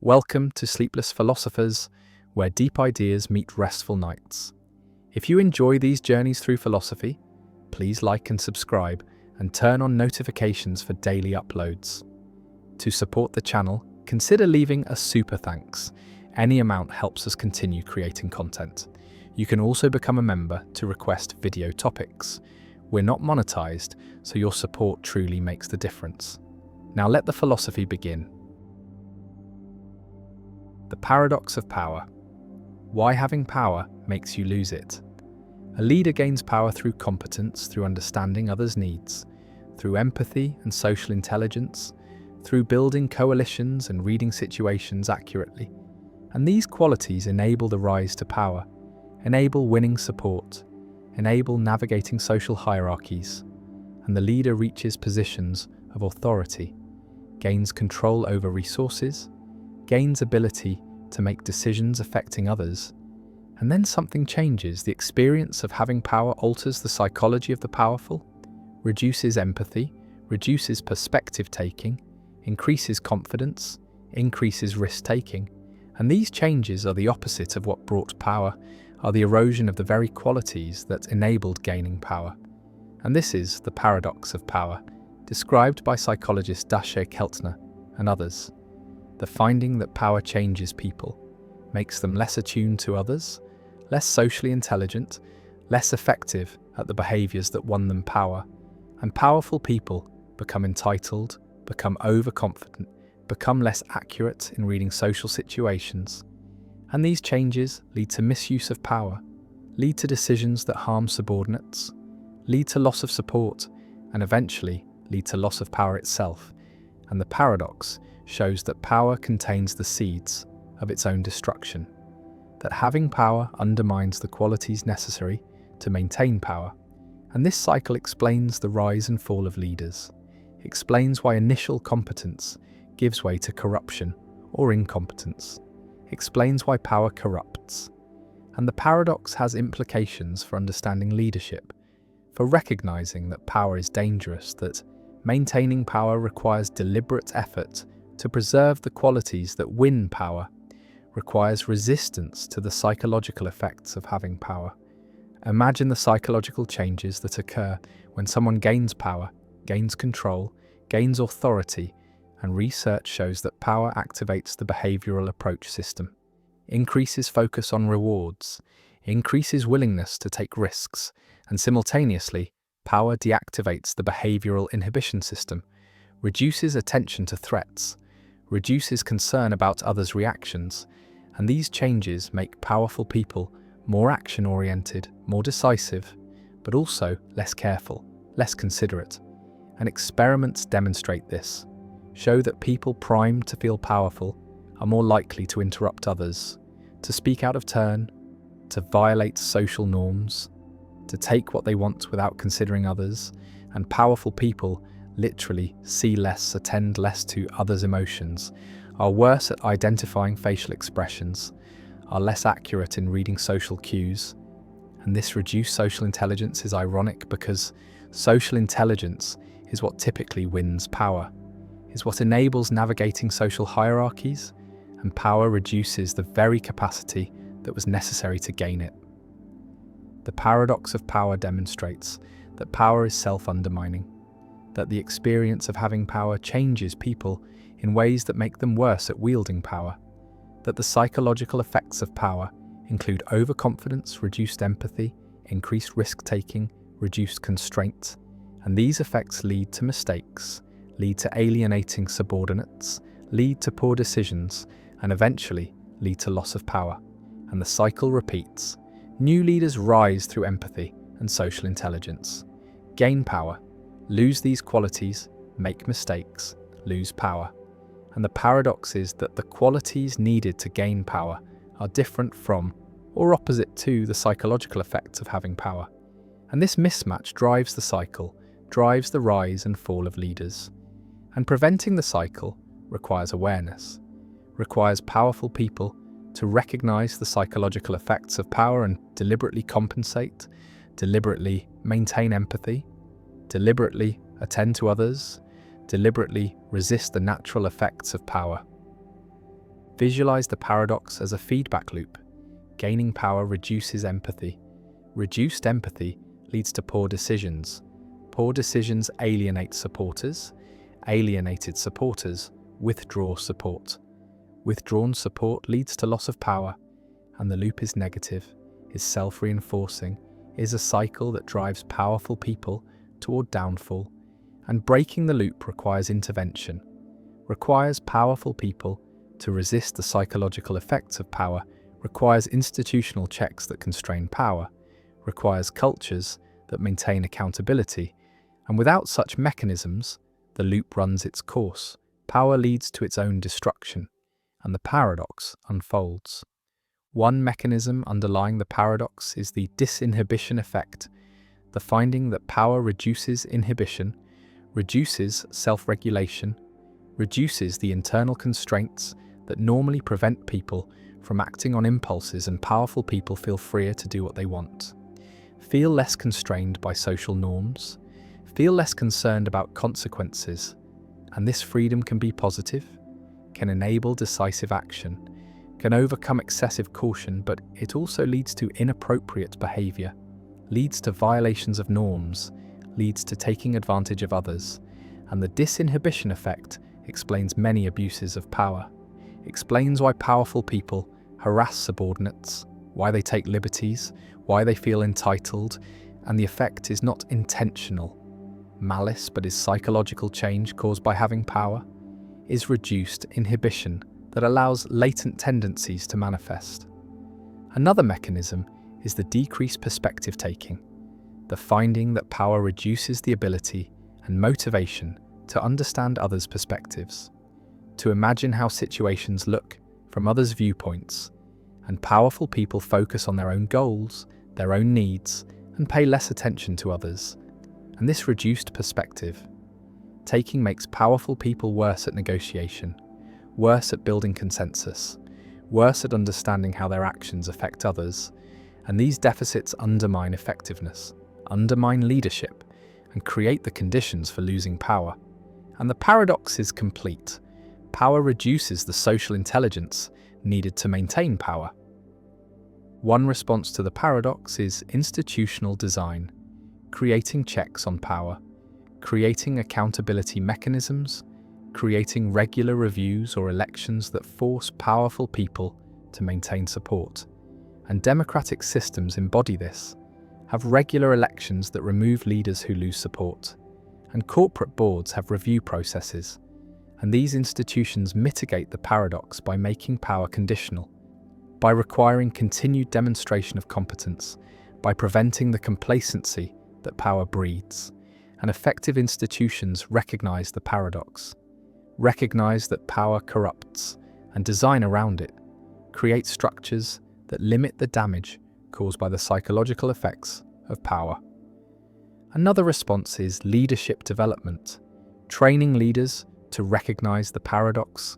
Welcome to Sleepless Philosophers, where deep ideas meet restful nights. If you enjoy these journeys through philosophy, please like and subscribe and turn on notifications for daily uploads. To support the channel, consider leaving a super thanks. Any amount helps us continue creating content. You can also become a member to request video topics. We're not monetized, so your support truly makes the difference. Now let the philosophy begin. The paradox of power. Why having power makes you lose it. A leader gains power through competence, through understanding others' needs, through empathy and social intelligence, through building coalitions and reading situations accurately. And these qualities enable the rise to power, enable winning support, enable navigating social hierarchies, and the leader reaches positions of authority, gains control over resources, gains ability to make decisions affecting others, and then something changes. The experience of having power alters the psychology of the powerful, reduces empathy, reduces perspective taking, increases confidence, increases risk taking, and these changes are the opposite of what brought power, are the erosion of the very qualities that enabled gaining power. And this is the paradox of power, described by psychologist Dache Keltner and others. The finding that power changes people, makes them less attuned to others, less socially intelligent, less effective at the behaviors that won them power, and powerful people become entitled, become overconfident, become less accurate in reading social situations. And these changes lead to misuse of power, lead to decisions that harm subordinates, lead to loss of support, and eventually lead to loss of power itself. And the paradox shows that power contains the seeds of its own destruction, that having power undermines the qualities necessary to maintain power. And this cycle explains the rise and fall of leaders, explains why initial competence gives way to corruption or incompetence, explains why power corrupts. And the paradox has implications for understanding leadership, for recognizing that power is dangerous, that maintaining power requires deliberate effort to preserve the qualities that win power, requires resistance to the psychological effects of having power. Imagine the psychological changes that occur when someone gains power, gains control, gains authority, and research shows that power activates the behavioral approach system, increases focus on rewards, increases willingness to take risks, and simultaneously, power deactivates the behavioral inhibition system, reduces attention to threats, reduces concern about others' reactions, and these changes make powerful people more action-oriented, more decisive, but also less careful, less considerate. And experiments demonstrate this, show that people primed to feel powerful are more likely to interrupt others, to speak out of turn, to violate social norms, to take what they want without considering others, and powerful people literally see less, attend less to others' emotions, are worse at identifying facial expressions, are less accurate in reading social cues. And this reduced social intelligence is ironic because social intelligence is what typically wins power, is what enables navigating social hierarchies, and power reduces the very capacity that was necessary to gain it. The paradox of power demonstrates that power is self-undermining, that the experience of having power changes people in ways that make them worse at wielding power, that the psychological effects of power include overconfidence, reduced empathy, increased risk-taking, reduced constraint, and these effects lead to mistakes, lead to alienating subordinates, lead to poor decisions, and eventually lead to loss of power. And the cycle repeats. New leaders rise through empathy and social intelligence, gain power, lose these qualities, make mistakes, lose power. And the paradox is that the qualities needed to gain power are different from or opposite to the psychological effects of having power. And this mismatch drives the cycle, drives the rise and fall of leaders. And preventing the cycle requires awareness, requires powerful people to recognize the psychological effects of power and deliberately compensate, deliberately maintain empathy, deliberately attend to others, deliberately resist the natural effects of power. Visualize the paradox as a feedback loop. Gaining power reduces empathy. Reduced empathy leads to poor decisions. Poor decisions alienate supporters. Alienated supporters withdraw support. Withdrawn support leads to loss of power, and the loop is negative, is self-reinforcing, is a cycle that drives powerful people toward downfall. And breaking the loop requires intervention, requires powerful people to resist the psychological effects of power, requires institutional checks that constrain power, requires cultures that maintain accountability, and without such mechanisms, the loop runs its course, power leads to its own destruction, and the paradox unfolds. One mechanism underlying the paradox is the disinhibition effect, the finding that power reduces inhibition, reduces self-regulation, reduces the internal constraints that normally prevent people from acting on impulses, and powerful people feel freer to do what they want. Feel less constrained by social norms, feel less concerned about consequences, and this freedom can be positive, can enable decisive action, can overcome excessive caution, but it also leads to inappropriate behavior, leads to violations of norms, leads to taking advantage of others, and the disinhibition effect explains many abuses of power, explains why powerful people harass subordinates, why they take liberties, why they feel entitled, and the effect is not intentional malice, but is psychological change caused by having power, is reduced inhibition that allows latent tendencies to manifest. Another mechanism is the decreased perspective taking, the finding that power reduces the ability and motivation to understand others' perspectives, to imagine how situations look from others' viewpoints, and powerful people focus on their own goals, their own needs, and pay less attention to others. And this reduced perspective taking makes powerful people worse at negotiation, worse at building consensus, worse at understanding how their actions affect others, and these deficits undermine effectiveness, undermine leadership, and create the conditions for losing power. And the paradox is complete. Power reduces the social intelligence needed to maintain power. One response to the paradox is institutional design, creating checks on power, creating accountability mechanisms, creating regular reviews or elections that force powerful people to maintain support. And democratic systems embody this, have regular elections that remove leaders who lose support, and corporate boards have review processes. And these institutions mitigate the paradox by making power conditional, by requiring continued demonstration of competence, by preventing the complacency that power breeds. And effective institutions recognize the paradox, recognize that power corrupts, and design around it, create structures that limit the damage caused by the psychological effects of power. Another response is leadership development, training leaders to recognize the paradox,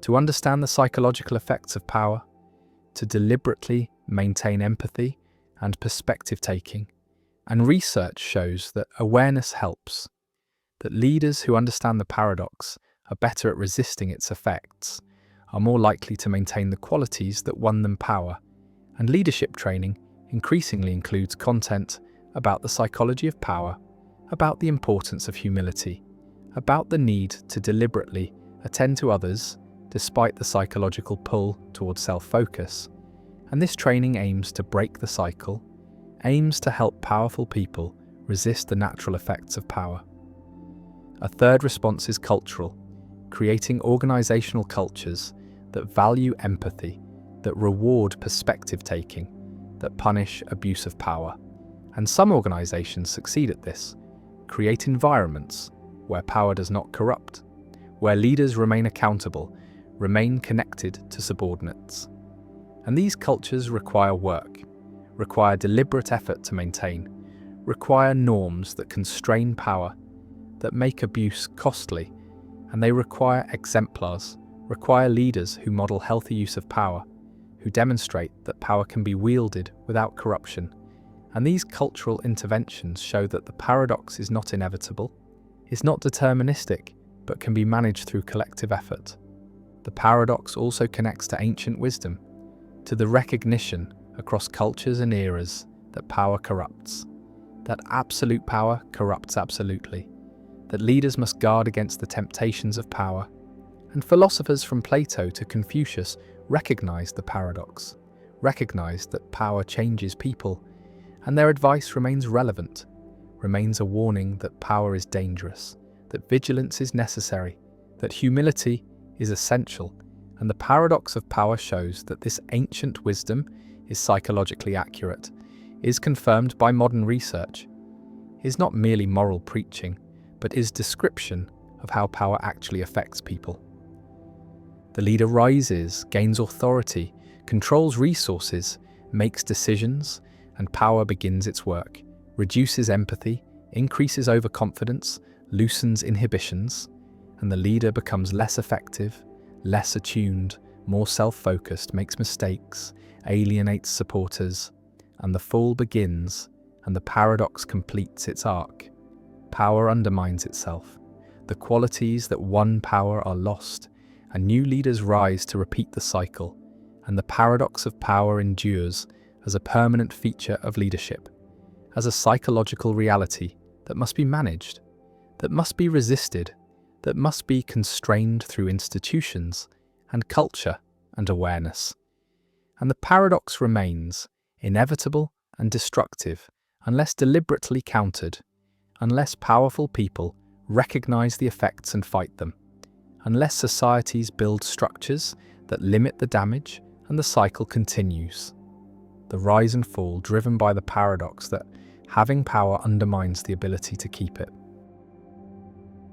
to understand the psychological effects of power, to deliberately maintain empathy and perspective taking. And research shows that awareness helps, that leaders who understand the paradox are better at resisting its effects, are more likely to maintain the qualities that won them power. And leadership training increasingly includes content about the psychology of power, about the importance of humility, about the need to deliberately attend to others despite the psychological pull towards self-focus. And this training aims to break the cycle, aims to help powerful people resist the natural effects of power. A third response is cultural, creating organizational cultures that value empathy, that reward perspective taking, that punish abuse of power. And some organizations succeed at this, create environments where power does not corrupt, where leaders remain accountable, remain connected to subordinates. And these cultures require work, require deliberate effort to maintain, require norms that constrain power, that make abuse costly, and they require exemplars, require leaders who model healthy use of power, who demonstrate that power can be wielded without corruption. And these cultural interventions show that the paradox is not inevitable, is not deterministic, but can be managed through collective effort. the paradox also connects to ancient wisdom, to the recognition across cultures and eras that power corrupts, that absolute power corrupts absolutely, that leaders must guard against the temptations of power, and philosophers from Plato to Confucius recognized the paradox, recognized that power changes people, and their advice remains relevant, remains a warning that power is dangerous, that vigilance is necessary, that humility is essential, and the paradox of power shows that this ancient wisdom is psychologically accurate, is confirmed by modern research, is not merely moral preaching, but is description of how power actually affects people. The leader rises, gains authority, controls resources, makes decisions, and power begins its work, reduces empathy, increases overconfidence, loosens inhibitions, and the leader becomes less effective, less attuned, more self-focused, makes mistakes, alienates supporters, and the fall begins, and the paradox completes its arc. Power undermines itself. The qualities that won power are lost, and new leaders rise to repeat the cycle, and the paradox of power endures as a permanent feature of leadership, as a psychological reality that must be managed, that must be resisted, that must be constrained through institutions and culture and awareness. And the paradox remains inevitable and destructive unless deliberately countered, unless powerful people recognize the effects and fight them, unless societies build structures that limit the damage and the cycle continues. The rise and fall driven by the paradox that having power undermines the ability to keep it.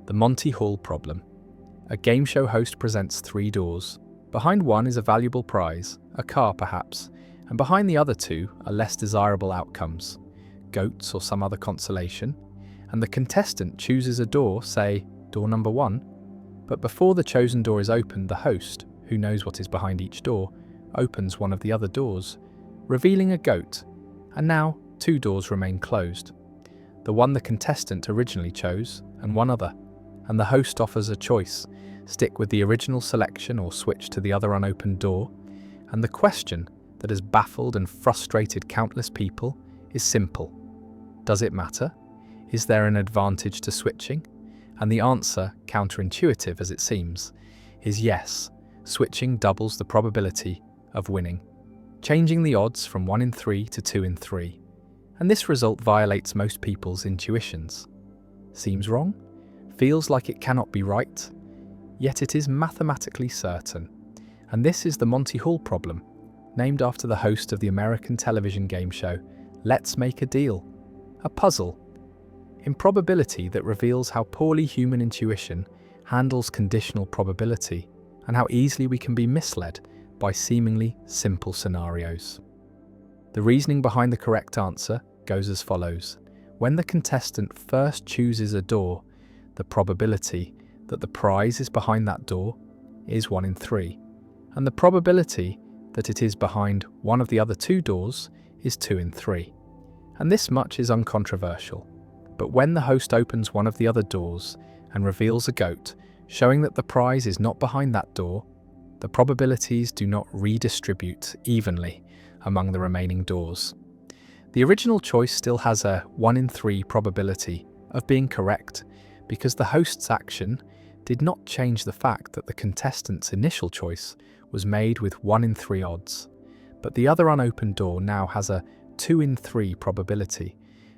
The Monty Hall problem. A game show host presents 3 doors. Behind one is a valuable prize, a car perhaps, and behind the other 2 are less desirable outcomes, goats or some other consolation, and the contestant chooses a door, say, door number 1, but before the chosen door is opened, the host, who knows what is behind each door, opens one of the other doors, revealing a goat, and now 2 doors remain closed. The one the contestant originally chose, and one other, and the host offers a choice, stick with the original selection or switch to the other unopened door, and the question that has baffled and frustrated countless people is simple. Does it matter? Is there an advantage to switching? And the answer, counterintuitive as it seems, is yes. Switching doubles the probability of winning, changing the odds from 1 in 3 to 2 in 3. And this result violates most people's intuitions. Seems wrong? Feels like it cannot be right? Yet it is mathematically certain. And this is the Monty Hall problem, named after the host of the American television game show Let's Make a Deal, a puzzle, improbability that reveals how poorly human intuition handles conditional probability and how easily we can be misled by seemingly simple scenarios. The reasoning behind the correct answer goes as follows. When the contestant first chooses a door, the probability that the prize is behind that door is 1 in 3, and the probability that it is behind one of the other 2 doors is 2 in 3. And this much is uncontroversial. But when the host opens one of the other doors and reveals a goat, showing that the prize is not behind that door, the probabilities do not redistribute evenly among the remaining doors. The original choice still has a 1 in 3 probability of being correct because the host's action did not change the fact that the contestant's initial choice was made with 1 in 3 odds. But the other unopened door now has a 2 in 3 probability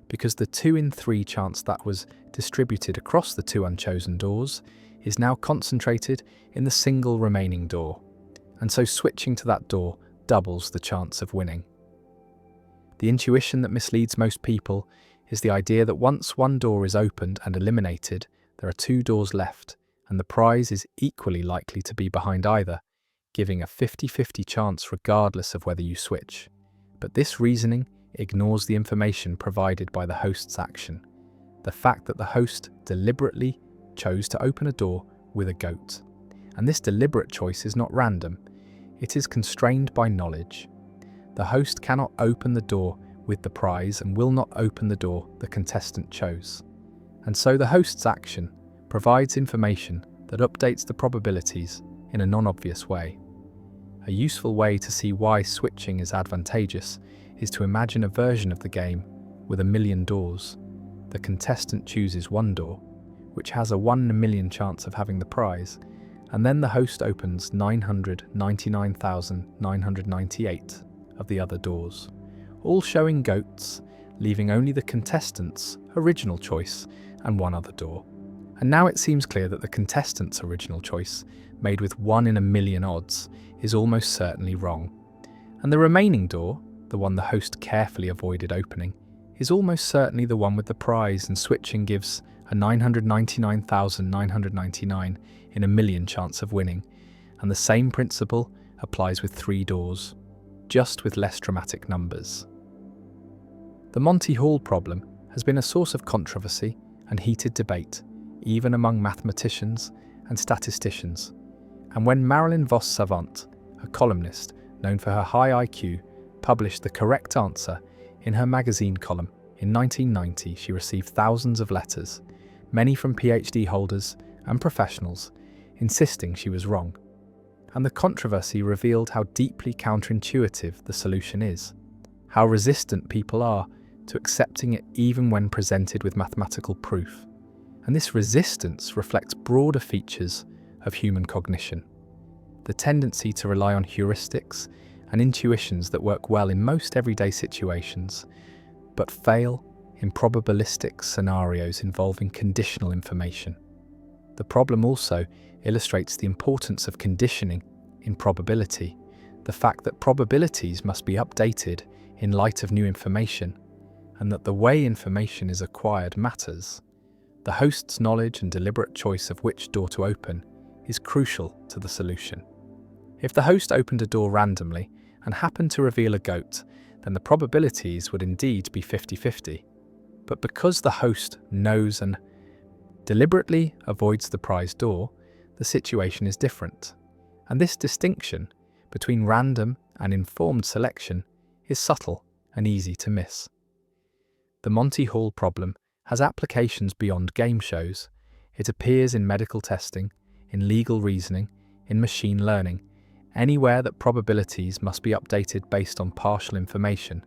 because the 2 in 3 chance that was distributed across the 2 unchosen doors is now concentrated in the single remaining door, and so switching to that door doubles the chance of winning. The intuition that misleads most people is the idea that once one door is opened and eliminated, there are 2 doors left, and the prize is equally likely to be behind either, giving a 50-50 chance regardless of whether you switch. But this reasoning ignores the information provided by the host's action, the fact that the host deliberately chose to open a door with a goat. And this deliberate choice is not random, it is constrained by knowledge. The host cannot open the door with the prize and will not open the door the contestant chose. And so the host's action provides information that updates the probabilities in a non-obvious way. A useful way to see why switching is advantageous is to imagine a version of the game with 1,000,000 doors. The contestant chooses one door, which has a 1 in a million chance of having the prize, and then the host opens 999,998 of the other doors, all showing goats, leaving only the contestant's original choice and one other door. And now it seems clear that the contestant's original choice, made with 1 in a million odds, is almost certainly wrong. And the remaining door, the one the host carefully avoided opening, is almost certainly the one with the prize, and switching gives a 999,999 in a million chance of winning. And the same principle applies with 3 doors, just with less dramatic numbers. The Monty Hall problem has been a source of controversy and heated debate, even among mathematicians and statisticians. And when Marilyn Vos Savant, a columnist known for her high IQ, published the correct answer in her magazine column in 1990, she received thousands of letters, many from PhD holders and professionals, insisting she was wrong. And the controversy revealed how deeply counterintuitive the solution is, how resistant people are to accepting it even when presented with mathematical proof. And this resistance reflects broader features of human cognition. The tendency to rely on heuristics and intuitions that work well in most everyday situations, but fail in probabilistic scenarios involving conditional information. The problem also illustrates the importance of conditioning in probability, the fact that probabilities must be updated in light of new information, and that the way information is acquired matters. The host's knowledge and deliberate choice of which door to open is crucial to the solution. If the host opened a door randomly and happened to reveal a goat, then the probabilities would indeed be 50-50. But because the host knows and deliberately avoids the prize door, the situation is different. And this distinction between random and informed selection is subtle and easy to miss. The Monty Hall problem has applications beyond game shows. It appears in medical testing, in legal reasoning, in machine learning, anywhere that probabilities must be updated based on partial information.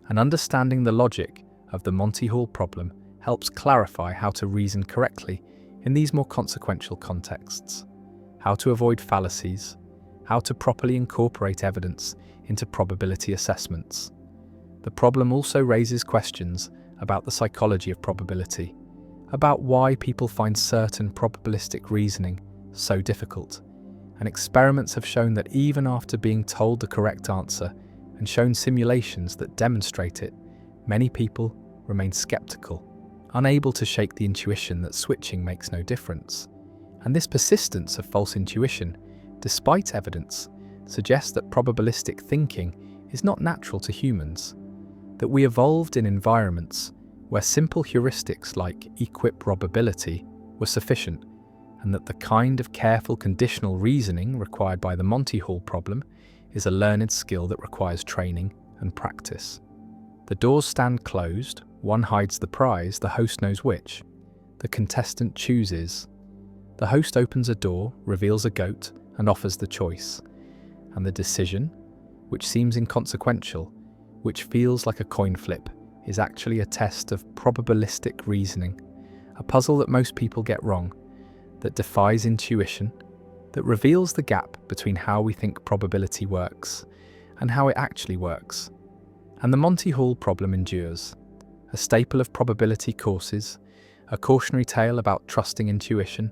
And understanding the logic of the Monty Hall problem helps clarify how to reason correctly in these more consequential contexts, how to avoid fallacies, how to properly incorporate evidence into probability assessments. The problem also raises questions about the psychology of probability, about why people find certain probabilistic reasoning so difficult. And experiments have shown that even after being told the correct answer and shown simulations that demonstrate it, many people remain skeptical, unable to shake the intuition that switching makes no difference. And this persistence of false intuition, despite evidence, suggests that probabilistic thinking is not natural to humans, that we evolved in environments where simple heuristics like equiprobability were sufficient, and that the kind of careful conditional reasoning required by the Monty Hall problem is a learned skill that requires training and practice. The doors stand closed, one hides the prize, the host knows which. The contestant chooses. The host opens a door, reveals a goat, and offers the choice. And the decision, which seems inconsequential, which feels like a coin flip, is actually a test of probabilistic reasoning, a puzzle that most people get wrong, that defies intuition, that reveals the gap between how we think probability works and how it actually works. And the Monty Hall problem endures, a staple of probability courses, a cautionary tale about trusting intuition,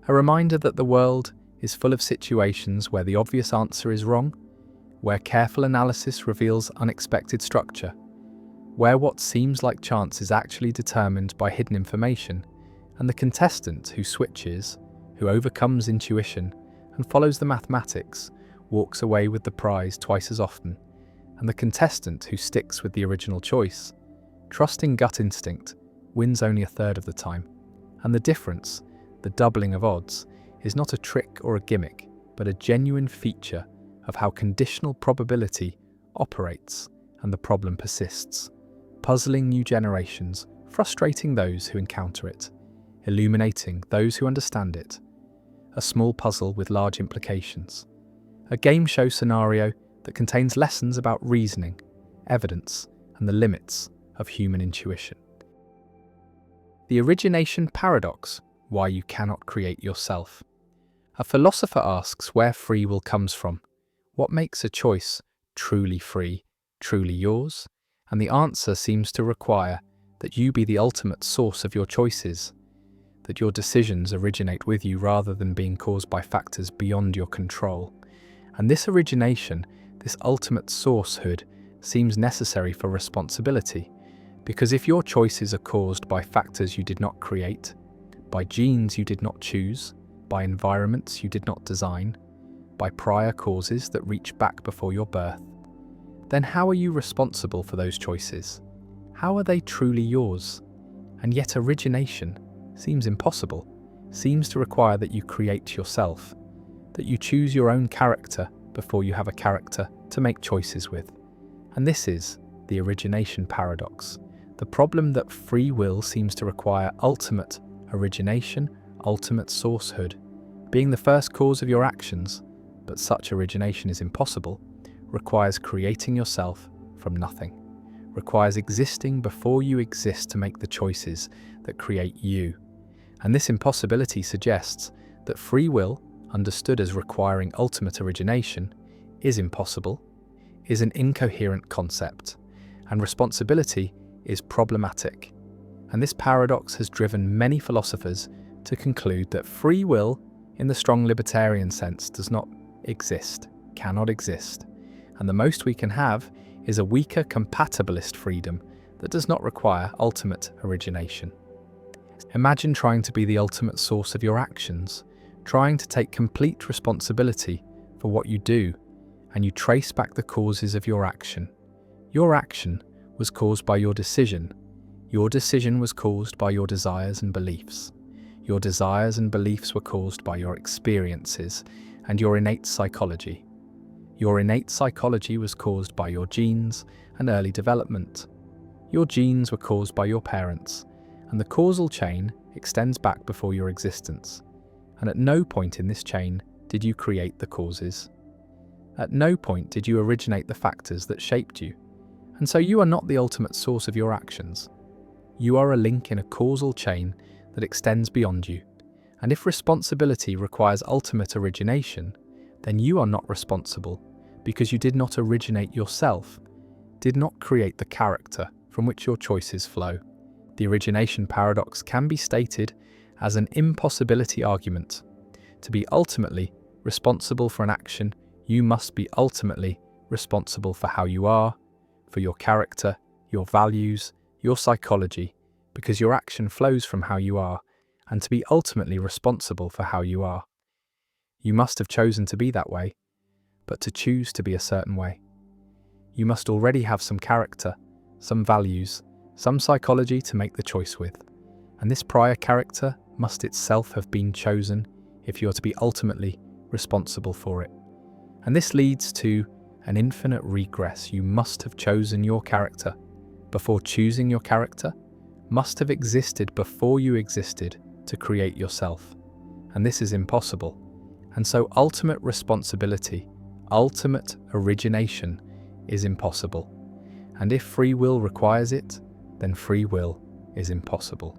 a reminder that the world is full of situations where the obvious answer is wrong, where careful analysis reveals unexpected structure, where what seems like chance is actually determined by hidden information, and the contestant who switches, who overcomes intuition and follows the mathematics, walks away with the prize twice as often, and the contestant who sticks with the original choice, trusting gut instinct, wins only a third of the time. And the difference, the doubling of odds, is not a trick or a gimmick, but a genuine feature of how conditional probability operates, and the problem persists, puzzling new generations, frustrating those who encounter it, illuminating those who understand it. a small puzzle with large implications. A game show scenario that contains lessons about reasoning, evidence, and the limits of human intuition. The origination paradox, why you cannot create yourself. A philosopher asks where free will comes from. What makes a choice truly free, truly yours? And the answer seems to require that you be the ultimate source of your choices, that your decisions originate with you rather than being caused by factors beyond your control. And this origination, this ultimate sourcehood, seems necessary for responsibility, because if your choices are caused by factors you did not create, by genes you did not choose, by environments you did not design, by prior causes that reach back before your birth, then how are you responsible for those choices? How are they truly yours? And yet origination seems impossible, seems to require that you create yourself, that you choose your own character before you have a character to make choices with. And this is the origination paradox, the problem that free will seems to require ultimate origination, ultimate sourcehood, being the first cause of your actions, but such origination is impossible, requires creating yourself from nothing, requires existing before you exist to make the choices that create you. And this impossibility suggests that free will, understood as requiring ultimate origination, is impossible, is an incoherent concept, and responsibility is problematic. And this paradox has driven many philosophers to conclude that free will, in the strong libertarian sense, does not exist, cannot exist, and the most we can have is a weaker compatibilist freedom that does not require ultimate origination. Imagine trying to be the ultimate source of your actions, trying to take complete responsibility for what you do, and you trace back the causes of your action. Your action was caused by your decision. Your decision was caused by your desires and beliefs. Your desires and beliefs were caused by your experiences and your innate psychology. Your innate psychology was caused by your genes and early development. Your genes were caused by your parents, and the causal chain extends back before your existence. And at no point in this chain did you create the causes. At no point did you originate the factors that shaped you. And so you are not the ultimate source of your actions. You are a link in a causal chain that extends beyond you. And if responsibility requires ultimate origination, then you are not responsible because you did not originate yourself, did not create the character from which your choices flow. The origination paradox can be stated as an impossibility argument. To be ultimately responsible for an action, you must be ultimately responsible for how you are, for your character, your values, your psychology, because your action flows from how you are, and to be ultimately responsible for how you are. You must have chosen to be that way, but to choose to be a certain way, you must already have some character, some values, some psychology to make the choice with, and this prior character must itself have been chosen if you are to be ultimately responsible for it. And this leads to an infinite regress. You must have chosen your character. Before choosing your character, must have existed before you existed to create yourself. And this is impossible. And so ultimate responsibility, ultimate origination is impossible. And if free will requires it, then free will is impossible.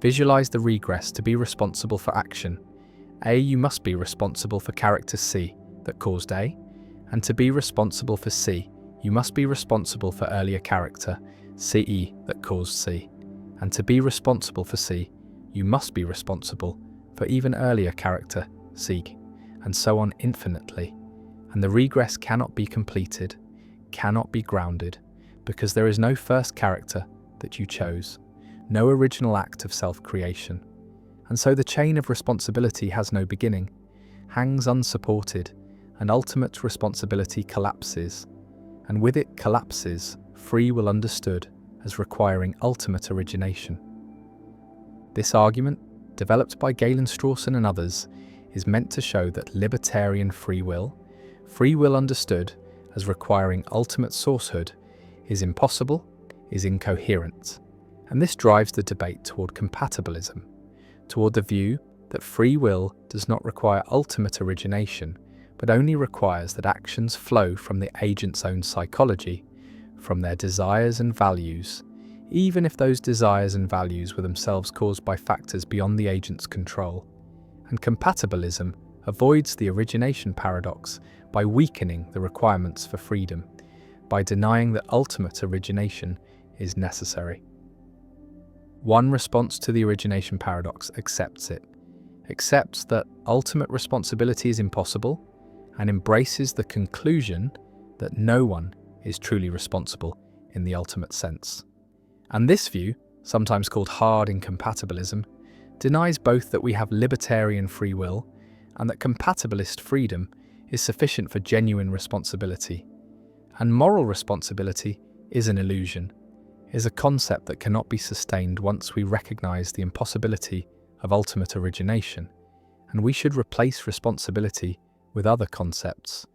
Visualize the regress to be responsible for action. A, you must be responsible for character C that caused A, and to be responsible for C, you must be responsible for earlier character CE that caused C, and to be responsible for C, you must be responsible for even earlier character C, and so on infinitely. And the regress cannot be completed, cannot be grounded, because there is no first character that you chose, no original act of self-creation. And so the chain of responsibility has no beginning, hangs unsupported, and ultimate responsibility collapses. And with it collapses free will understood as requiring ultimate origination. This argument, developed by Galen Strawson and others, is meant to show that libertarian free will understood as requiring ultimate sourcehood, is impossible, is incoherent. And this drives the debate toward compatibilism, toward the view that free will does not require ultimate origination, but only requires that actions flow from the agent's own psychology, from their desires and values, even if those desires and values were themselves caused by factors beyond the agent's control. And compatibilism avoids the origination paradox by weakening the requirements for freedom, by denying that ultimate origination is necessary. One response to the origination paradox accepts it, accepts that ultimate responsibility is impossible, and embraces the conclusion that no one is truly responsible in the ultimate sense. And this view, sometimes called hard incompatibilism, denies both that we have libertarian free will and that compatibilist freedom is sufficient for genuine responsibility. And moral responsibility is an illusion, is a concept that cannot be sustained once we recognize the impossibility of ultimate origination, and we should replace responsibility with other concepts,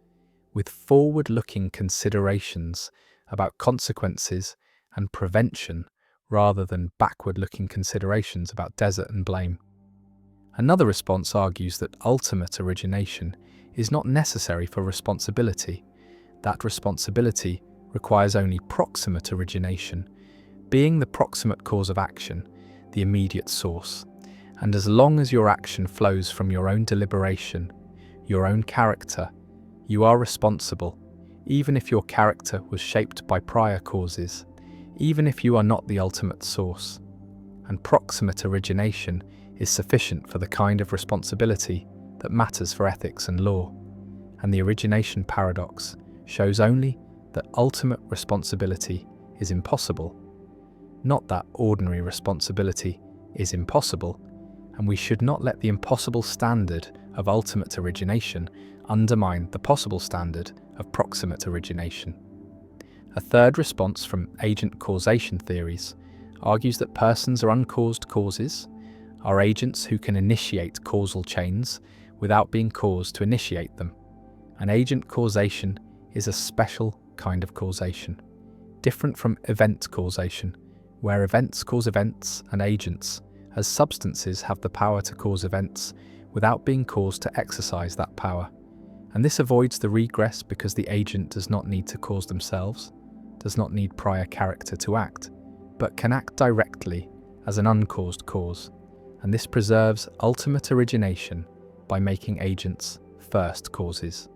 with forward-looking considerations about consequences and prevention rather than backward-looking considerations about desert and blame. Another response argues that ultimate origination is not necessary for responsibility, that responsibility requires only proximate origination, being the proximate cause of action, the immediate source. And as long as your action flows from your own deliberation, your own character, you are responsible, even if your character was shaped by prior causes, even if you are not the ultimate source. And proximate origination is sufficient for the kind of responsibility that matters for ethics and law. And the origination paradox shows only that ultimate responsibility is impossible, not that ordinary responsibility is impossible, and we should not let the impossible standard of ultimate origination undermine the possible standard of proximate origination. A third response from agent causation theories argues that persons are uncaused causes, are agents who can initiate causal chains without being caused to initiate them. And agent causation is a special kind of causation, different from event causation, where events cause events and agents, as substances have the power to cause events without being caused to exercise that power. And this avoids the regress because the agent does not need to cause themselves, does not need prior character to act, but can act directly as an uncaused cause. And this preserves ultimate origination by making agents first causes.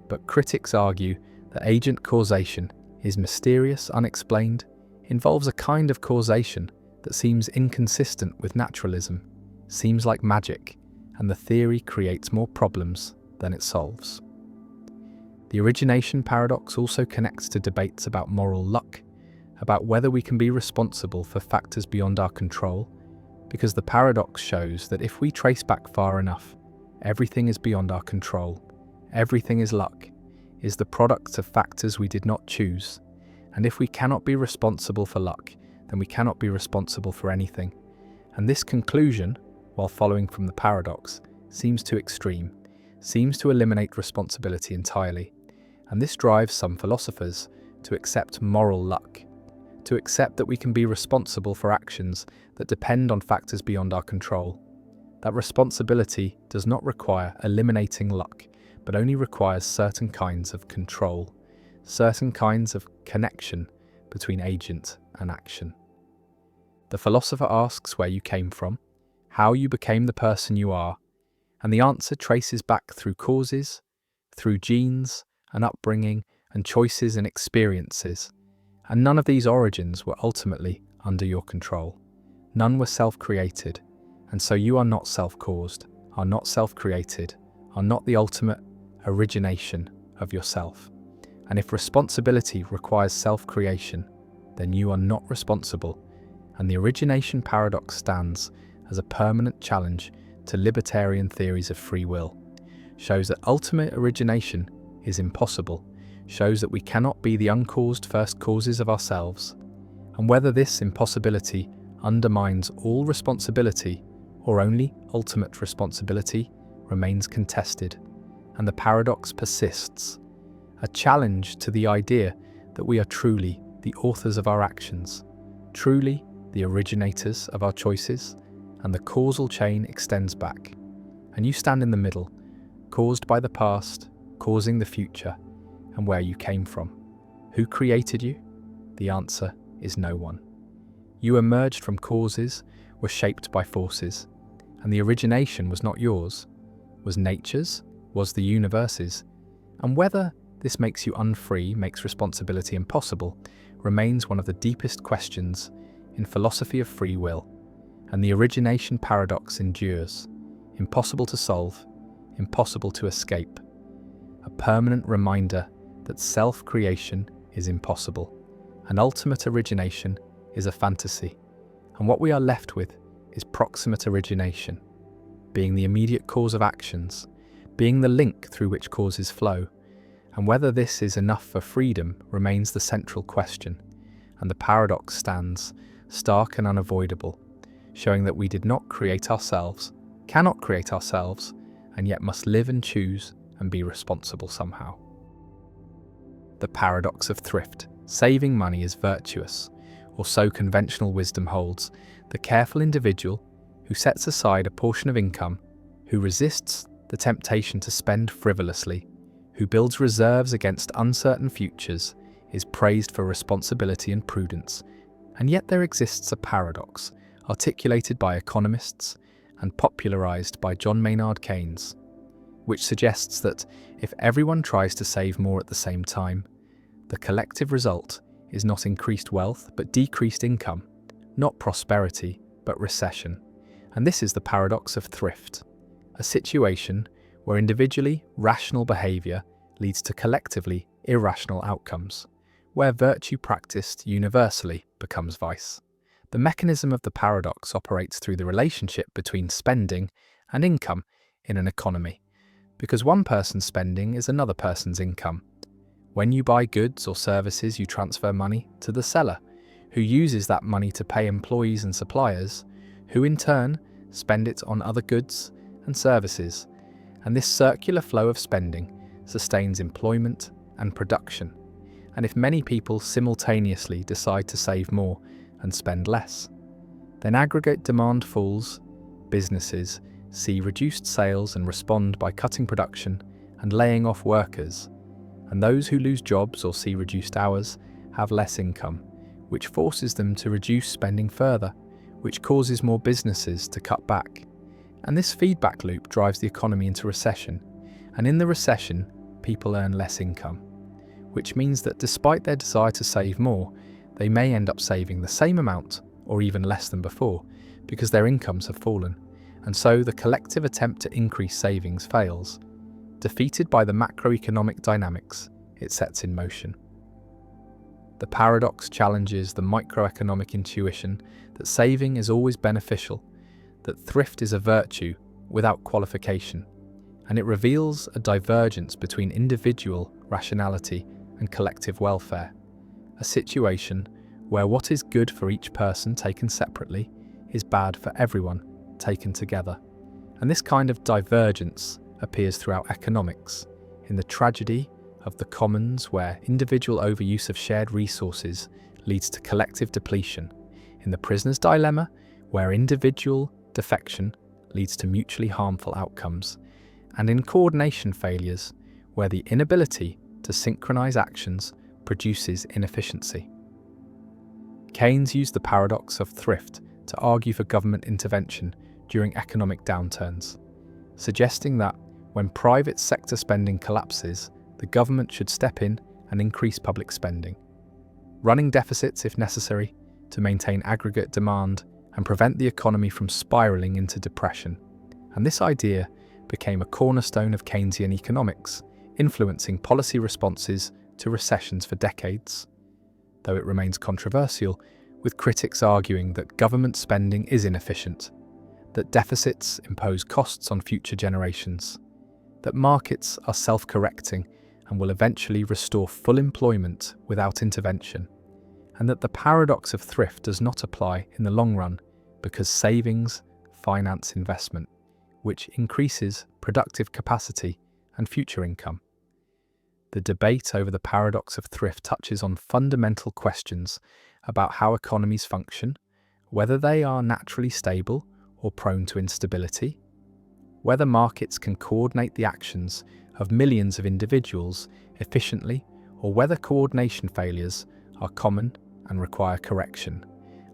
But critics argue that agent causation is mysterious, unexplained, involves a kind of causation that seems inconsistent with naturalism, seems like magic, and the theory creates more problems than it solves. The origination paradox also connects to debates about moral luck, about whether we can be responsible for factors beyond our control, because the paradox shows that if we trace back far enough, everything is beyond our control, everything is luck, is the product of factors we did not choose, and if we cannot be responsible for luck, then we cannot be responsible for anything. And this conclusion, while following from the paradox, seems too extreme, seems to eliminate responsibility entirely. And this drives some philosophers to accept moral luck, to accept that we can be responsible for actions that depend on factors beyond our control. That responsibility does not require eliminating luck, but only requires certain kinds of control, certain kinds of connection between agent and action. The philosopher asks where you came from, how you became the person you are, and the answer traces back through causes, through genes and upbringing and choices and experiences. And none of these origins were ultimately under your control. None were self-created, and so you are not self-caused, are not self-created, are not the ultimate origination of yourself. And if responsibility requires self-creation, then you are not responsible, and the origination paradox stands as a permanent challenge to libertarian theories of free will, shows that ultimate origination is impossible, shows that we cannot be the uncaused first causes of ourselves, and whether this impossibility undermines all responsibility or only ultimate responsibility remains contested, and the paradox persists, a challenge to the idea that we are truly the authors of our actions, truly the originators of our choices, and the causal chain extends back, and you stand in the middle, caused by the past, causing the future, and where you came from. Who created you? The answer is no one. You emerged from causes, were shaped by forces, and the origination was not yours, was nature's, was the universe's, and whether this makes you unfree, makes responsibility impossible, remains one of the deepest questions in philosophy of free will, and the origination paradox endures, impossible to solve, impossible to escape, a permanent reminder that self-creation is impossible, and ultimate origination is a fantasy, and what we are left with is proximate origination, being the immediate cause of actions, being the link through which causes flow, and whether this is enough for freedom remains the central question, and the paradox stands, stark and unavoidable, showing that we did not create ourselves, cannot create ourselves, and yet must live and choose and be responsible somehow. The paradox of thrift. Saving money is virtuous, or so conventional wisdom holds. The careful individual who sets aside a portion of income, who resists the temptation to spend frivolously, who builds reserves against uncertain futures, is praised for responsibility and prudence. And yet there exists a paradox, articulated by economists and popularized by John Maynard Keynes, which suggests that if everyone tries to save more at the same time, the collective result is not increased wealth but decreased income, not prosperity but recession. And this is the paradox of thrift, a situation where individually rational behavior leads to collectively irrational outcomes, where virtue practiced universally becomes vice. The mechanism of the paradox operates through the relationship between spending and income in an economy, because one person's spending is another person's income. When you buy goods or services, you transfer money to the seller, who uses that money to pay employees and suppliers, who in turn spend it on other goods and services. And this circular flow of spending sustains employment and production. And if many people simultaneously decide to save more and spend less, then aggregate demand falls, businesses see reduced sales and respond by cutting production and laying off workers, and those who lose jobs or see reduced hours have less income, which forces them to reduce spending further, which causes more businesses to cut back. And this feedback loop drives the economy into recession, and in the recession, people earn less income, which means that despite their desire to save more, they may end up saving the same amount or even less than before, because their incomes have fallen, and so the collective attempt to increase savings fails. Defeated by the macroeconomic dynamics it sets in motion. The paradox challenges the microeconomic intuition that saving is always beneficial, that thrift is a virtue without qualification, and it reveals a divergence between individual rationality and collective welfare, a situation where what is good for each person taken separately is bad for everyone taken together. And this kind of divergence appears throughout economics, in the tragedy of the commons where individual overuse of shared resources leads to collective depletion, in the prisoner's dilemma where individual defection leads to mutually harmful outcomes, and in coordination failures where the inability to synchronize actions produces inefficiency. Keynes used the paradox of thrift to argue for government intervention during economic downturns, suggesting that when private sector spending collapses, the government should step in and increase public spending, running deficits if necessary to maintain aggregate demand and prevent the economy from spiraling into depression. And this idea became a cornerstone of Keynesian economics, influencing policy responses to recessions for decades, though it remains controversial, with critics arguing that government spending is inefficient, that deficits impose costs on future generations, that markets are self-correcting and will eventually restore full employment without intervention, and that the paradox of thrift does not apply in the long run because savings finance investment, which increases productive capacity and future income. The debate over the paradox of thrift touches on fundamental questions about how economies function, whether they are naturally stable or prone to instability, whether markets can coordinate the actions of millions of individuals efficiently, or whether coordination failures are common and require correction,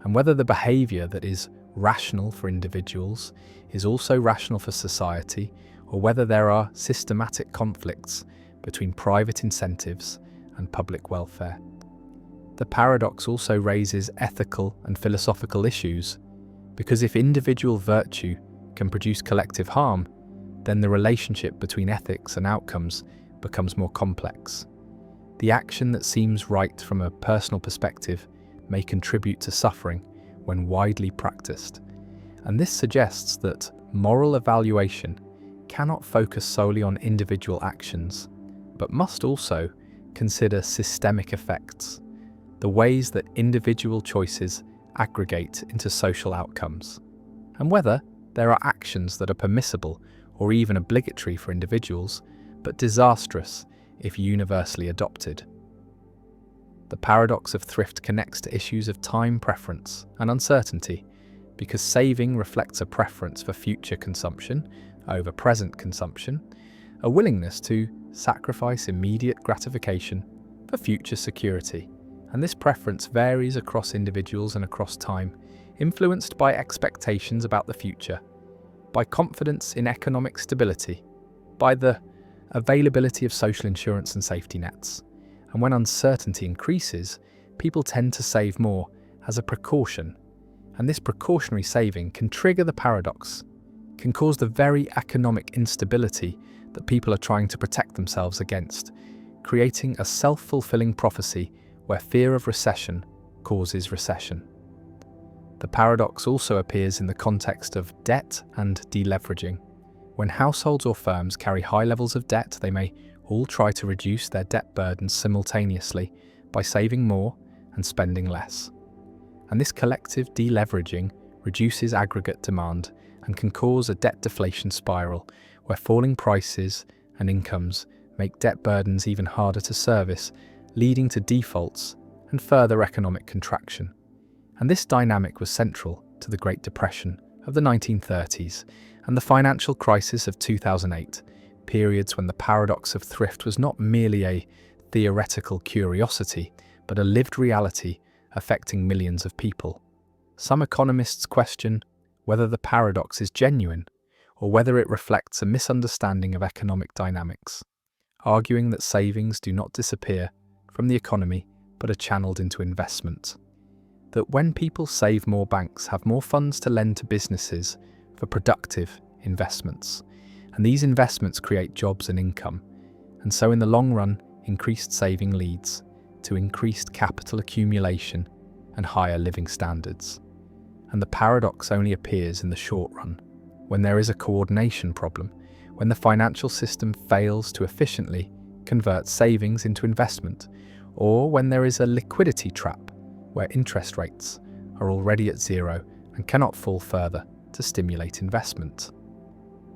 and whether the behaviour that is rational for individuals is also rational for society, or whether there are systematic conflicts between private incentives and public welfare. The paradox also raises ethical and philosophical issues, because if individual virtue can produce collective harm, then the relationship between ethics and outcomes becomes more complex. The action that seems right from a personal perspective may contribute to suffering when widely practiced. And this suggests that moral evaluation cannot focus solely on individual actions, but must also consider systemic effects, the ways that individual choices aggregate into social outcomes, and whether there are actions that are permissible or even obligatory for individuals, but disastrous if universally adopted. The paradox of thrift connects to issues of time preference and uncertainty, because saving reflects a preference for future consumption over present consumption, a willingness to sacrifice immediate gratification for future security. And this preference varies across individuals and across time, influenced by expectations about the future, by confidence in economic stability, by the availability of social insurance and safety nets. And when uncertainty increases, people tend to save more as a precaution. And this precautionary saving can trigger the paradox, can cause the very economic instability that people are trying to protect themselves against, creating a self-fulfilling prophecy where fear of recession causes recession. The paradox also appears in the context of debt and deleveraging. When households or firms carry high levels of debt, they may all try to reduce their debt burdens simultaneously by saving more and spending less. And this collective deleveraging reduces aggregate demand and can cause a debt deflation spiral where falling prices and incomes make debt burdens even harder to service, leading to defaults and further economic contraction. And this dynamic was central to the Great Depression of the 1930s and the financial crisis of 2008, periods when the paradox of thrift was not merely a theoretical curiosity, but a lived reality affecting millions of people. Some economists question whether the paradox is genuine or whether it reflects a misunderstanding of economic dynamics, arguing that savings do not disappear from the economy but are channeled into investment. That when people save more, banks have more funds to lend to businesses for productive investments, and these investments create jobs and income, and so in the long run, increased saving leads to increased capital accumulation and higher living standards. And the paradox only appears in the short run, when there is a coordination problem, when the financial system fails to efficiently convert savings into investment, or when there is a liquidity trap where interest rates are already at zero and cannot fall further to stimulate investment.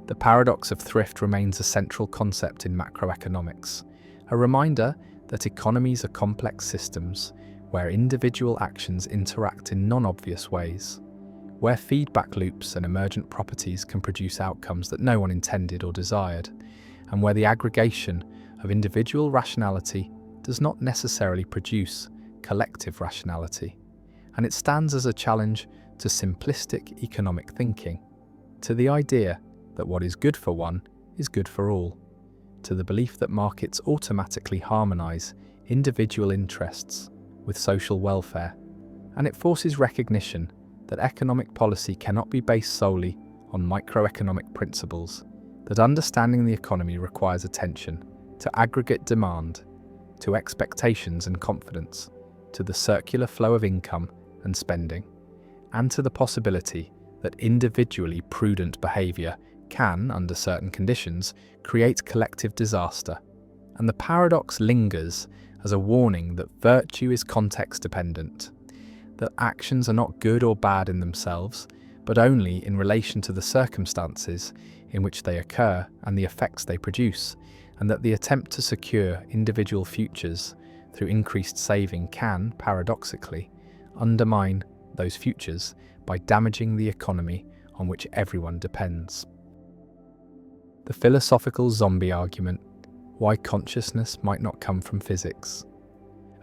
The paradox of thrift remains a central concept in macroeconomics, a reminder that economies are complex systems where individual actions interact in non-obvious ways, where feedback loops and emergent properties can produce outcomes that no one intended or desired, and where the aggregation of individual rationality does not necessarily produce collective rationality. And it stands as a challenge to simplistic economic thinking, to the idea that what is good for one is good for all, to the belief that markets automatically harmonize individual interests with social welfare, and it forces recognition that economic policy cannot be based solely on microeconomic principles, that understanding the economy requires attention to aggregate demand, to expectations and confidence, to the circular flow of income and spending, and to the possibility that individually prudent behaviour can, under certain conditions, create collective disaster. And the paradox lingers as a warning that virtue is context-dependent, that actions are not good or bad in themselves, but only in relation to the circumstances in which they occur and the effects they produce, and that the attempt to secure individual futures through increased saving can, paradoxically, undermine those futures by damaging the economy on which everyone depends. The philosophical zombie argument, why consciousness might not come from physics.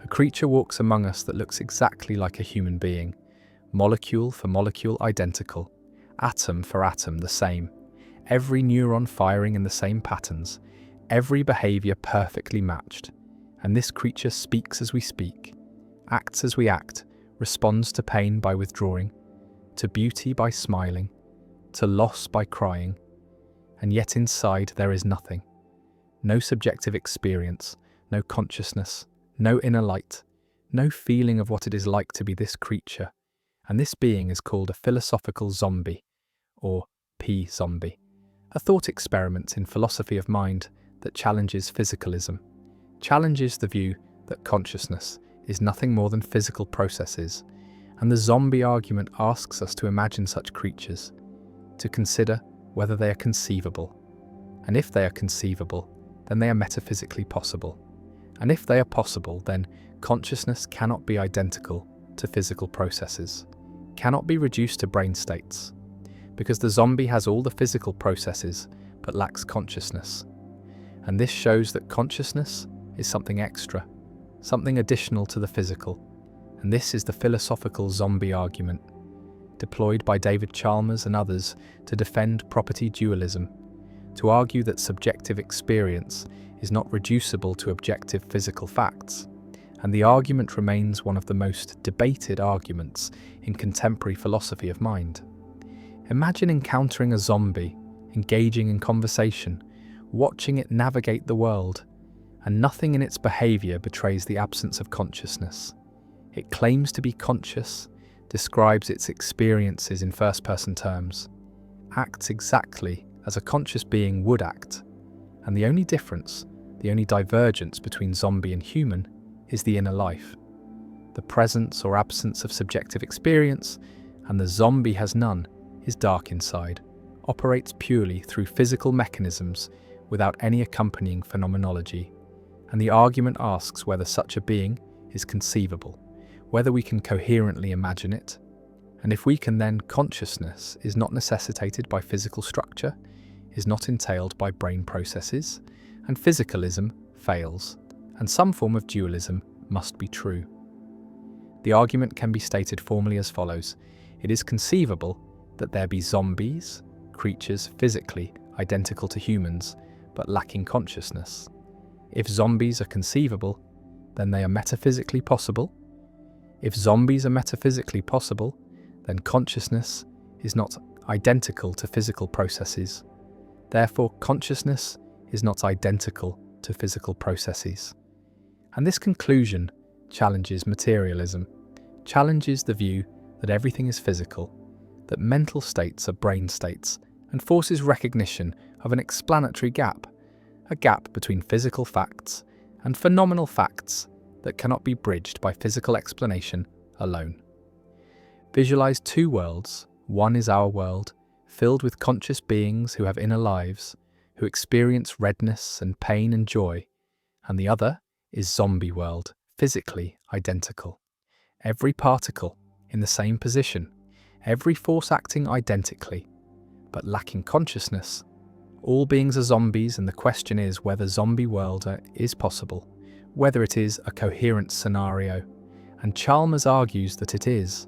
A creature walks among us that looks exactly like a human being, molecule for molecule identical, atom for atom the same, every neuron firing in the same patterns, every behavior perfectly matched. And this creature speaks as we speak, acts as we act, responds to pain by withdrawing, to beauty by smiling, to loss by crying. And yet inside there is nothing. No subjective experience, no consciousness, no inner light, no feeling of what it is like to be this creature. And this being is called a philosophical zombie, or P-zombie, a thought experiment in philosophy of mind that challenges physicalism, challenges the view that consciousness is nothing more than physical processes, and the zombie argument asks us to imagine such creatures, to consider whether they are conceivable, and if they are conceivable, then they are metaphysically possible, and if they are possible, then consciousness cannot be identical to physical processes, cannot be reduced to brain states, because the zombie has all the physical processes but lacks consciousness. And this shows that consciousness is something extra, something additional to the physical. And this is the philosophical zombie argument, deployed by David Chalmers and others to defend property dualism, to argue that subjective experience is not reducible to objective physical facts. And the argument remains one of the most debated arguments in contemporary philosophy of mind. Imagine encountering a zombie, engaging in conversation, watching it navigate the world, and nothing in its behavior betrays the absence of consciousness. It claims to be conscious, describes its experiences in first-person terms, acts exactly as a conscious being would act, and the only difference, the only divergence between zombie and human is the inner life, the presence or absence of subjective experience, and the zombie has none, is dark inside, operates purely through physical mechanisms without any accompanying phenomenology, and the argument asks whether such a being is conceivable, whether we can coherently imagine it, and if we can, then consciousness is not necessitated by physical structure, is not entailed by brain processes, and physicalism fails, and some form of dualism must be true. The argument can be stated formally as follows: it is conceivable that there be zombies, creatures physically identical to humans, but lacking consciousness. If zombies are conceivable, then they are metaphysically possible. If zombies are metaphysically possible, then consciousness is not identical to physical processes. Therefore, consciousness is not identical to physical processes. And this conclusion challenges materialism, challenges the view that everything is physical, that mental states are brain states, and forces recognition of an explanatory gap, a gap between physical facts and phenomenal facts that cannot be bridged by physical explanation alone. Visualize two worlds. One is our world, filled with conscious beings who have inner lives, who experience redness and pain and joy, and the other is zombie world, physically identical. Every particle in the same position, every force acting identically, but lacking consciousness. All beings are zombies, and the question is whether zombie world is possible, whether it is a coherent scenario, and Chalmers argues that it is,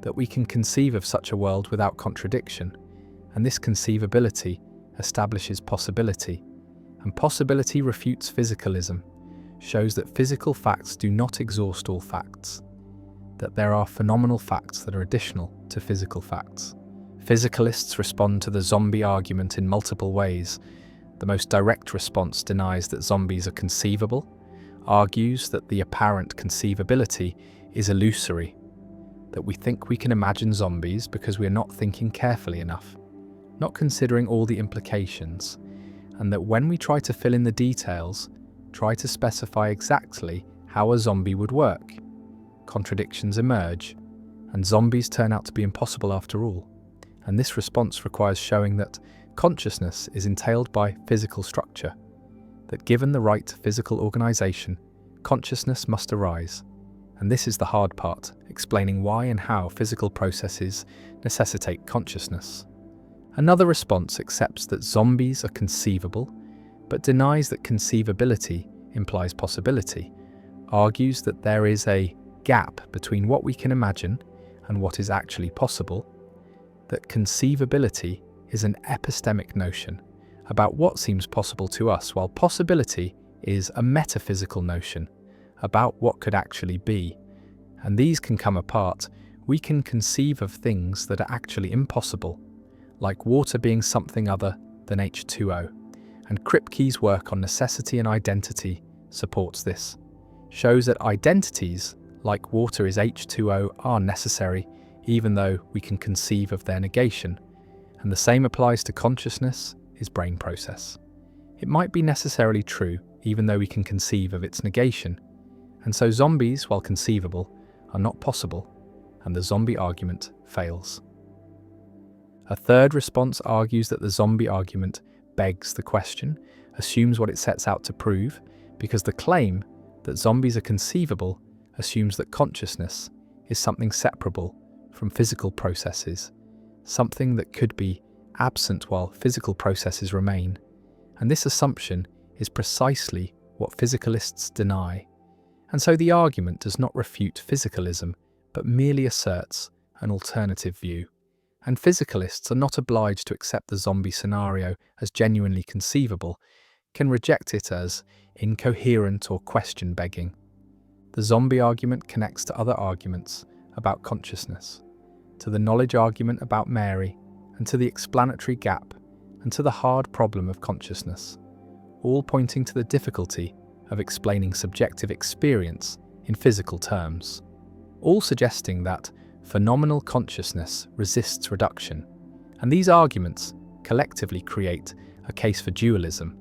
that we can conceive of such a world without contradiction, and this conceivability establishes possibility, and possibility refutes physicalism, shows that physical facts do not exhaust all facts, that there are phenomenal facts that are additional to physical facts. Physicalists respond to the zombie argument in multiple ways. The most direct response denies that zombies are conceivable, argues that the apparent conceivability is illusory, that we think we can imagine zombies because we are not thinking carefully enough, not considering all the implications, and that when we try to fill in the details, try to specify exactly how a zombie would work, contradictions emerge, and zombies turn out to be impossible after all. And this response requires showing that consciousness is entailed by physical structure, that given the right physical organization, consciousness must arise. And this is the hard part, explaining why and how physical processes necessitate consciousness. Another response accepts that zombies are conceivable, but denies that conceivability implies possibility, argues that there is a gap between what we can imagine and what is actually possible, that conceivability is an epistemic notion about what seems possible to us, while possibility is a metaphysical notion about what could actually be. And these can come apart. We can conceive of things that are actually impossible, like water being something other than H2O. And Kripke's work on necessity and identity supports this, shows that identities, like water is H2O, are necessary, even though we can conceive of their negation. And the same applies to consciousness, is brain process. It might be necessarily true, even though we can conceive of its negation. And so zombies, while conceivable, are not possible, and the zombie argument fails. A third response argues that the zombie argument begs the question, assumes what it sets out to prove, because the claim that zombies are conceivable assumes that consciousness is something separable from physical processes, something that could be absent while physical processes remain. And this assumption is precisely what physicalists deny. And so the argument does not refute physicalism, but merely asserts an alternative view. And physicalists are not obliged to accept the zombie scenario as genuinely conceivable, can reject it as incoherent or question-begging. The zombie argument connects to other arguments about consciousness, to the knowledge argument about Mary, and to the explanatory gap, and to the hard problem of consciousness, all pointing to the difficulty of explaining subjective experience in physical terms, all suggesting that phenomenal consciousness resists reduction. And these arguments collectively create a case for dualism,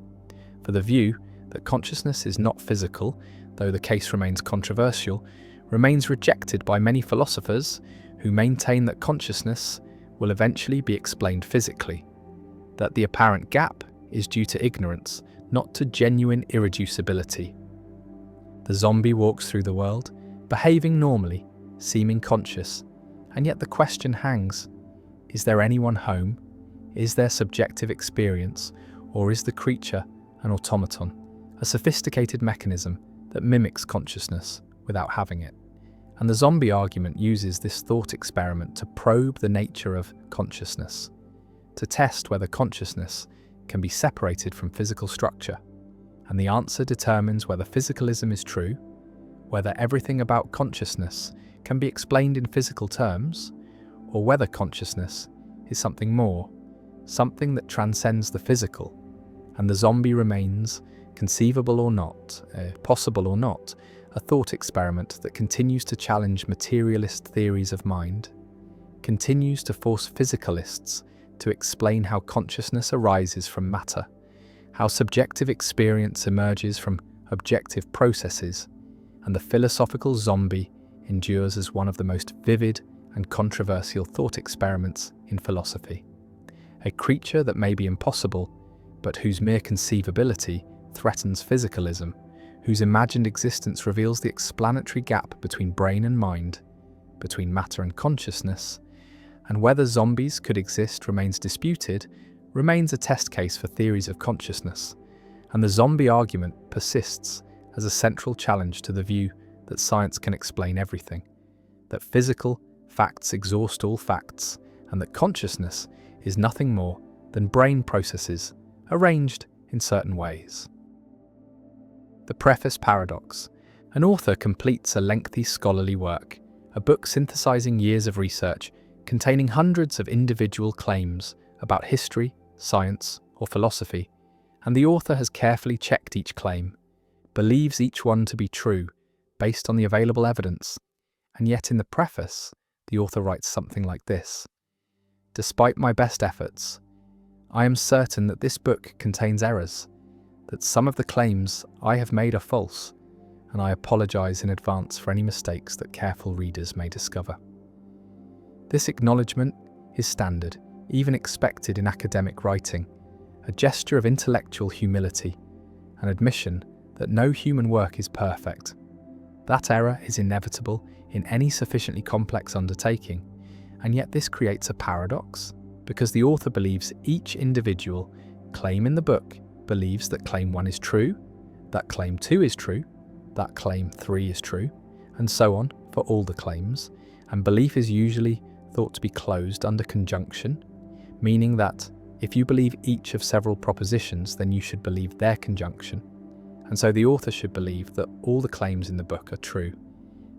for the view that consciousness is not physical, though the case remains controversial, remains rejected by many philosophers who maintain that consciousness will eventually be explained physically, that the apparent gap is due to ignorance, not to genuine irreducibility. The zombie walks through the world, behaving normally, seeming conscious, and yet the question hangs: is there anyone home? Is there subjective experience? Or is the creature an automaton, a sophisticated mechanism that mimics consciousness without having it? And the zombie argument uses this thought experiment to probe the nature of consciousness, to test whether consciousness can be separated from physical structure. And the answer determines whether physicalism is true, whether everything about consciousness can be explained in physical terms, or whether consciousness is something more, something that transcends the physical. And the zombie remains, conceivable or not, possible or not, a thought experiment that continues to challenge materialist theories of mind, continues to force physicalists to explain how consciousness arises from matter, how subjective experience emerges from objective processes, and the philosophical zombie endures as one of the most vivid and controversial thought experiments in philosophy. A creature that may be impossible, but whose mere conceivability threatens physicalism, whose imagined existence reveals the explanatory gap between brain and mind, between matter and consciousness, and whether zombies could exist remains disputed, remains a test case for theories of consciousness. And the zombie argument persists as a central challenge to the view that science can explain everything, that physical facts exhaust all facts, and that consciousness is nothing more than brain processes arranged in certain ways. The Preface Paradox. An author completes a lengthy scholarly work, a book synthesizing years of research, containing hundreds of individual claims about history, science, or philosophy, and the author has carefully checked each claim, believes each one to be true based on the available evidence, and yet in the preface, the author writes something like this: "Despite my best efforts, I am certain that this book contains errors, that some of the claims I have made are false, and I apologize in advance for any mistakes that careful readers may discover." This acknowledgement is standard, even expected in academic writing, a gesture of intellectual humility, an admission that no human work is perfect. That error is inevitable in any sufficiently complex undertaking, and yet this creates a paradox, because the author believes each individual claim in the book believes that claim 1 is true, that claim 2 is true, that claim 3 is true, and so on for all the claims, and belief is usually thought to be closed under conjunction, meaning that if you believe each of several propositions, then you should believe their conjunction. And so the author should believe that all the claims in the book are true,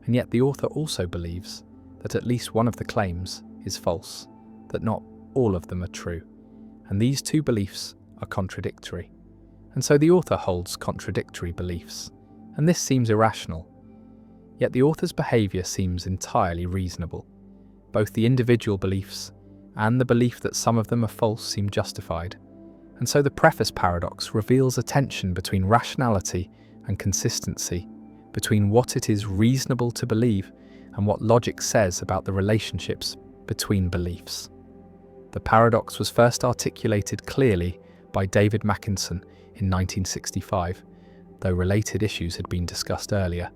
and yet the author also believes that at least one of the claims is false, that not all of them are true, and these two beliefs are contradictory. And so the author holds contradictory beliefs, and this seems irrational. Yet the author's behaviour seems entirely reasonable. Both the individual beliefs and the belief that some of them are false seem justified. And so the preface paradox reveals a tension between rationality and consistency, between what it is reasonable to believe and what logic says about the relationships between beliefs. The paradox was first articulated clearly by David Mackinson in 1965, though related issues had been discussed earlier,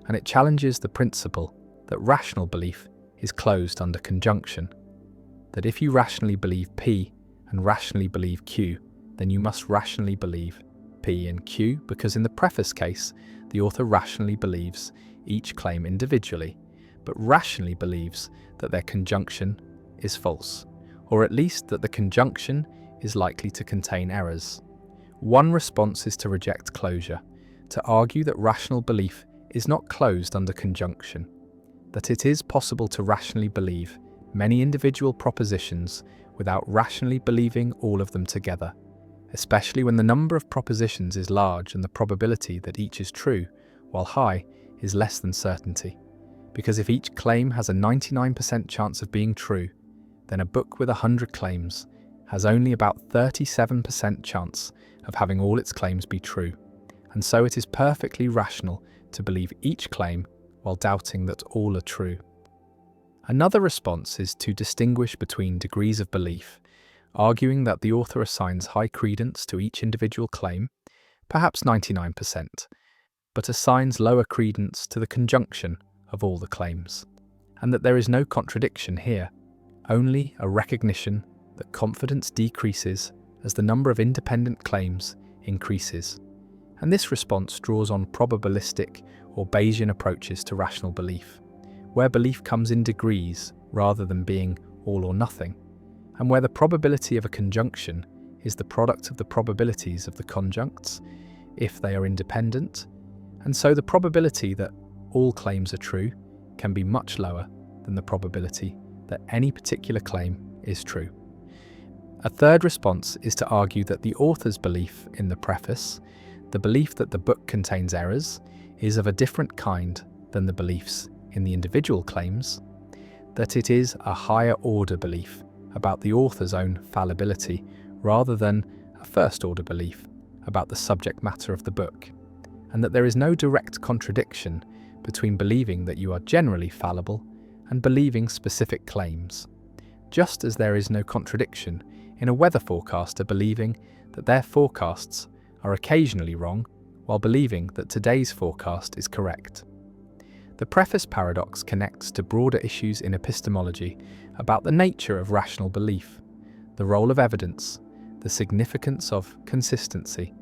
and it challenges the principle that rational belief is closed under conjunction, that if you rationally believe P and rationally believe Q, then you must rationally believe P and Q, because in the preface case, the author rationally believes each claim individually, but rationally believes that their conjunction is false, or at least that the conjunction is likely to contain errors. One response is to reject closure, to argue that rational belief is not closed under conjunction, that it is possible to rationally believe many individual propositions without rationally believing all of them together, especially when the number of propositions is large and the probability that each is true, while high, is less than certainty. Because if each claim has a 99% chance of being true, then a book with 100 claims has only about 37% chance of having all its claims be true, and so it is perfectly rational to believe each claim while doubting that all are true. Another response is to distinguish between degrees of belief, arguing that the author assigns high credence to each individual claim, perhaps 99%, but assigns lower credence to the conjunction of all the claims, and that there is no contradiction here, only a recognition that confidence decreases as the number of independent claims increases. And this response draws on probabilistic or Bayesian approaches to rational belief, where belief comes in degrees rather than being all or nothing, and where the probability of a conjunction is the product of the probabilities of the conjuncts, if they are independent, and so the probability that all claims are true can be much lower than the probability that any particular claim is true. A third response is to argue that the author's belief in the preface, the belief that the book contains errors, is of a different kind than the beliefs in the individual claims, that it is a higher order belief about the author's own fallibility rather than a first order belief about the subject matter of the book, and that there is no direct contradiction between believing that you are generally fallible and believing specific claims, just as there is no contradiction in a weather forecaster believing that their forecasts are occasionally wrong while believing that today's forecast is correct. The preface paradox connects to broader issues in epistemology about the nature of rational belief, the role of evidence, the significance of consistency,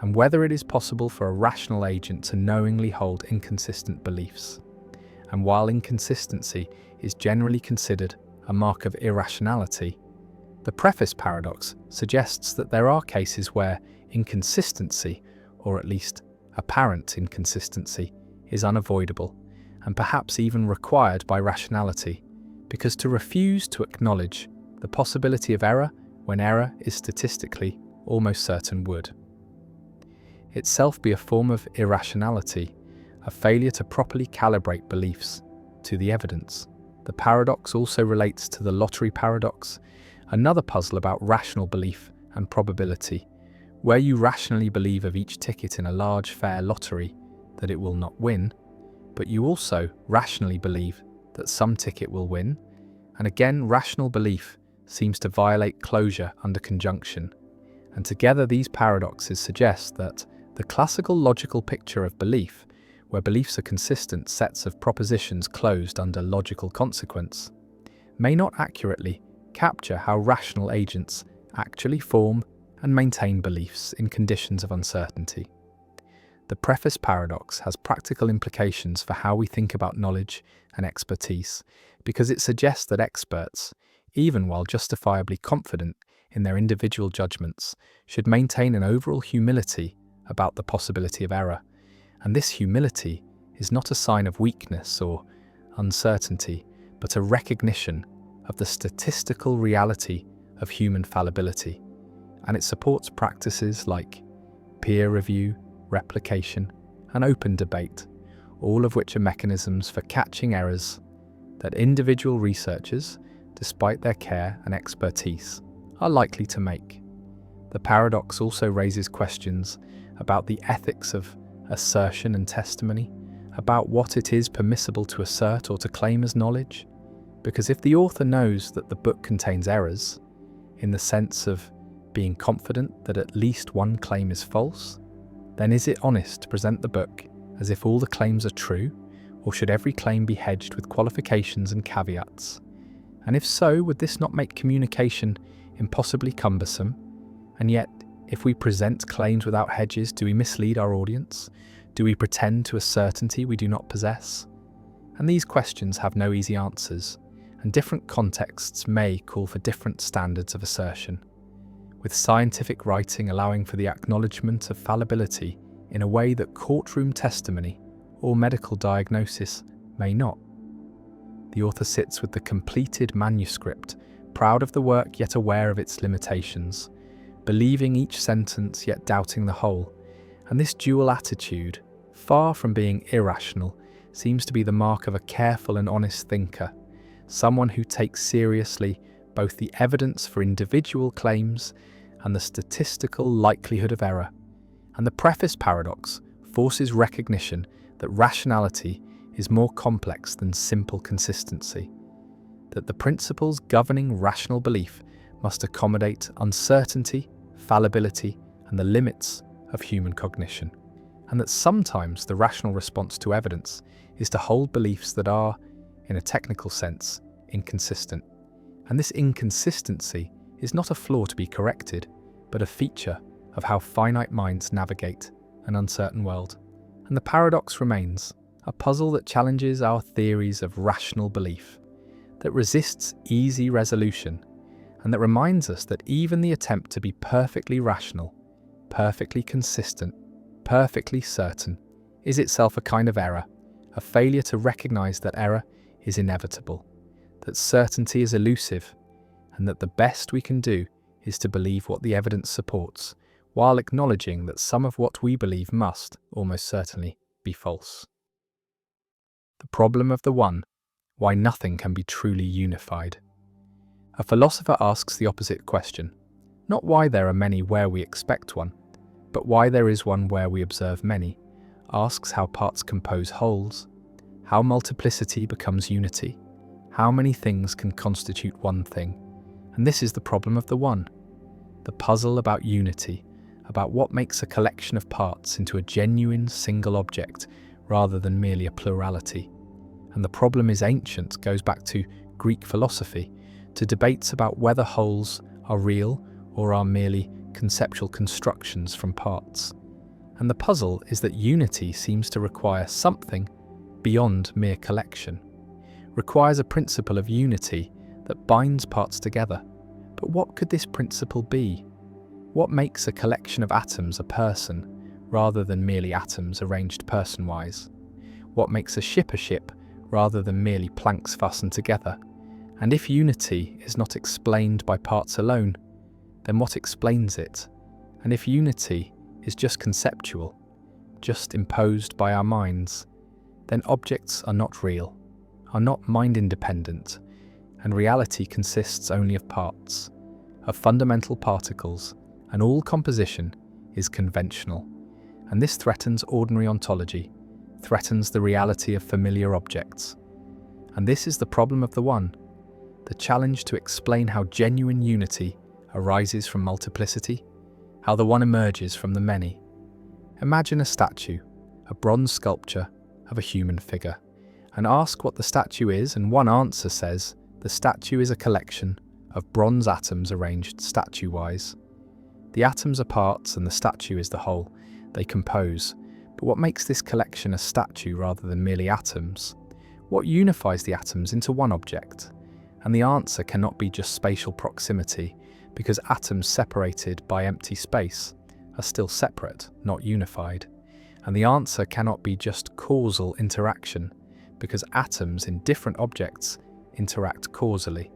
and whether it is possible for a rational agent to knowingly hold inconsistent beliefs. And while inconsistency is generally considered a mark of irrationality, the preface paradox suggests that there are cases where inconsistency, or at least apparent inconsistency, is unavoidable and perhaps even required by rationality, because to refuse to acknowledge the possibility of error when error is statistically almost certain would itself be a form of irrationality, a failure to properly calibrate beliefs to the evidence. The paradox also relates to the lottery paradox, another puzzle about rational belief and probability, where you rationally believe of each ticket in a large fair lottery that it will not win, but you also rationally believe that some ticket will win, and again rational belief seems to violate closure under conjunction, and together these paradoxes suggest that the classical logical picture of belief, where beliefs are consistent sets of propositions closed under logical consequence, may not accurately capture how rational agents actually form and maintain beliefs in conditions of uncertainty. The preface paradox has practical implications for how we think about knowledge and expertise, because it suggests that experts, even while justifiably confident in their individual judgments, should maintain an overall humility about the possibility of error. And this humility is not a sign of weakness or uncertainty, but a recognition of the statistical reality of human fallibility. And it supports practices like peer review, replication, and open debate, all of which are mechanisms for catching errors that individual researchers, despite their care and expertise, are likely to make. The paradox also raises questions about the ethics of assertion and testimony, about what it is permissible to assert or to claim as knowledge. Because if the author knows that the book contains errors, in the sense of being confident that at least one claim is false, then is it honest to present the book as if all the claims are true, or should every claim be hedged with qualifications and caveats? And if so, would this not make communication impossibly cumbersome? And yet, if we present claims without hedges, do we mislead our audience? Do we pretend to a certainty we do not possess? And these questions have no easy answers, and different contexts may call for different standards of assertion, with scientific writing allowing for the acknowledgement of fallibility in a way that courtroom testimony or medical diagnosis may not. The author sits with the completed manuscript, proud of the work yet aware of its limitations, believing each sentence yet doubting the whole, and this dual attitude, far from being irrational, seems to be the mark of a careful and honest thinker, someone who takes seriously both the evidence for individual claims and the statistical likelihood of error. And the preface paradox forces recognition that rationality is more complex than simple consistency, that the principles governing rational belief must accommodate uncertainty, fallibility, and the limits of human cognition, and that sometimes the rational response to evidence is to hold beliefs that are, in a technical sense, inconsistent. And this inconsistency is not a flaw to be corrected, but a feature of how finite minds navigate an uncertain world. And the paradox remains a puzzle that challenges our theories of rational belief, that resists easy resolution, and that reminds us that even the attempt to be perfectly rational, perfectly consistent, perfectly certain, is itself a kind of error, a failure to recognize that error is inevitable, that certainty is elusive, and that the best we can do is to believe what the evidence supports, while acknowledging that some of what we believe must, almost certainly, be false. The problem of the one, why nothing can be truly unified. A philosopher asks the opposite question, not why there are many where we expect one, but why there is one where we observe many, asks how parts compose wholes, how multiplicity becomes unity, how many things can constitute one thing. And this is the problem of the one, the puzzle about unity, about what makes a collection of parts into a genuine single object rather than merely a plurality. And the problem is ancient, goes back to Greek philosophy, to debates about whether wholes are real or are merely conceptual constructions from parts. And the puzzle is that unity seems to require something beyond mere collection, requires a principle of unity that binds parts together. But what could this principle be? What makes a collection of atoms a person, rather than merely atoms arranged person-wise? What makes a ship, rather than merely planks fastened together? And if unity is not explained by parts alone, then what explains it? And if unity is just conceptual, just imposed by our minds, then objects are not real, are not mind-independent, and reality consists only of parts, of fundamental particles, and all composition is conventional. And this threatens ordinary ontology, threatens the reality of familiar objects. And this is the problem of the one, the challenge to explain how genuine unity arises from multiplicity, how the one emerges from the many. Imagine a statue, a bronze sculpture of a human figure, and ask what the statue is, and one answer says the statue is a collection of bronze atoms arranged statue-wise. The atoms are parts and the statue is the whole. They compose. But what makes this collection a statue rather than merely atoms? What unifies the atoms into one object? And the answer cannot be just spatial proximity, because atoms separated by empty space are still separate, not unified. And the answer cannot be just causal interaction, because atoms in different objects interact causally,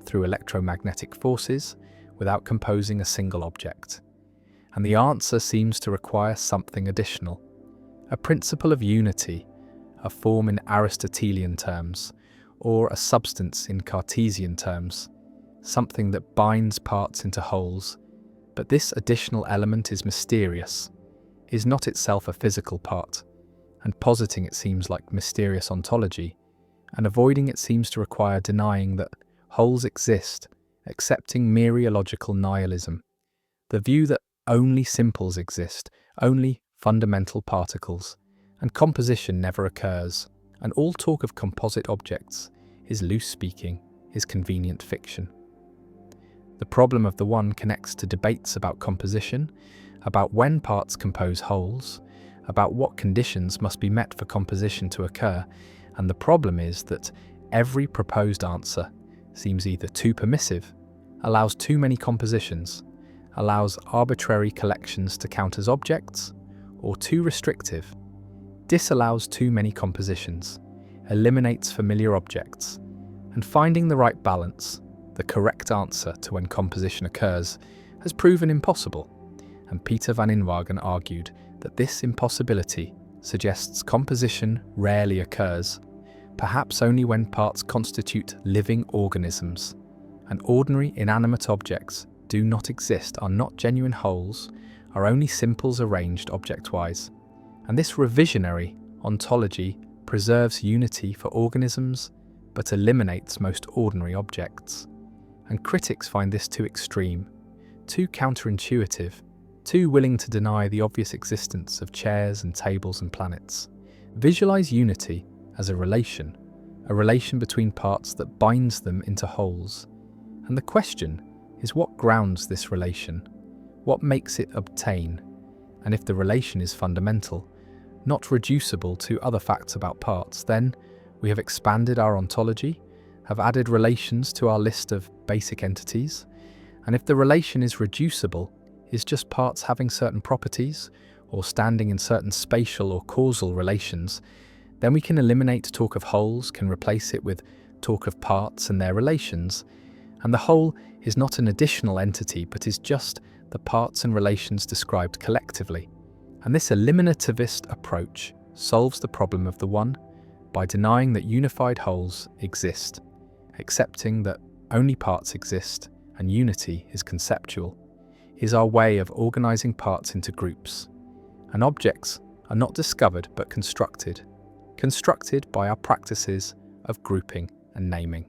through electromagnetic forces, without composing a single object. And the answer seems to require something additional. A principle of unity, a form in Aristotelian terms, or a substance in Cartesian terms, something that binds parts into wholes. But this additional element is mysterious, is not itself a physical part, and positing it seems like mysterious ontology, and avoiding it seems to require denying that wholes exist, accepting mereological nihilism, the view that only simples exist, only fundamental particles, and composition never occurs, and all talk of composite objects is loose speaking, is convenient fiction. The problem of the one connects to debates about composition, about when parts compose wholes, about what conditions must be met for composition to occur, and the problem is that every proposed answer seems either too permissive, allows too many compositions, allows arbitrary collections to count as objects, or too restrictive, disallows too many compositions, eliminates familiar objects, and finding the right balance, the correct answer to when composition occurs, has proven impossible. And Peter van Inwagen argued that this impossibility suggests composition rarely occurs, perhaps only when parts constitute living organisms, and ordinary inanimate objects do not exist, are not genuine wholes, are only simples arranged object-wise. And this revisionary ontology preserves unity for organisms, but eliminates most ordinary objects. And critics find this too extreme, too counterintuitive, too willing to deny the obvious existence of chairs and tables and planets. Visualize unity as a relation between parts that binds them into wholes. And the question is, what grounds this relation? What makes it obtain? And if the relation is fundamental, not reducible to other facts about parts, then we have expanded our ontology, have added relations to our list of basic entities. And if the relation is reducible, is just parts having certain properties, or standing in certain spatial or causal relations, then we can eliminate talk of wholes, can replace it with talk of parts and their relations. And the whole is not an additional entity, but is just the parts and relations described collectively. And this eliminativist approach solves the problem of the one by denying that unified wholes exist, accepting that only parts exist and unity is conceptual, is our way of organizing parts into groups. And objects are not discovered but constructed by our practices of grouping and naming.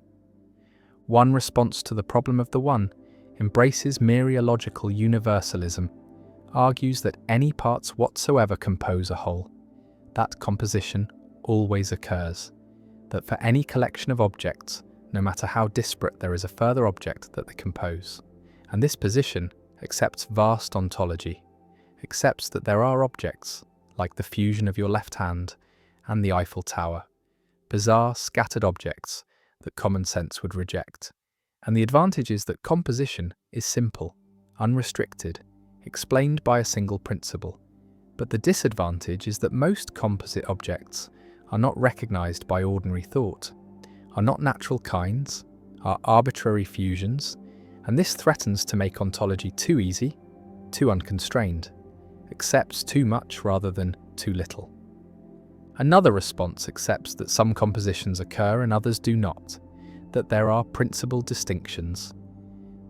One response to the problem of the one embraces mereological universalism, argues that any parts whatsoever compose a whole, that composition always occurs, that for any collection of objects, no matter how disparate, there is a further object that they compose. And this position accepts vast ontology, accepts that there are objects, like the fusion of your left hand and the Eiffel Tower, bizarre scattered objects that common sense would reject. And the advantage is that composition is simple, unrestricted, explained by a single principle. But the disadvantage is that most composite objects are not recognized by ordinary thought, are not natural kinds, are arbitrary fusions, and this threatens to make ontology too easy, too unconstrained, accepts too much rather than too little. Another response accepts that some compositions occur and others do not, that there are principal distinctions,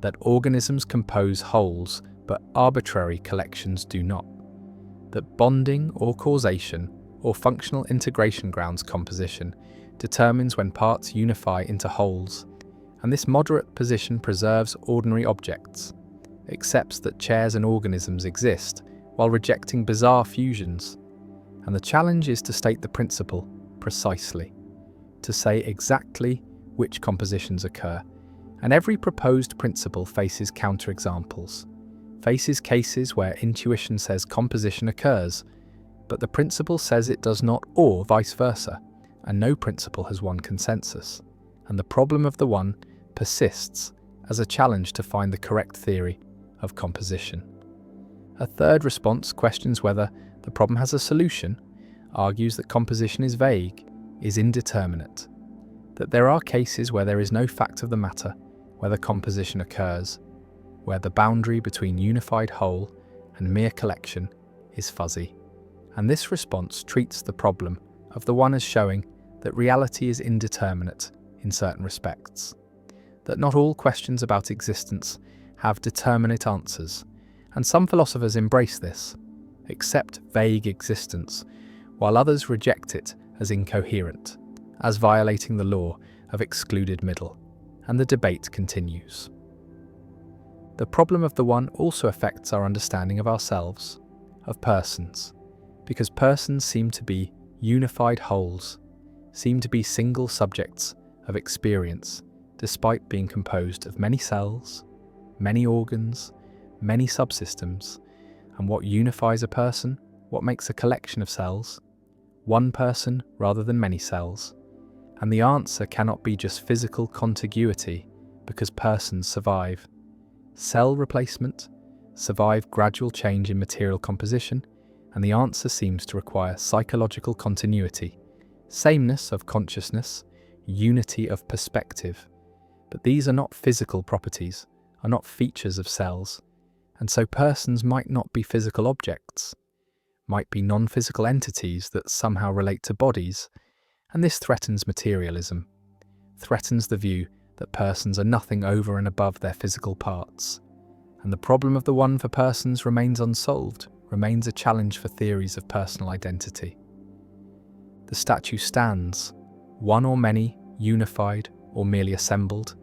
that organisms compose wholes but arbitrary collections do not, that bonding or causation or functional integration grounds composition determines when parts unify into wholes, and this moderate position preserves ordinary objects, accepts that chairs and organisms exist while rejecting bizarre fusions. And the challenge is to state the principle precisely, to say exactly which compositions occur, And every proposed principle faces counterexamples, faces cases where intuition says composition occurs, but the principle says it does not, or vice versa, and no principle has won consensus. And the problem of the one persists as a challenge to find the correct theory of composition. A third response questions whether the problem has a solution, argues that composition is vague, is indeterminate, that there are cases where there is no fact of the matter, whether composition occurs, where the boundary between unified whole and mere collection is fuzzy. And this response treats the problem of the one as showing that reality is indeterminate in certain respects, that not all questions about existence have determinate answers, and some philosophers embrace this, accept vague existence, while others reject it as incoherent, as violating the law of excluded middle, and the debate continues. The problem of the one also affects our understanding of ourselves, of persons, because persons seem to be unified wholes, seem to be single subjects of experience, despite being composed of many cells, many organs, many subsystems. And what unifies a person? What makes a collection of cells? One person rather than many cells. And the answer cannot be just physical contiguity, because persons survive cell replacement, survive gradual change in material composition, and the answer seems to require psychological continuity, sameness of consciousness, unity of perspective. But these are not physical properties, are not features of cells, and so persons might not be physical objects, might be non-physical entities that somehow relate to bodies, and this threatens materialism, threatens the view that persons are nothing over and above their physical parts. And the problem of the one for persons remains unsolved, remains a challenge for theories of personal identity. The statue stands, one or many, unified or merely assembled,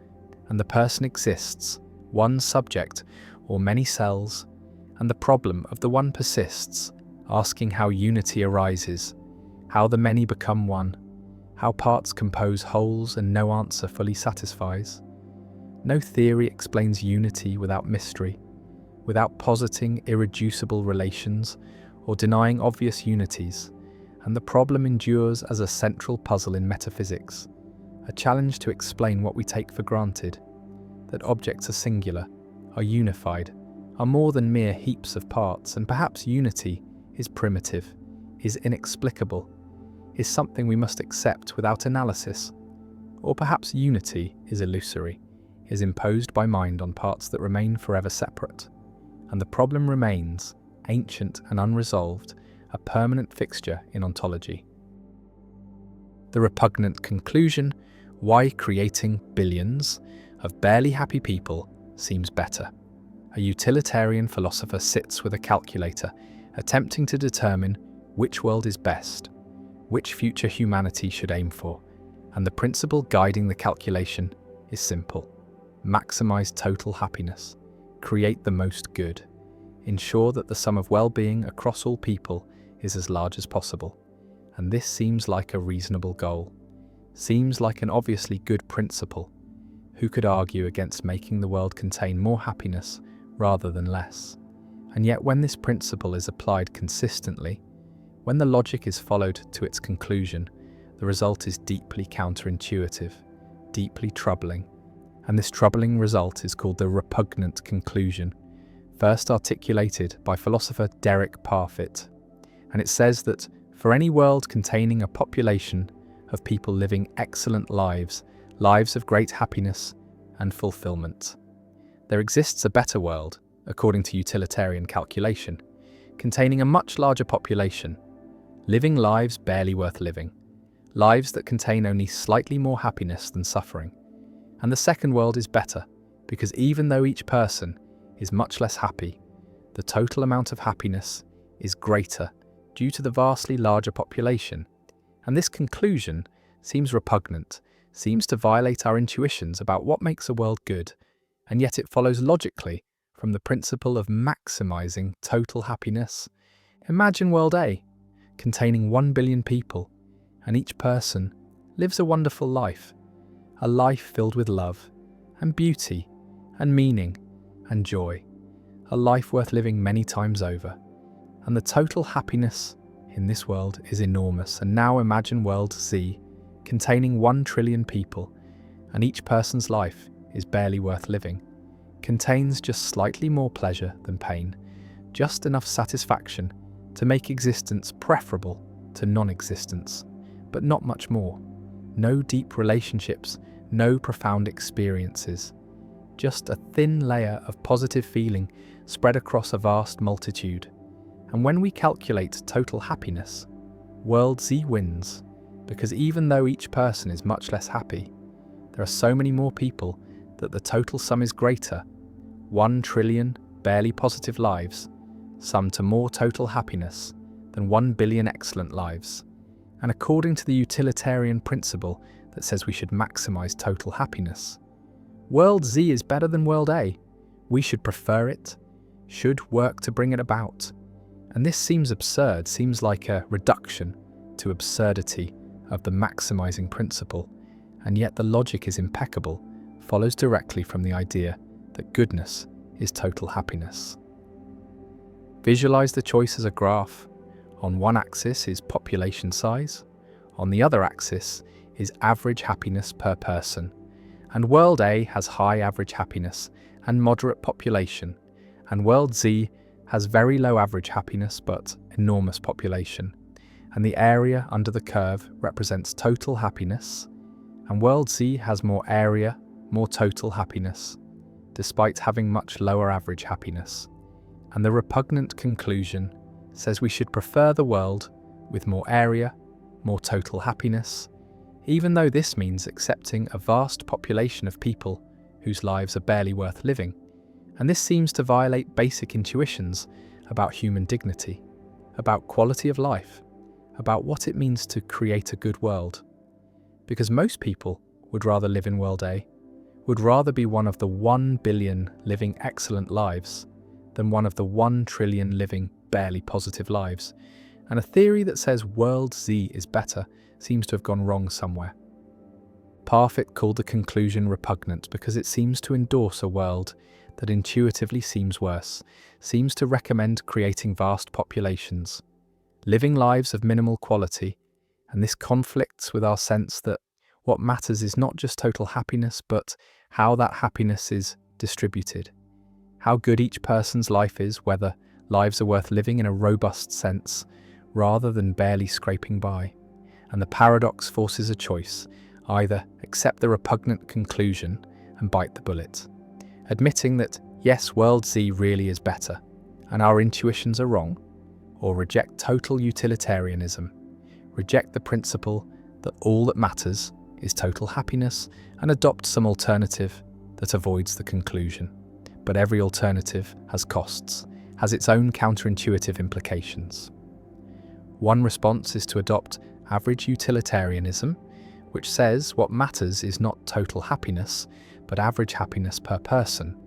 and the person exists, one subject or many cells, and the problem of the one persists, asking how unity arises, how the many become one, how parts compose wholes, and no answer fully satisfies. No theory explains unity without mystery, without positing irreducible relations or denying obvious unities, and the problem endures as a central puzzle in metaphysics, a challenge to explain what we take for granted, that objects are singular, are unified, are more than mere heaps of parts, and perhaps unity is primitive, is inexplicable, is something we must accept without analysis, or perhaps unity is illusory, is imposed by mind on parts that remain forever separate, and the problem remains, ancient and unresolved, a permanent fixture in ontology. The repugnant conclusion, why creating billions of barely happy people seems better. A utilitarian philosopher sits with a calculator, attempting to determine which world is best, which future humanity should aim for, and the principle guiding the calculation is simple. Maximize total happiness, create the most good, ensure that the sum of well-being across all people is as large as possible. And this seems like a reasonable goal, seems like an obviously good principle. Who could argue against making the world contain more happiness rather than less? And yet when this principle is applied consistently, when the logic is followed to its conclusion, the result is deeply counterintuitive, deeply troubling. And this troubling result is called the repugnant conclusion, first articulated by philosopher Derek Parfit. And it says that for any world containing a population of people living excellent lives, lives of great happiness and fulfillment, there exists a better world, according to utilitarian calculation, containing a much larger population, living lives barely worth living, lives that contain only slightly more happiness than suffering. And the second world is better, because even though each person is much less happy, the total amount of happiness is greater due to the vastly larger population. And this conclusion seems repugnant, seems to violate our intuitions about what makes a world good, and yet it follows logically from the principle of maximizing total happiness. Imagine world A, containing 1 billion people, and each person lives a wonderful life, a life filled with love, and beauty and meaning and joy, a life worth living many times over. And the total happiness in this world is enormous. And now imagine world Z, containing 1 trillion people, and each person's life is barely worth living, contains just slightly more pleasure than pain, just enough satisfaction to make existence preferable to non-existence, but not much more. No deep relationships, no profound experiences, just a thin layer of positive feeling spread across a vast multitude. And when we calculate total happiness, world Z wins, because even though each person is much less happy, there are so many more people that the total sum is greater. 1 trillion barely positive lives sum to more total happiness than 1 billion excellent lives. And according to the utilitarian principle that says we should maximize total happiness, world Z is better than world A. We should prefer it, should work to bring it about. And this seems absurd, seems like a reduction to absurdity of the maximizing principle, and yet the logic is impeccable, follows directly from the idea that goodness is total happiness. Visualize the choice as a graph. On one axis is population size, on the other axis is average happiness per person, and world A has high average happiness and moderate population, and world Z has very low average happiness but enormous population, and the area under the curve represents total happiness, and world Z has more area, more total happiness, despite having much lower average happiness. And the repugnant conclusion says we should prefer the world with more area, more total happiness, even though this means accepting a vast population of people whose lives are barely worth living. And this seems to violate basic intuitions about human dignity, about quality of life, about what it means to create a good world. Because most people would rather live in world A, would rather be one of the 1 billion living excellent lives than one of the 1 trillion living barely positive lives. And a theory that says world Z is better seems to have gone wrong somewhere. Parfit called the conclusion repugnant because it seems to endorse a world that intuitively seems worse, seems to recommend creating vast populations, living lives of minimal quality, and this conflicts with our sense that what matters is not just total happiness, but how that happiness is distributed, how good each person's life is, whether lives are worth living in a robust sense, rather than barely scraping by. And the paradox forces a choice, either accept the repugnant conclusion and bite the bullet, admitting that, yes, world Z really is better, and our intuitions are wrong, or reject total utilitarianism, reject the principle that all that matters is total happiness, and adopt some alternative that avoids the conclusion. But every alternative has costs, has its own counterintuitive implications. One response is to adopt average utilitarianism, which says what matters is not total happiness, but average happiness per person.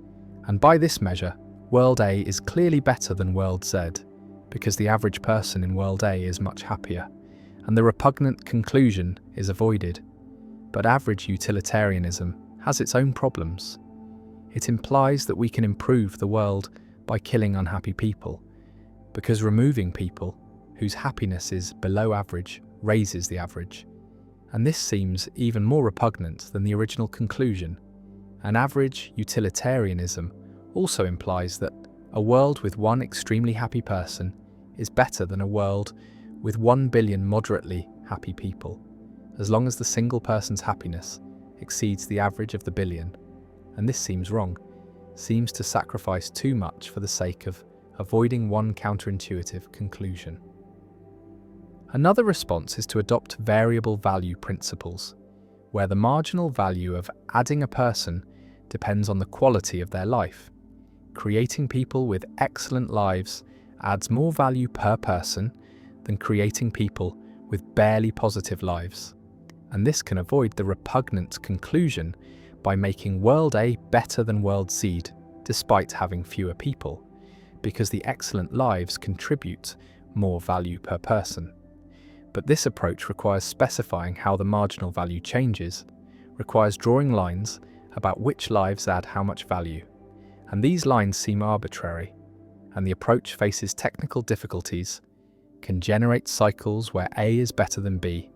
And by this measure, world A is clearly better than world Z, because the average person in world A is much happier, and the repugnant conclusion is avoided. But average utilitarianism has its own problems. It implies that we can improve the world by killing unhappy people, because removing people whose happiness is below average raises the average. And this seems even more repugnant than the original conclusion. And average utilitarianism also implies that a world with one extremely happy person is better than a world with 1 billion moderately happy people, as long as the single person's happiness exceeds the average of the billion. And this seems wrong, seems to sacrifice too much for the sake of avoiding one counterintuitive conclusion. Another response is to adopt variable value principles, where the marginal value of adding a person depends on the quality of their life. Creating people with excellent lives adds more value per person than creating people with barely positive lives. And this can avoid the repugnant conclusion by making world A better than world Z, despite having fewer people, because the excellent lives contribute more value per person. But this approach requires specifying how the marginal value changes, requires drawing lines about which lives add how much value. And these lines seem arbitrary, and the approach faces technical difficulties, can generate cycles where A is better than B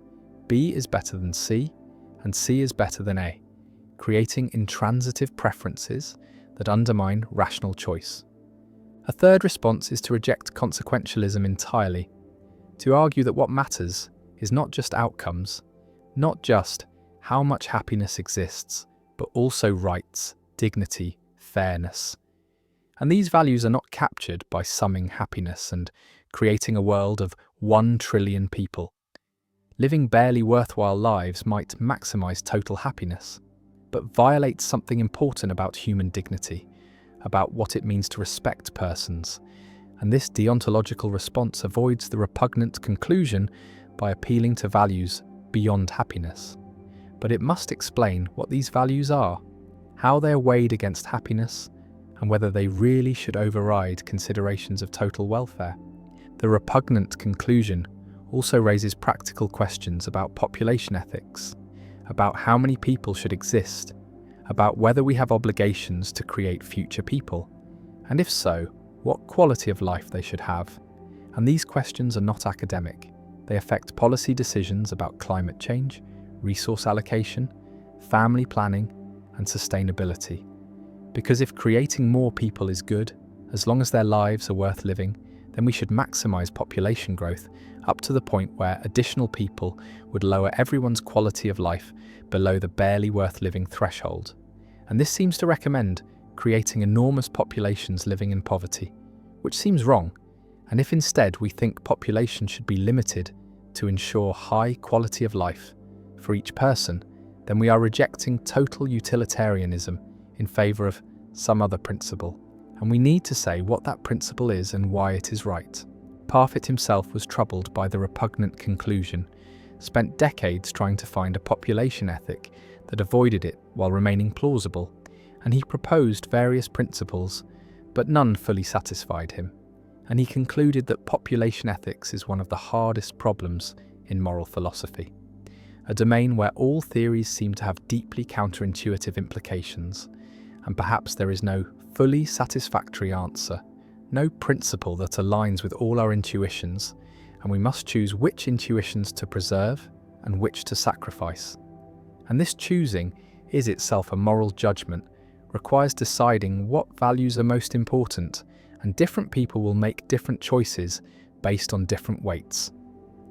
is better than C, and C is better than A, creating intransitive preferences that undermine rational choice. A third response is to reject consequentialism entirely, to argue that what matters is not just outcomes, not just how much happiness exists, but also rights, dignity, fairness. And these values are not captured by summing happiness and creating a world of 1 trillion people. Living barely worthwhile lives might maximize total happiness, but violates something important about human dignity, about what it means to respect persons. And this deontological response avoids the repugnant conclusion by appealing to values beyond happiness. But it must explain what these values are, how they are weighed against happiness, and whether they really should override considerations of total welfare. The repugnant conclusion also raises practical questions about population ethics, about how many people should exist, about whether we have obligations to create future people, and if so, what quality of life they should have. And these questions are not academic. They affect policy decisions about climate change, resource allocation, family planning, and sustainability. Because if creating more people is good, as long as their lives are worth living, then we should maximize population growth up to the point where additional people would lower everyone's quality of life below the barely worth living threshold. And this seems to recommend creating enormous populations living in poverty, which seems wrong. And if instead we think population should be limited to ensure high quality of life for each person, then we are rejecting total utilitarianism in favor of some other principle. And we need to say what that principle is and why it is right. Parfit himself was troubled by the repugnant conclusion, spent decades trying to find a population ethic that avoided it while remaining plausible, and he proposed various principles, but none fully satisfied him. And he concluded that population ethics is one of the hardest problems in moral philosophy, a domain where all theories seem to have deeply counterintuitive implications, and perhaps there is no fully satisfactory answer, no principle that aligns with all our intuitions, and we must choose which intuitions to preserve and which to sacrifice. And this choosing is itself a moral judgment, requires deciding what values are most important, and different people will make different choices based on different weights.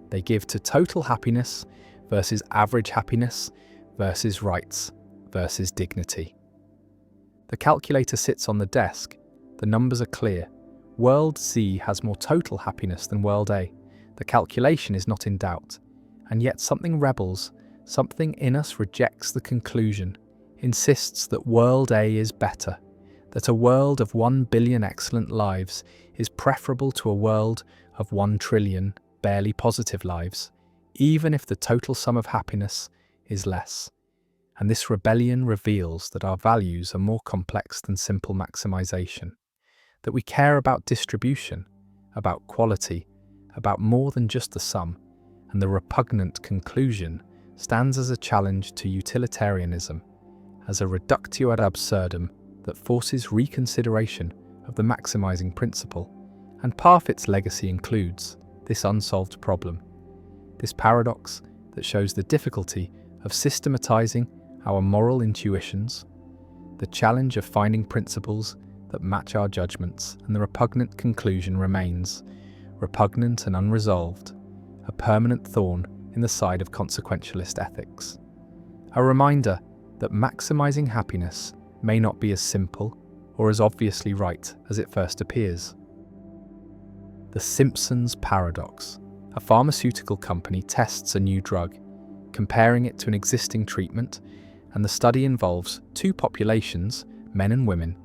They give to total happiness versus average happiness versus rights versus dignity. The calculator sits on the desk. The numbers are clear. World Z has more total happiness than World A. The calculation is not in doubt. And yet something rebels, something in us rejects the conclusion, insists that World A is better, that a world of 1 billion excellent lives is preferable to a world of 1 trillion barely positive lives, even if the total sum of happiness is less. And this rebellion reveals that our values are more complex than simple maximization, that we care about distribution, about quality, about more than just the sum, and the repugnant conclusion stands as a challenge to utilitarianism, as a reductio ad absurdum that forces reconsideration of the maximizing principle. And Parfit's legacy includes this unsolved problem, this paradox that shows the difficulty of systematizing our moral intuitions, the challenge of finding principles that match our judgments, and the repugnant conclusion remains, repugnant and unresolved, a permanent thorn in the side of consequentialist ethics. A reminder that maximizing happiness may not be as simple or as obviously right as it first appears. The Simpsons paradox. A pharmaceutical company tests a new drug, comparing it to an existing treatment, and the study involves 2 populations, men and women,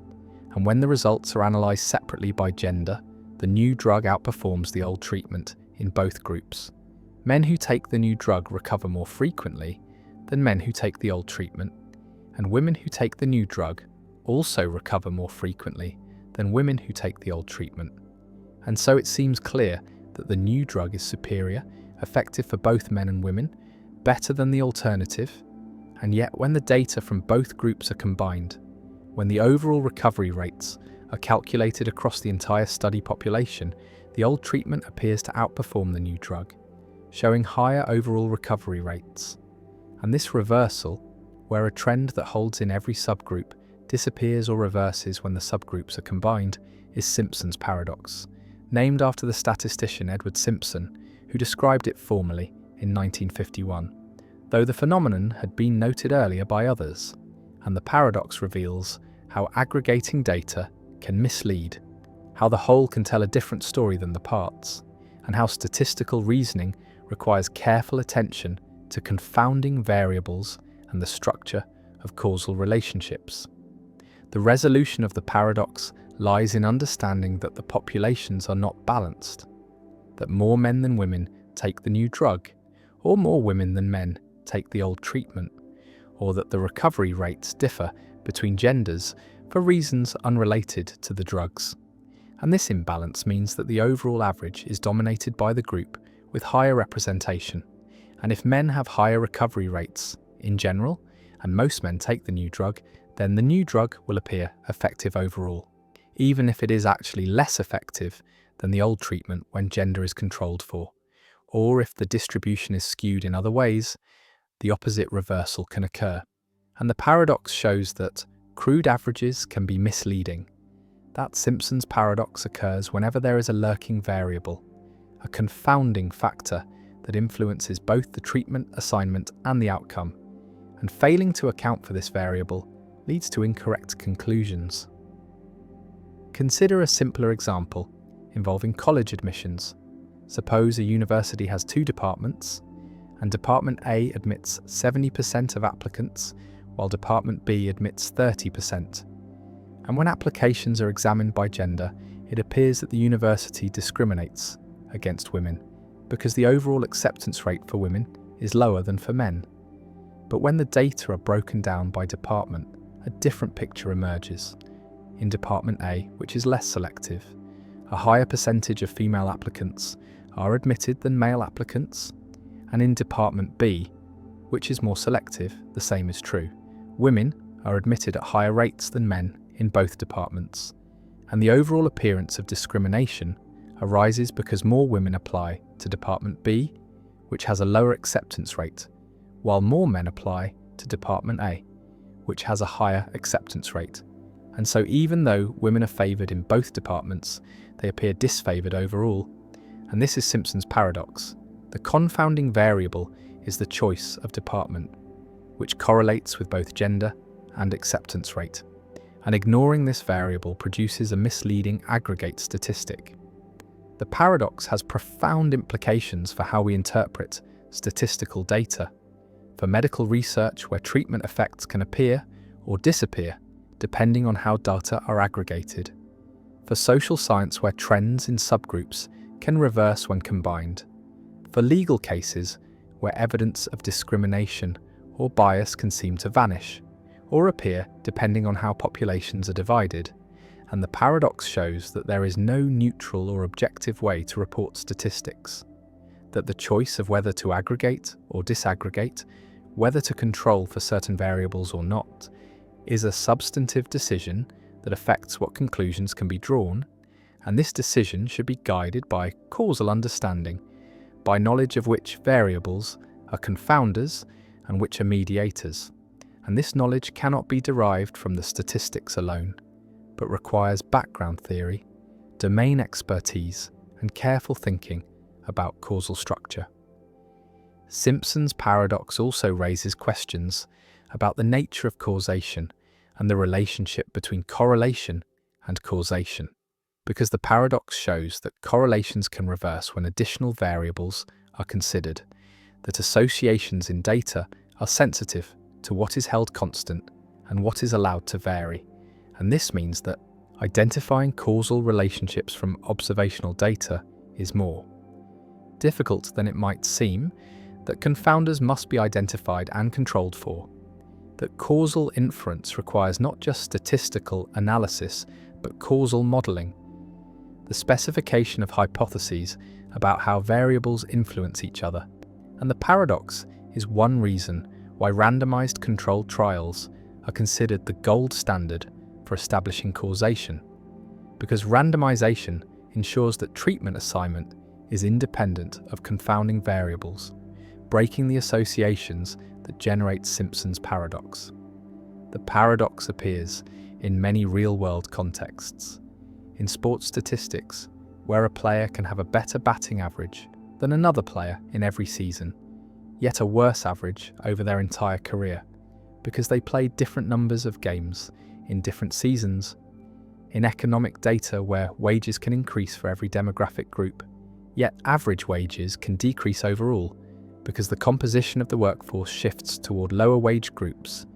and when the results are analysed separately by gender, the new drug outperforms the old treatment in both groups. Men who take the new drug recover more frequently than men who take the old treatment, and women who take the new drug also recover more frequently than women who take the old treatment. And so it seems clear that the new drug is superior, effective for both men and women, better than the alternative, And yet, when the data from both groups are combined, when the overall recovery rates are calculated across the entire study population, the old treatment appears to outperform the new drug, showing higher overall recovery rates. And this reversal, where a trend that holds in every subgroup disappears or reverses when the subgroups are combined, is Simpson's paradox, named after the statistician Edward Simpson, who described it formally in 1951, though the phenomenon had been noted earlier by others. And the paradox reveals how aggregating data can mislead, how the whole can tell a different story than the parts, and how statistical reasoning requires careful attention to confounding variables and the structure of causal relationships. The resolution of the paradox lies in understanding that the populations are not balanced, that more men than women take the new drug, or more women than men take the old treatment, or that the recovery rates differ between genders for reasons unrelated to the drugs. And this imbalance means that the overall average is dominated by the group with higher representation. And if men have higher recovery rates in general, and most men take the new drug, then the new drug will appear effective overall, even if it is actually less effective than the old treatment when gender is controlled for. Or if the distribution is skewed in other ways, the opposite reversal can occur. And the paradox shows that crude averages can be misleading. That Simpson's paradox occurs whenever there is a lurking variable, a confounding factor that influences both the treatment assignment and the outcome, and failing to account for this variable leads to incorrect conclusions. Consider a simpler example involving college admissions. Suppose a university has two departments, and Department A admits 70% of applicants, while Department B admits 30%. And when applications are examined by gender, it appears that the university discriminates against women, because the overall acceptance rate for women is lower than for men. But when the data are broken down by department, a different picture emerges. In Department A, which is less selective, a higher percentage of female applicants are admitted than male applicants, and in Department B, which is more selective, the same is true. Women are admitted at higher rates than men in both departments, and the overall appearance of discrimination arises because more women apply to Department B, which has a lower acceptance rate, while more men apply to Department A, which has a higher acceptance rate. And so even though women are favoured in both departments, they appear disfavoured overall. And this is Simpson's paradox. The confounding variable is the choice of department, which correlates with both gender and acceptance rate. And ignoring this variable produces a misleading aggregate statistic. The paradox has profound implications for how we interpret statistical data, for medical research where treatment effects can appear or disappear depending on how data are aggregated, for social science where trends in subgroups can reverse when combined, for legal cases where evidence of discrimination or bias can seem to vanish or appear depending on how populations are divided. And the paradox shows that there is no neutral or objective way to report statistics, that the choice of whether to aggregate or disaggregate, whether to control for certain variables or not, is a substantive decision that affects what conclusions can be drawn, and this decision should be guided by causal understanding, by knowledge of which variables are confounders and which are mediators. And this knowledge cannot be derived from the statistics alone, but requires background theory, domain expertise, and careful thinking about causal structure. Simpson's paradox also raises questions about the nature of causation and the relationship between correlation and causation, because the paradox shows that correlations can reverse when additional variables are considered, that associations in data are sensitive to what is held constant and what is allowed to vary, and this means that identifying causal relationships from observational data is more difficult than it might seem, that confounders must be identified and controlled for, that causal inference requires not just statistical analysis but causal modelling, the specification of hypotheses about how variables influence each other. And the paradox is one reason why randomized controlled trials are considered the gold standard for establishing causation. Because randomization ensures that treatment assignment is independent of confounding variables, breaking the associations that generate Simpson's paradox. The paradox appears in many real-world contexts. In sports statistics, where a player can have a better batting average than another player in every season, yet a worse average over their entire career, because they played different numbers of games in different seasons. In economic data where wages can increase for every demographic group, yet average wages can decrease overall because the composition of the workforce shifts toward lower wage groups.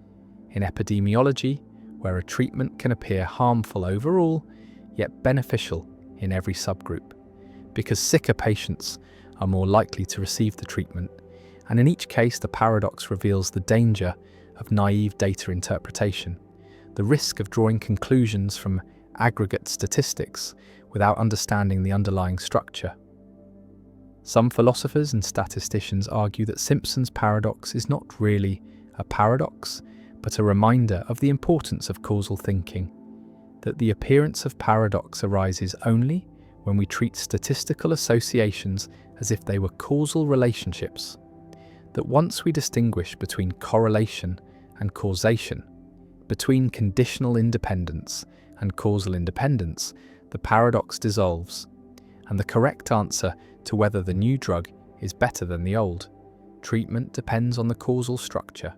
In epidemiology, where a treatment can appear harmful overall, yet beneficial in every subgroup, because sicker patients are more likely to receive the treatment, and in each case the paradox reveals the danger of naive data interpretation, the risk of drawing conclusions from aggregate statistics without understanding the underlying structure. Some philosophers and statisticians argue that Simpson's paradox is not really a paradox, but a reminder of the importance of causal thinking, that the appearance of paradox arises only when we treat statistical associations as if they were causal relationships, that once we distinguish between correlation and causation, between conditional independence and causal independence, the paradox dissolves, and the correct answer to whether the new drug is better than the old treatment depends on the causal structure,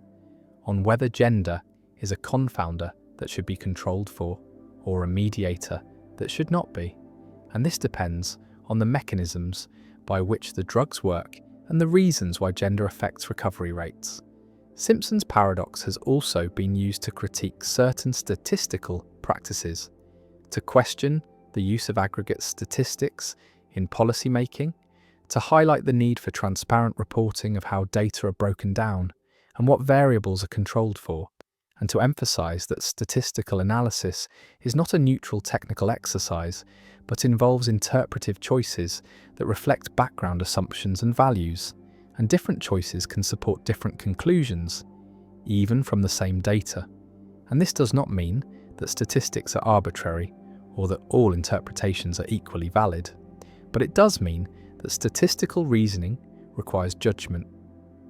on whether gender is a confounder that should be controlled for, or a mediator that should not be, and this depends on the mechanisms by which the drugs work and the reasons why gender affects recovery rates. Simpson's paradox has also been used to critique certain statistical practices, to question the use of aggregate statistics in policymaking, to highlight the need for transparent reporting of how data are broken down and what variables are controlled for, and to emphasize that statistical analysis is not a neutral technical exercise, but involves interpretive choices that reflect background assumptions and values, and different choices can support different conclusions, even from the same data. And this does not mean that statistics are arbitrary or that all interpretations are equally valid, but it does mean that statistical reasoning requires judgment,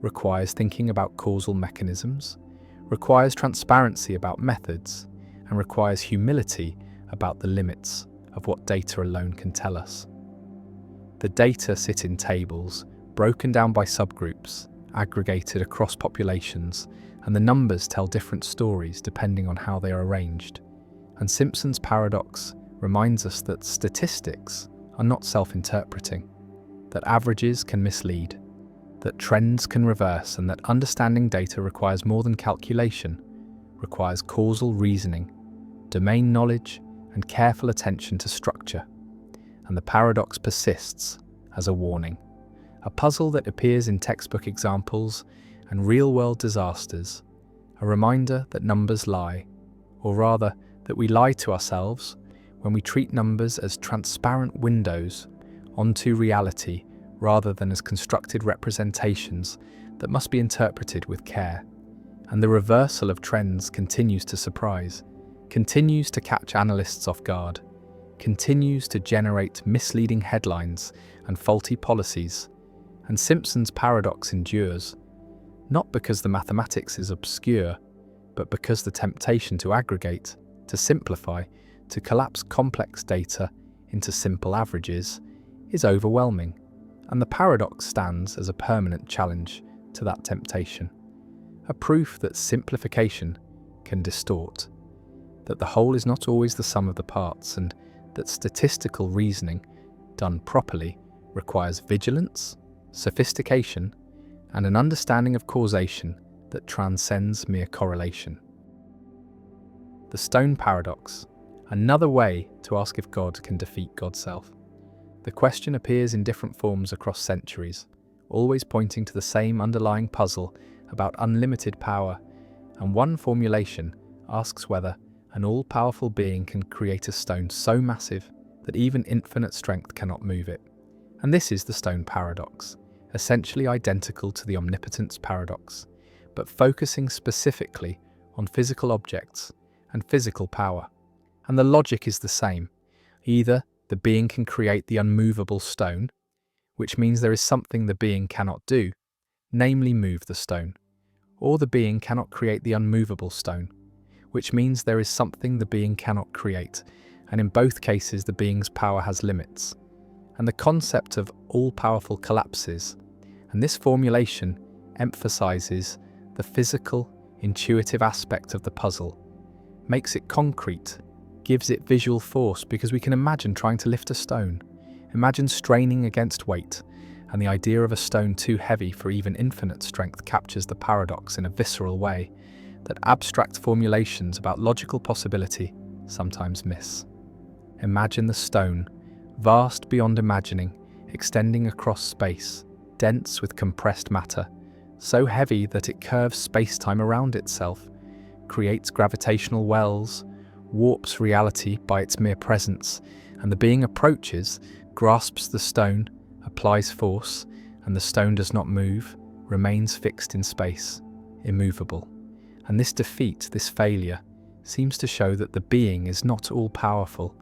requires thinking about causal mechanisms, requires transparency about methods, and requires humility about the limits of what data alone can tell us. The data sit in tables, broken down by subgroups, aggregated across populations, and the numbers tell different stories depending on how they are arranged. And Simpson's paradox reminds us that statistics are not self-interpreting, that averages can mislead, that trends can reverse, and that understanding data requires more than calculation, requires causal reasoning, domain knowledge, and careful attention to structure. And the paradox persists as a warning, a puzzle that appears in textbook examples and real-world disasters, a reminder that numbers lie, or rather, that we lie to ourselves when we treat numbers as transparent windows onto reality rather than as constructed representations that must be interpreted with care. And the reversal of trends continues to surprise, continues to catch analysts off guard, continues to generate misleading headlines and faulty policies. And Simpson's paradox endures, not because the mathematics is obscure, but because the temptation to aggregate, to simplify, to collapse complex data into simple averages is overwhelming. And the paradox stands as a permanent challenge to that temptation, a proof that simplification can distort, that the whole is not always the sum of the parts, and that statistical reasoning, done properly, requires vigilance, sophistication, and an understanding of causation that transcends mere correlation. The stone paradox, another way to ask if God can defeat God's self. The question appears in different forms across centuries, always pointing to the same underlying puzzle about unlimited power, and one formulation asks whether an all-powerful being can create a stone so massive that even infinite strength cannot move it. And this is the stone paradox, essentially identical to the omnipotence paradox, but focusing specifically on physical objects and physical power. And the logic is the same. Either the being can create the unmovable stone, which means there is something the being cannot do, namely move the stone, or the being cannot create the unmovable stone, which means there is something the being cannot create, and in both cases the being's power has limits. And the concept of all-powerful collapses, and this formulation emphasizes the physical, intuitive aspect of the puzzle, makes it concrete, gives it visual force, because we can imagine trying to lift a stone. Imagine straining against weight, and the idea of a stone too heavy for even infinite strength captures the paradox in a visceral way that abstract formulations about logical possibility sometimes miss. Imagine the stone, vast beyond imagining, extending across space, dense with compressed matter, so heavy that it curves space-time around itself, creates gravitational wells, warps reality by its mere presence, and the being approaches, grasps the stone, applies force, and the stone does not move, remains fixed in space, immovable. And this defeat, this failure, seems to show that the being is not all-powerful,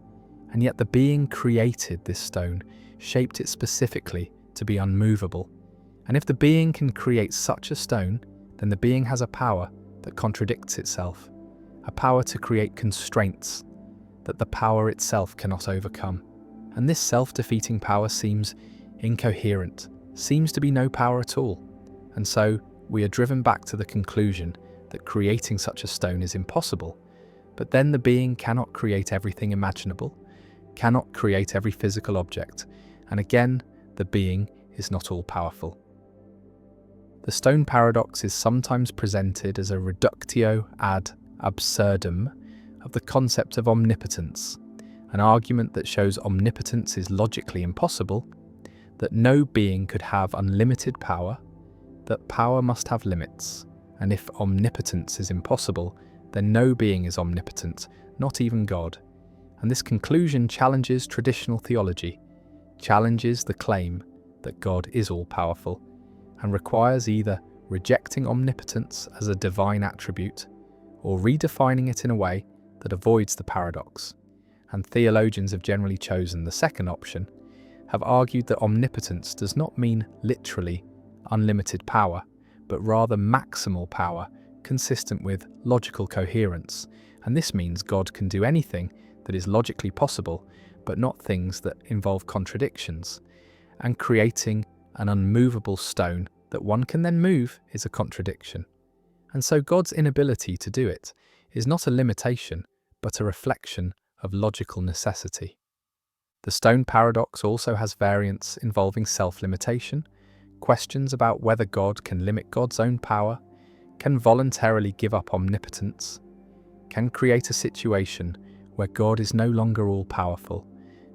and yet the being created this stone, shaped it specifically to be unmovable. And if the being can create such a stone, then the being has a power that contradicts itself, a power to create constraints that the power itself cannot overcome. And this self-defeating power seems incoherent, seems to be no power at all. And so we are driven back to the conclusion that creating such a stone is impossible. But then the being cannot create everything imaginable, cannot create every physical object, and again, the being is not all-powerful. The stone paradox is sometimes presented as a reductio ad absurdum of the concept of omnipotence, an argument that shows omnipotence is logically impossible, that no being could have unlimited power, that power must have limits, and if omnipotence is impossible, then no being is omnipotent, not even God. And this conclusion challenges traditional theology, challenges the claim that God is all-powerful, and requires either rejecting omnipotence as a divine attribute or redefining it in a way that avoids the paradox. And theologians have generally chosen the second option, have argued that omnipotence does not mean literally unlimited power, but rather maximal power consistent with logical coherence. And this means God can do anything that is logically possible, but not things that involve contradictions. And creating an unmovable stone that one can then move is a contradiction. And so God's inability to do it is not a limitation, but a reflection of logical necessity. The stone paradox also has variants involving self-limitation, questions about whether God can limit God's own power, can voluntarily give up omnipotence, can create a situation where God is no longer all-powerful.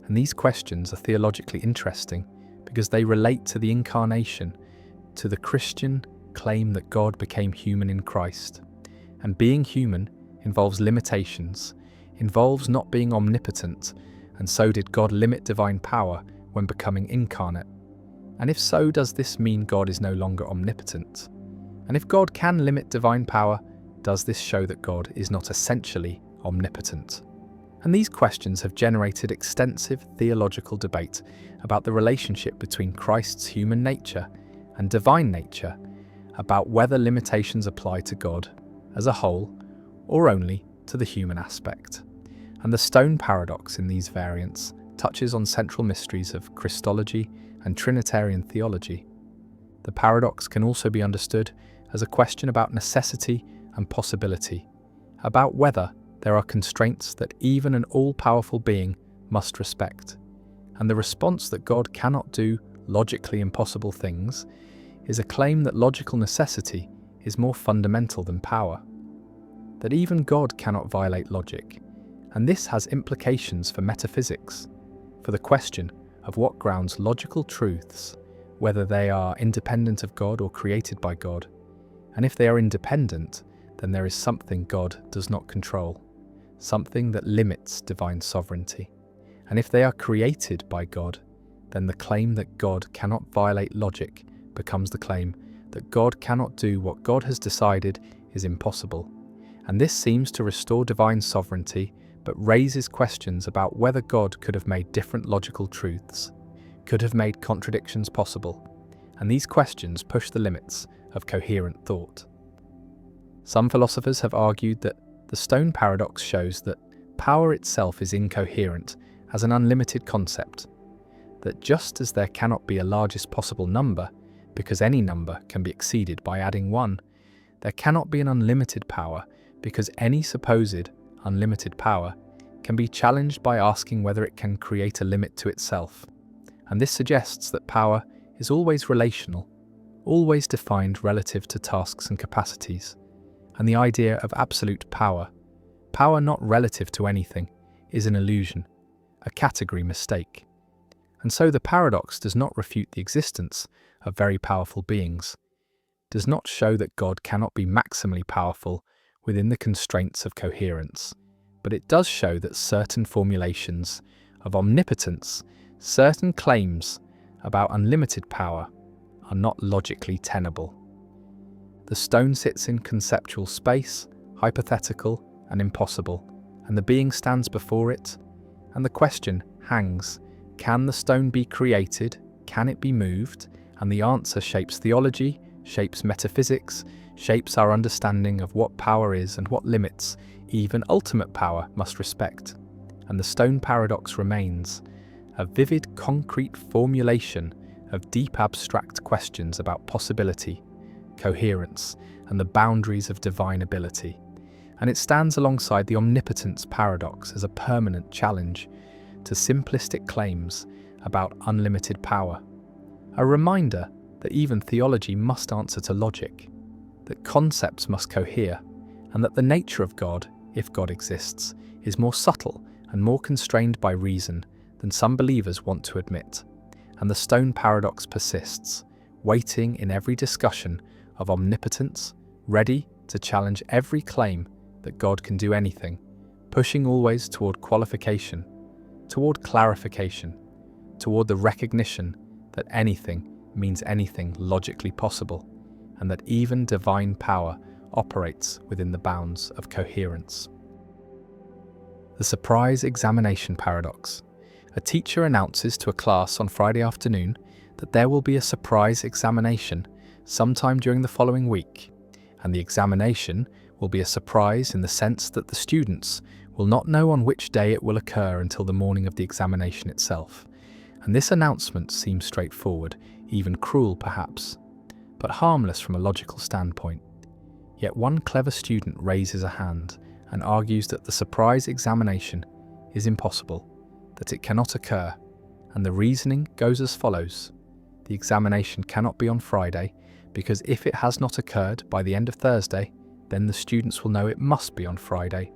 And these questions are theologically interesting because they relate to the incarnation, to the Christian claim that God became human in Christ. And being human involves limitations, involves not being omnipotent, and so did God limit divine power when becoming incarnate? And if so, does this mean God is no longer omnipotent? And if God can limit divine power, does this show that God is not essentially omnipotent? And these questions have generated extensive theological debate about the relationship between Christ's human nature and divine nature, about whether limitations apply to God as a whole or only to the human aspect. And the stone paradox in these variants touches on central mysteries of Christology and Trinitarian theology. The paradox can also be understood as a question about necessity and possibility, about whether there are constraints that even an all-powerful being must respect. And the response that God cannot do logically impossible things is a claim that logical necessity is more fundamental than power, that even God cannot violate logic. And this has implications for metaphysics, for the question of what grounds logical truths, whether they are independent of God or created by God. And if they are independent, then there is something God does not control, something that limits divine sovereignty. And if they are created by God, then the claim that God cannot violate logic becomes the claim that God cannot do what God has decided is impossible. And this seems to restore divine sovereignty, but raises questions about whether God could have made different logical truths, could have made contradictions possible. And these questions push the limits of coherent thought. Some philosophers have argued that the stone paradox shows that power itself is incoherent as an unlimited concept, that just as there cannot be a largest possible number, because any number can be exceeded by adding one, there cannot be an unlimited power, because any supposed unlimited power can be challenged by asking whether it can create a limit to itself. And this suggests that power is always relational, always defined relative to tasks and capacities. And the idea of absolute power, power not relative to anything, is an illusion, a category mistake. And so the paradox does not refute the existence of very powerful beings, does not show that God cannot be maximally powerful within the constraints of coherence, but it does show that certain formulations of omnipotence, certain claims about unlimited power, are not logically tenable. The stone sits in conceptual space, hypothetical and impossible, and the being stands before it, and the question hangs: can the stone be created? Can it be moved? And the answer shapes theology, shapes metaphysics, shapes our understanding of what power is and what limits even ultimate power must respect. And the stone paradox remains a vivid, concrete formulation of deep abstract questions about possibility, coherence, and the boundaries of divine ability. And it stands alongside the omnipotence paradox as a permanent challenge to simplistic claims about unlimited power. A reminder that even theology must answer to logic, that concepts must cohere, and that the nature of God, if God exists, is more subtle and more constrained by reason than some believers want to admit. And the stone paradox persists, waiting in every discussion of omnipotence, ready to challenge every claim that God can do anything, pushing always toward qualification, toward clarification, toward the recognition that anything means anything logically possible, and that even divine power operates within the bounds of coherence. The surprise examination paradox. A teacher announces to a class on Friday afternoon that there will be a surprise examination sometime during the following week, and the examination will be a surprise in the sense that the students will not know on which day it will occur until the morning of the examination itself. And this announcement seems straightforward, even cruel perhaps, but harmless from a logical standpoint. Yet one clever student raises a hand and argues that the surprise examination is impossible, that it cannot occur, and the reasoning goes as follows. The examination cannot be on Friday, because if it has not occurred by the end of Thursday, then the students will know it must be on Friday,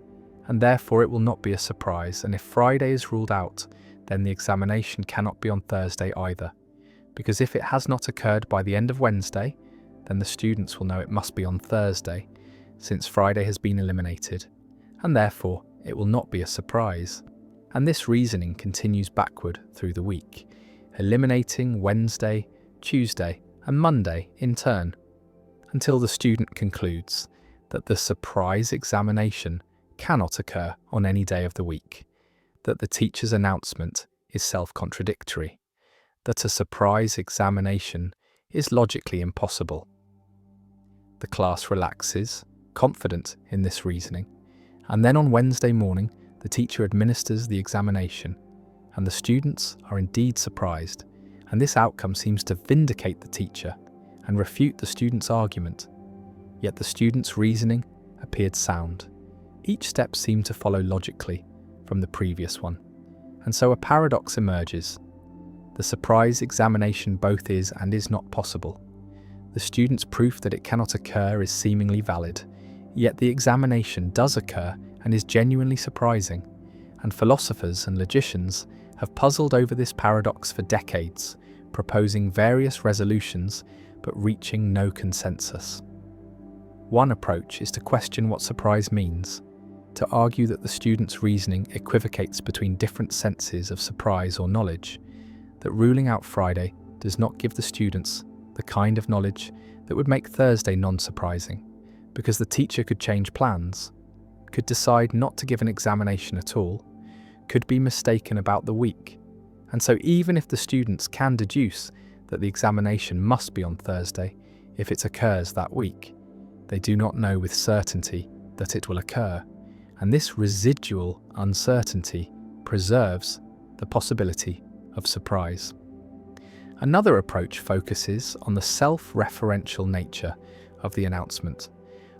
and therefore it will not be a surprise, and if Friday is ruled out, then the examination cannot be on Thursday either, because if it has not occurred by the end of Wednesday, then the students will know it must be on Thursday, since Friday has been eliminated, and therefore it will not be a surprise. And this reasoning continues backward through the week, eliminating Wednesday, Tuesday, and Monday in turn, until the student concludes that the surprise examination cannot occur on any day of the week, that the teacher's announcement is self-contradictory, that a surprise examination is logically impossible. The class relaxes, confident in this reasoning, and then on Wednesday morning the teacher administers the examination, and the students are indeed surprised, and this outcome seems to vindicate the teacher and refute the student's argument. Yet the student's reasoning appeared sound. Each step seemed to follow logically from the previous one, and so a paradox emerges. The surprise examination both is and is not possible. The student's proof that it cannot occur is seemingly valid, yet the examination does occur and is genuinely surprising, and philosophers and logicians have puzzled over this paradox for decades, proposing various resolutions but reaching no consensus. One approach is to question what surprise means, to argue that the student's reasoning equivocates between different senses of surprise or knowledge, that ruling out Friday does not give the students the kind of knowledge that would make Thursday non-surprising, because the teacher could change plans, could decide not to give an examination at all, could be mistaken about the week. And so even if the students can deduce that the examination must be on Thursday if it occurs that week, they do not know with certainty that it will occur, and this residual uncertainty preserves the possibility of surprise. Another approach focuses on the self-referential nature of the announcement,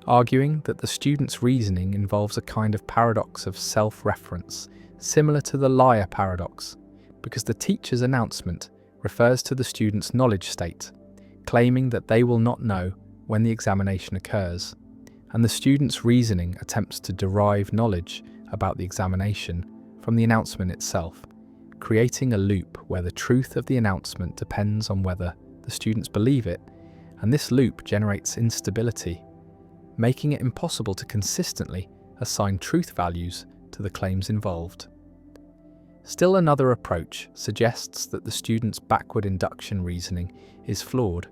arguing that the student's reasoning involves a kind of paradox of self-reference, similar to the liar paradox, because the teacher's announcement refers to the student's knowledge state, claiming that they will not know when the examination occurs, and the student's reasoning attempts to derive knowledge about the examination from the announcement itself, creating a loop where the truth of the announcement depends on whether the students believe it, and this loop generates instability, making it impossible to consistently assign truth values to the claims involved. Still another approach suggests that the student's backward induction reasoning is flawed,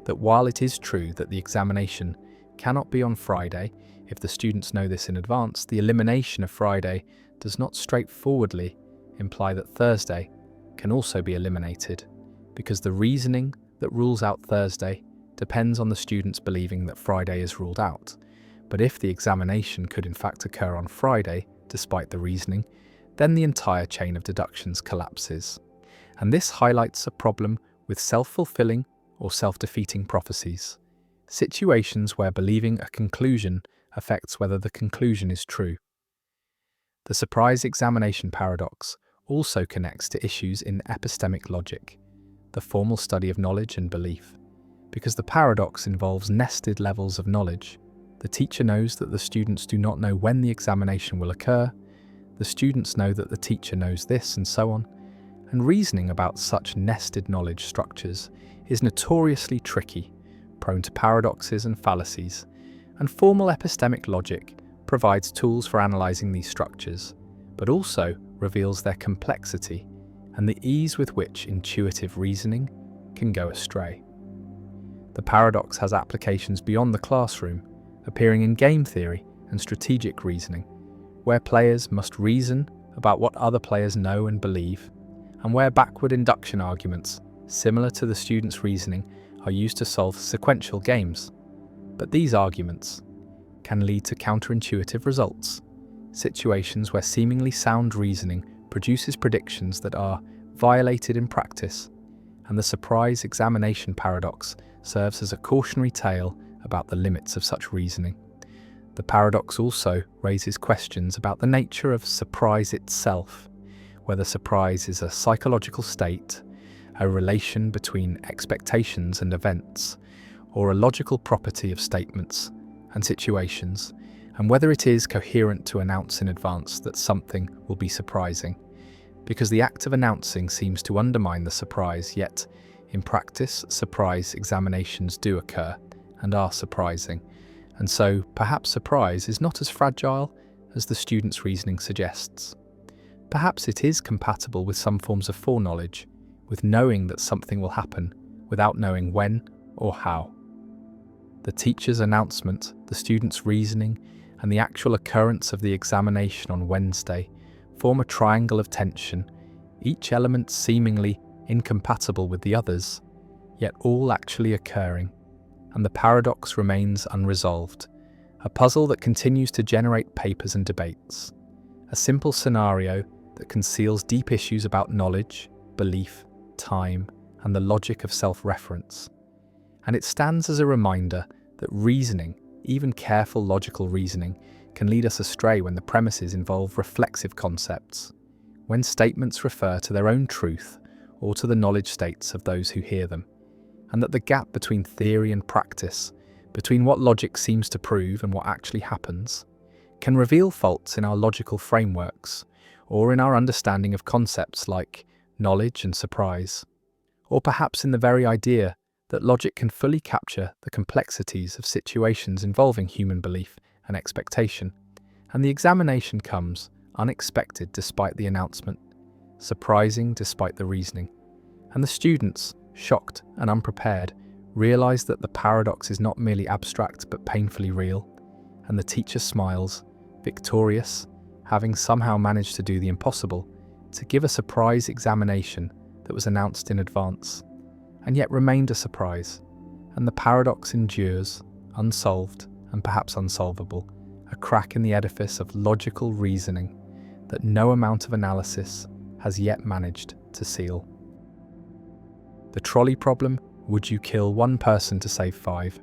that while it is true that the examination cannot be on Friday, if the students know this in advance, the elimination of Friday does not straightforwardly imply that Thursday can also be eliminated, because the reasoning that rules out Thursday depends on the students believing that Friday is ruled out. But if the examination could in fact occur on Friday, despite the reasoning, then the entire chain of deductions collapses. And this highlights a problem with self-fulfilling or self-defeating prophecies, situations where believing a conclusion affects whether the conclusion is true. The surprise examination paradox also connects to issues in epistemic logic, the formal study of knowledge and belief, because the paradox involves nested levels of knowledge. The teacher knows that the students do not know when the examination will occur, the students know that the teacher knows this, and so on, and reasoning about such nested knowledge structures is notoriously tricky, prone to paradoxes and fallacies, and formal epistemic logic provides tools for analysing these structures, but also reveals their complexity and the ease with which intuitive reasoning can go astray. The paradox has applications beyond the classroom, appearing in game theory and strategic reasoning, where players must reason about what other players know and believe, and where backward induction arguments, similar to the student's reasoning, are used to solve sequential games. But these arguments can lead to counterintuitive results, situations where seemingly sound reasoning produces predictions that are violated in practice, and the surprise examination paradox serves as a cautionary tale about the limits of such reasoning. The paradox also raises questions about the nature of surprise itself, whether surprise is a psychological state, a relation between expectations and events, or a logical property of statements and situations, and whether it is coherent to announce in advance that something will be surprising, because the act of announcing seems to undermine the surprise, yet in practice surprise examinations do occur and are surprising, and so perhaps surprise is not as fragile as the student's reasoning suggests. Perhaps it is compatible with some forms of foreknowledge, with knowing that something will happen without knowing when or how. The teacher's announcement, the student's reasoning, and the actual occurrence of the examination on Wednesday form a triangle of tension, each element seemingly incompatible with the others, yet all actually occurring, and the paradox remains unresolved, a puzzle that continues to generate papers and debates, a simple scenario that conceals deep issues about knowledge, belief, time, and the logic of self-reference. And it stands as a reminder that reasoning, even careful logical reasoning, can lead us astray when the premises involve reflexive concepts, when statements refer to their own truth or to the knowledge states of those who hear them, and that the gap between theory and practice, between what logic seems to prove and what actually happens, can reveal faults in our logical frameworks or in our understanding of concepts like knowledge and surprise, or perhaps in the very idea that logic can fully capture the complexities of situations involving human belief and expectation, and the examination comes unexpected despite the announcement, surprising despite the reasoning, and the students, shocked and unprepared, realize that the paradox is not merely abstract but painfully real, and the teacher smiles, victorious, having somehow managed to do the impossible, to give a surprise examination that was announced in advance, and yet remained a surprise, and the paradox endures, unsolved and perhaps unsolvable, a crack in the edifice of logical reasoning that no amount of analysis has yet managed to seal. The trolley problem: would you kill one person to save 5?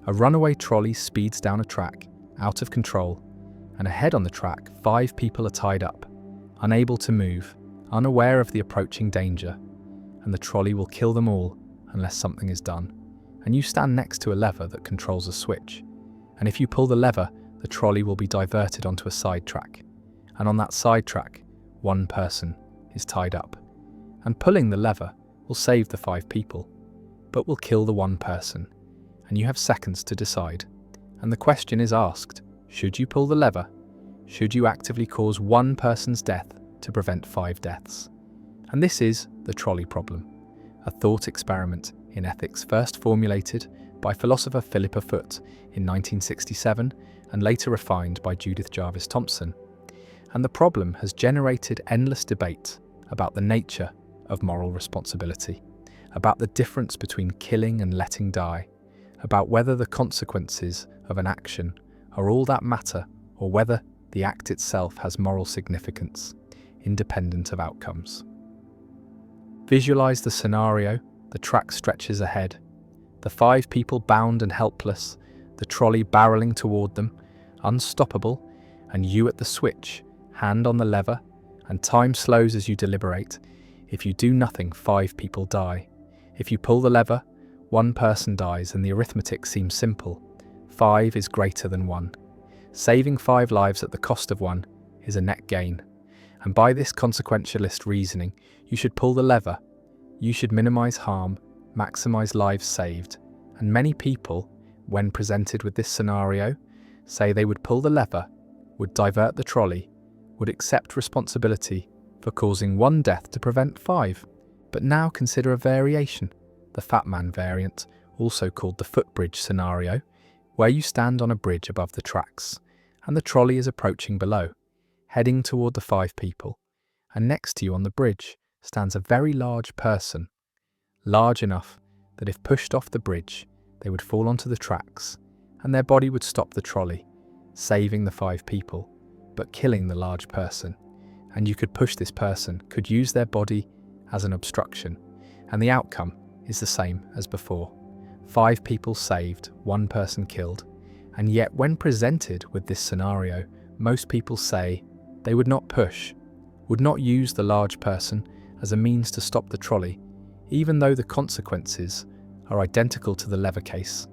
A runaway trolley speeds down a track, out of control, and ahead on the track 5 people are tied up, unable to move, unaware of the approaching danger, and the trolley will kill them all unless something is done. And you stand next to a lever that controls a switch, and if you pull the lever, the trolley will be diverted onto a side track, and on that side track, one person is tied up. And pulling the lever will save the 5 people, but will kill the one person, and you have seconds to decide. And the question is asked: should you pull the lever? Should you actively cause one person's death to prevent 5 deaths? And this is the trolley problem, a thought experiment in ethics first formulated by philosopher Philippa Foot in 1967 and later refined by Judith Jarvis Thompson. And the problem has generated endless debate about the nature of moral responsibility, about the difference between killing and letting die, about whether the consequences of an action are all that matter or whether the act itself has moral significance, independent of outcomes. Visualize the scenario: the track stretches ahead, the 5 people bound and helpless, the trolley barreling toward them, unstoppable, and you at the switch, hand on the lever, and time slows as you deliberate. If you do nothing, 5 people die. If you pull the lever, 1 person dies, and the arithmetic seems simple. 5 is greater than 1. Saving 5 lives at the cost of 1 is a net gain. And by this consequentialist reasoning, you should pull the lever. You should minimize harm, maximize lives saved. And many people, when presented with this scenario, say they would pull the lever, would divert the trolley, would accept responsibility for causing 1 death to prevent 5. But now consider a variation, the Fat Man variant, also called the footbridge scenario, where you stand on a bridge above the tracks, and the trolley is approaching below, heading toward the 5 people, and next to you on the bridge stands a very large person, large enough that if pushed off the bridge, they would fall onto the tracks, and their body would stop the trolley, saving the 5 people, but killing the large person. And you could push this person, could use their body as an obstruction, and the outcome is the same as before. 5 people saved, 1 person killed, and yet when presented with this scenario, most people say they would not push, would not use the large person as a means to stop the trolley, even though the consequences are identical to the lever case.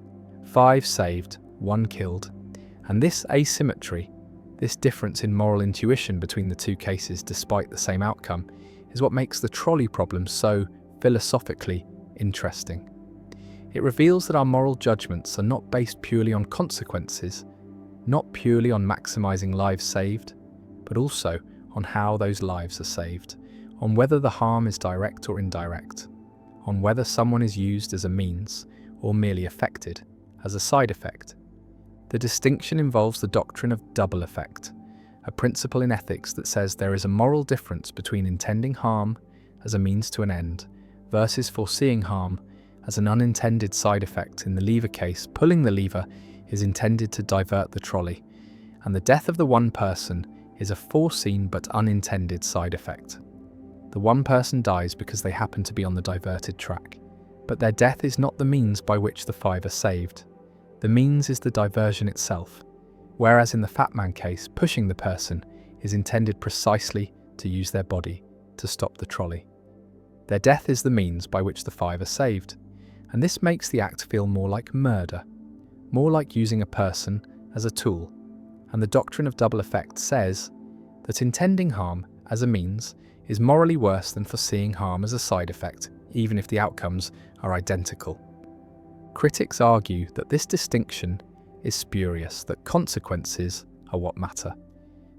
5 saved, 1 killed, and this asymmetry, this difference in moral intuition between the 2 cases despite the same outcome, is what makes the trolley problem so philosophically interesting. It reveals that our moral judgments are not based purely on consequences, not purely on maximizing lives saved, but also on how those lives are saved, on whether the harm is direct or indirect, on whether someone is used as a means or merely affected as a side effect. The distinction involves the doctrine of double effect, a principle in ethics that says there is a moral difference between intending harm as a means to an end versus foreseeing harm as an unintended side effect. In the lever case, pulling the lever is intended to divert the trolley, and the death of the 1 person is a foreseen but unintended side effect. The 1 person dies because they happen to be on the diverted track, but their death is not the means by which the 5 are saved. The means is the diversion itself, whereas in the Fat Man case, pushing the person is intended precisely to use their body to stop the trolley. Their death is the means by which the 5 are saved, and this makes the act feel more like murder, more like using a person as a tool. And the doctrine of double effect says that intending harm as a means is morally worse than foreseeing harm as a side effect, even if the outcomes are identical. Critics argue that this distinction is spurious, that consequences are what matter,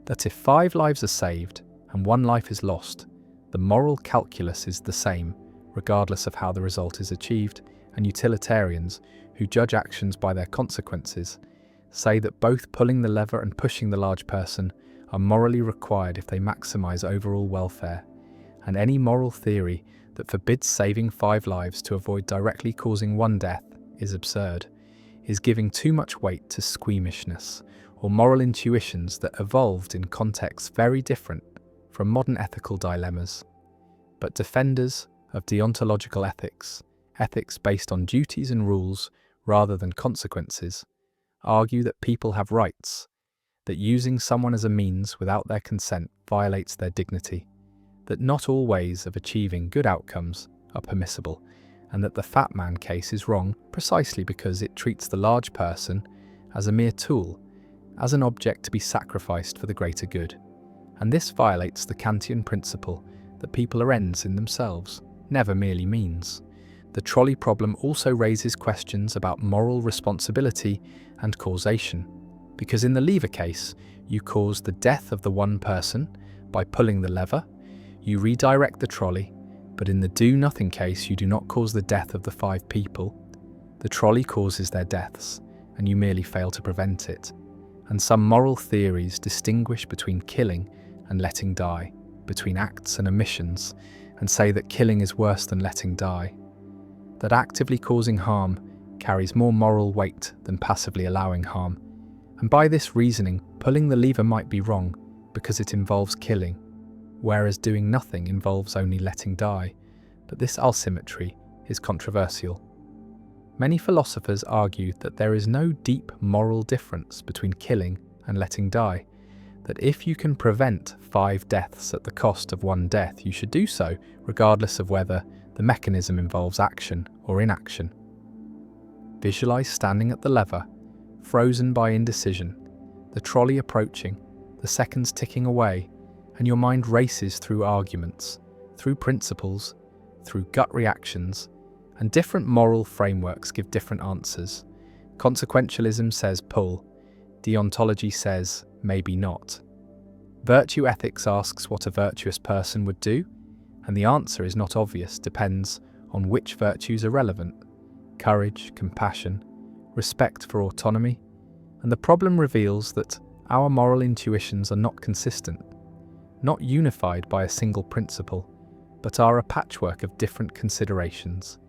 that if 5 lives are saved and 1 life is lost, the moral calculus is the same, regardless of how the result is achieved, and utilitarians, who judge actions by their consequences, say that both pulling the lever and pushing the large person are morally required if they maximize overall welfare, and any moral theory that forbids saving 5 lives to avoid directly causing 1 death is absurd, is giving too much weight to squeamishness or moral intuitions that evolved in contexts very different from modern ethical dilemmas. But defenders of deontological ethics, ethics based on duties and rules rather than consequences, argue that people have rights, that using someone as a means without their consent violates their dignity, that not all ways of achieving good outcomes are permissible, and that the fat man case is wrong precisely because it treats the large person as a mere tool, as an object to be sacrificed for the greater good. And this violates the Kantian principle that people are ends in themselves, never merely means. The trolley problem also raises questions about moral responsibility and causation, because in the lever case, you cause the death of the 1 person by pulling the lever, you redirect the trolley, but in the do-nothing case, you do not cause the death of the 5 people. The trolley causes their deaths, and you merely fail to prevent it. And some moral theories distinguish between killing and letting die, between acts and omissions, and say that killing is worse than letting die, that actively causing harm carries more moral weight than passively allowing harm. And by this reasoning, pulling the lever might be wrong because it involves killing, whereas doing nothing involves only letting die. But this asymmetry is controversial. Many philosophers argue that there is no deep moral difference between killing and letting die, that if you can prevent 5 deaths at the cost of 1 death, you should do so, regardless of whether the mechanism involves action or inaction. Visualize standing at the lever, frozen by indecision, the trolley approaching, the seconds ticking away, and your mind races through arguments, through principles, through gut reactions, and different moral frameworks give different answers. Consequentialism says pull, deontology says maybe not. Virtue ethics asks what a virtuous person would do, and the answer is not obvious, depends on which virtues are relevant: courage, compassion, respect for autonomy. And the problem reveals that our moral intuitions are not consistent, not unified by a single principle, but are a patchwork of different considerations,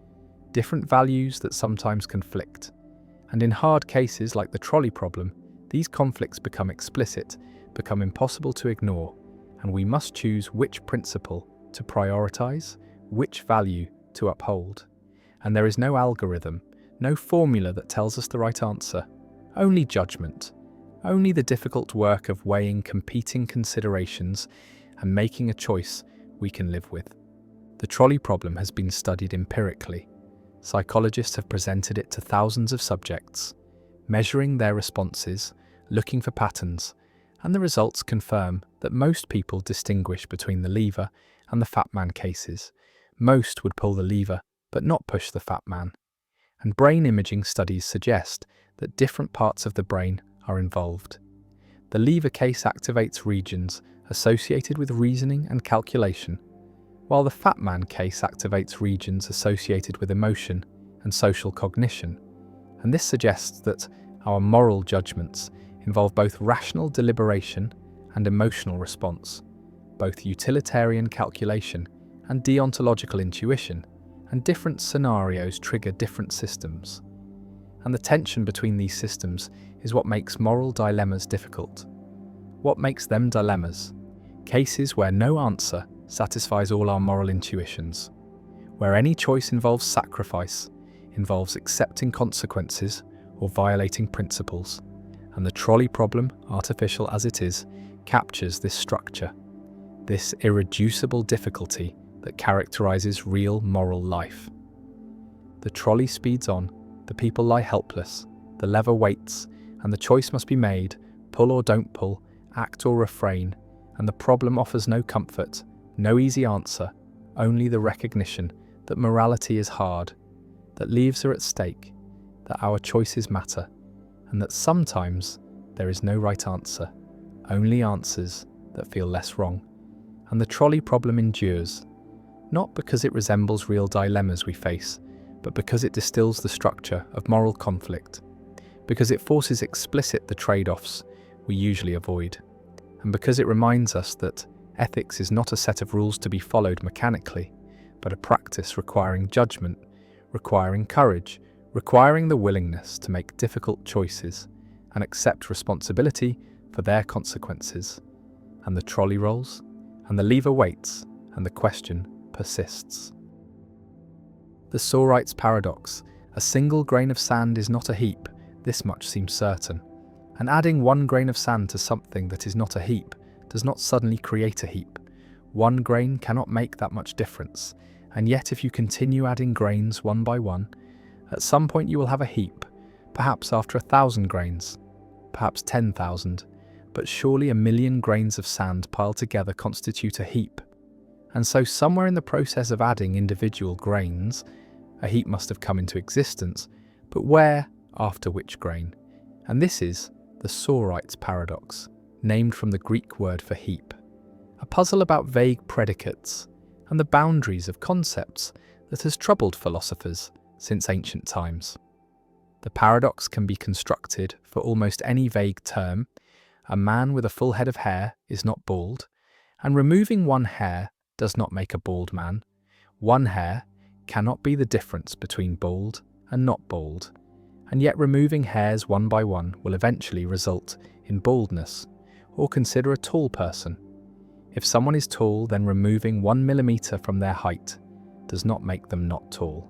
different values that sometimes conflict. And in hard cases like the trolley problem, these conflicts become explicit, become impossible to ignore, and we must choose which principle to prioritize, which value to uphold. And there is no algorithm, no formula that tells us the right answer, only judgment, only the difficult work of weighing competing considerations and making a choice we can live with. The trolley problem has been studied empirically. Psychologists have presented it to thousands of subjects, measuring their responses, looking for patterns, and the results confirm that most people distinguish between the lever and the fat man cases. Most would pull the lever, but not push the fat man. And brain imaging studies suggest that different parts of the brain are involved. The lever case activates regions associated with reasoning and calculation, while the fat man case activates regions associated with emotion and social cognition. And this suggests that our moral judgments involve both rational deliberation and emotional response, both utilitarian calculation and deontological intuition, and different scenarios trigger different systems. And the tension between these systems is what makes moral dilemmas difficult. What makes them dilemmas? Cases where no answer satisfies all our moral intuitions, where any choice involves sacrifice, involves accepting consequences or violating principles. And the trolley problem, artificial as it is, captures this structure, this irreducible difficulty that characterizes real moral life. The trolley speeds on, the people lie helpless, the lever waits, and the choice must be made: pull or don't pull, act or refrain. And the problem offers no comfort, no easy answer, only the recognition that morality is hard, that lives are at stake, that our choices matter, and that sometimes there is no right answer, only answers that feel less wrong. And the trolley problem endures, not because it resembles real dilemmas we face, but because it distills the structure of moral conflict, because it forces explicit the trade-offs we usually avoid, and because it reminds us that ethics is not a set of rules to be followed mechanically, but a practice requiring judgment, requiring courage, requiring the willingness to make difficult choices and accept responsibility for their consequences. And the trolley rolls, and the lever waits, and the question persists. The Sorites paradox: a single grain of sand is not a heap, this much seems certain. And adding one grain of sand to something that is not a heap does not suddenly create a heap. One grain cannot make that much difference, and yet if you continue adding grains one by one, at some point you will have a heap, perhaps after 1,000 grains, perhaps 10,000, but surely 1,000,000 grains of sand piled together constitute a heap. And so somewhere in the process of adding individual grains, a heap must have come into existence, but where, after which grain? And this is the Sorites paradox, named from the Greek word for heap, a puzzle about vague predicates and the boundaries of concepts that has troubled philosophers since ancient times. The paradox can be constructed for almost any vague term. A man with a full head of hair is not bald, and removing one hair does not make a bald man. One hair cannot be the difference between bald and not bald, and yet removing hairs one by one will eventually result in baldness. Or consider a tall person. If someone is tall, then removing 1 millimeter from their height does not make them not tall.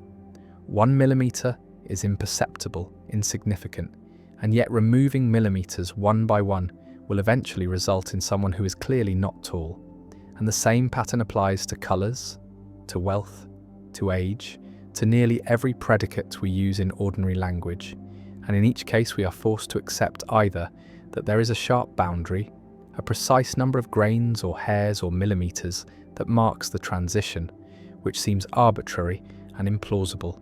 1 millimeter is imperceptible, insignificant, and yet removing millimeters one by one will eventually result in someone who is clearly not tall. And the same pattern applies to colours, to wealth, to age, to nearly every predicate we use in ordinary language. And in each case we are forced to accept either that there is a sharp boundary, a precise number of grains or hairs or millimeters that marks the transition, which seems arbitrary and implausible,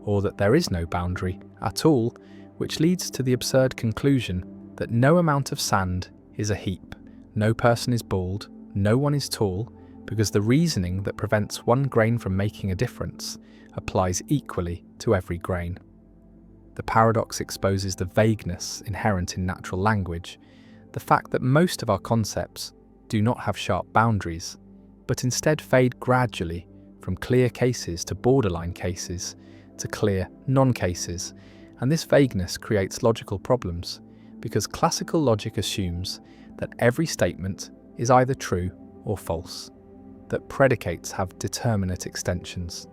or that there is no boundary at all, which leads to the absurd conclusion that no amount of sand is a heap, no person is bald, no one is tall, because the reasoning that prevents one grain from making a difference applies equally to every grain. The paradox exposes the vagueness inherent in natural language, the fact that most of our concepts do not have sharp boundaries, but instead fade gradually from clear cases to borderline cases to clear non-cases, and this vagueness creates logical problems, because classical logic assumes that every statement is either true or false, that predicates have determinate extensions,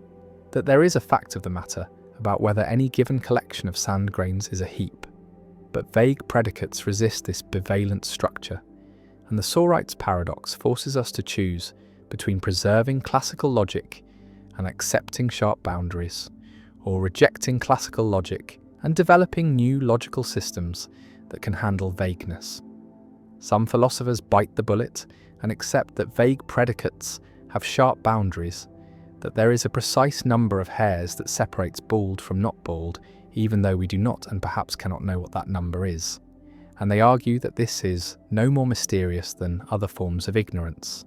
that there is a fact of the matter about whether any given collection of sand grains is a heap, but vague predicates resist this bivalent structure, and the Sorites paradox forces us to choose between preserving classical logic and accepting sharp boundaries, or rejecting classical logic and developing new logical systems that can handle vagueness. Some philosophers bite the bullet and accept that vague predicates have sharp boundaries, that there is a precise number of hairs that separates bald from not bald, even though we do not and perhaps cannot know what that number is. And they argue that this is no more mysterious than other forms of ignorance.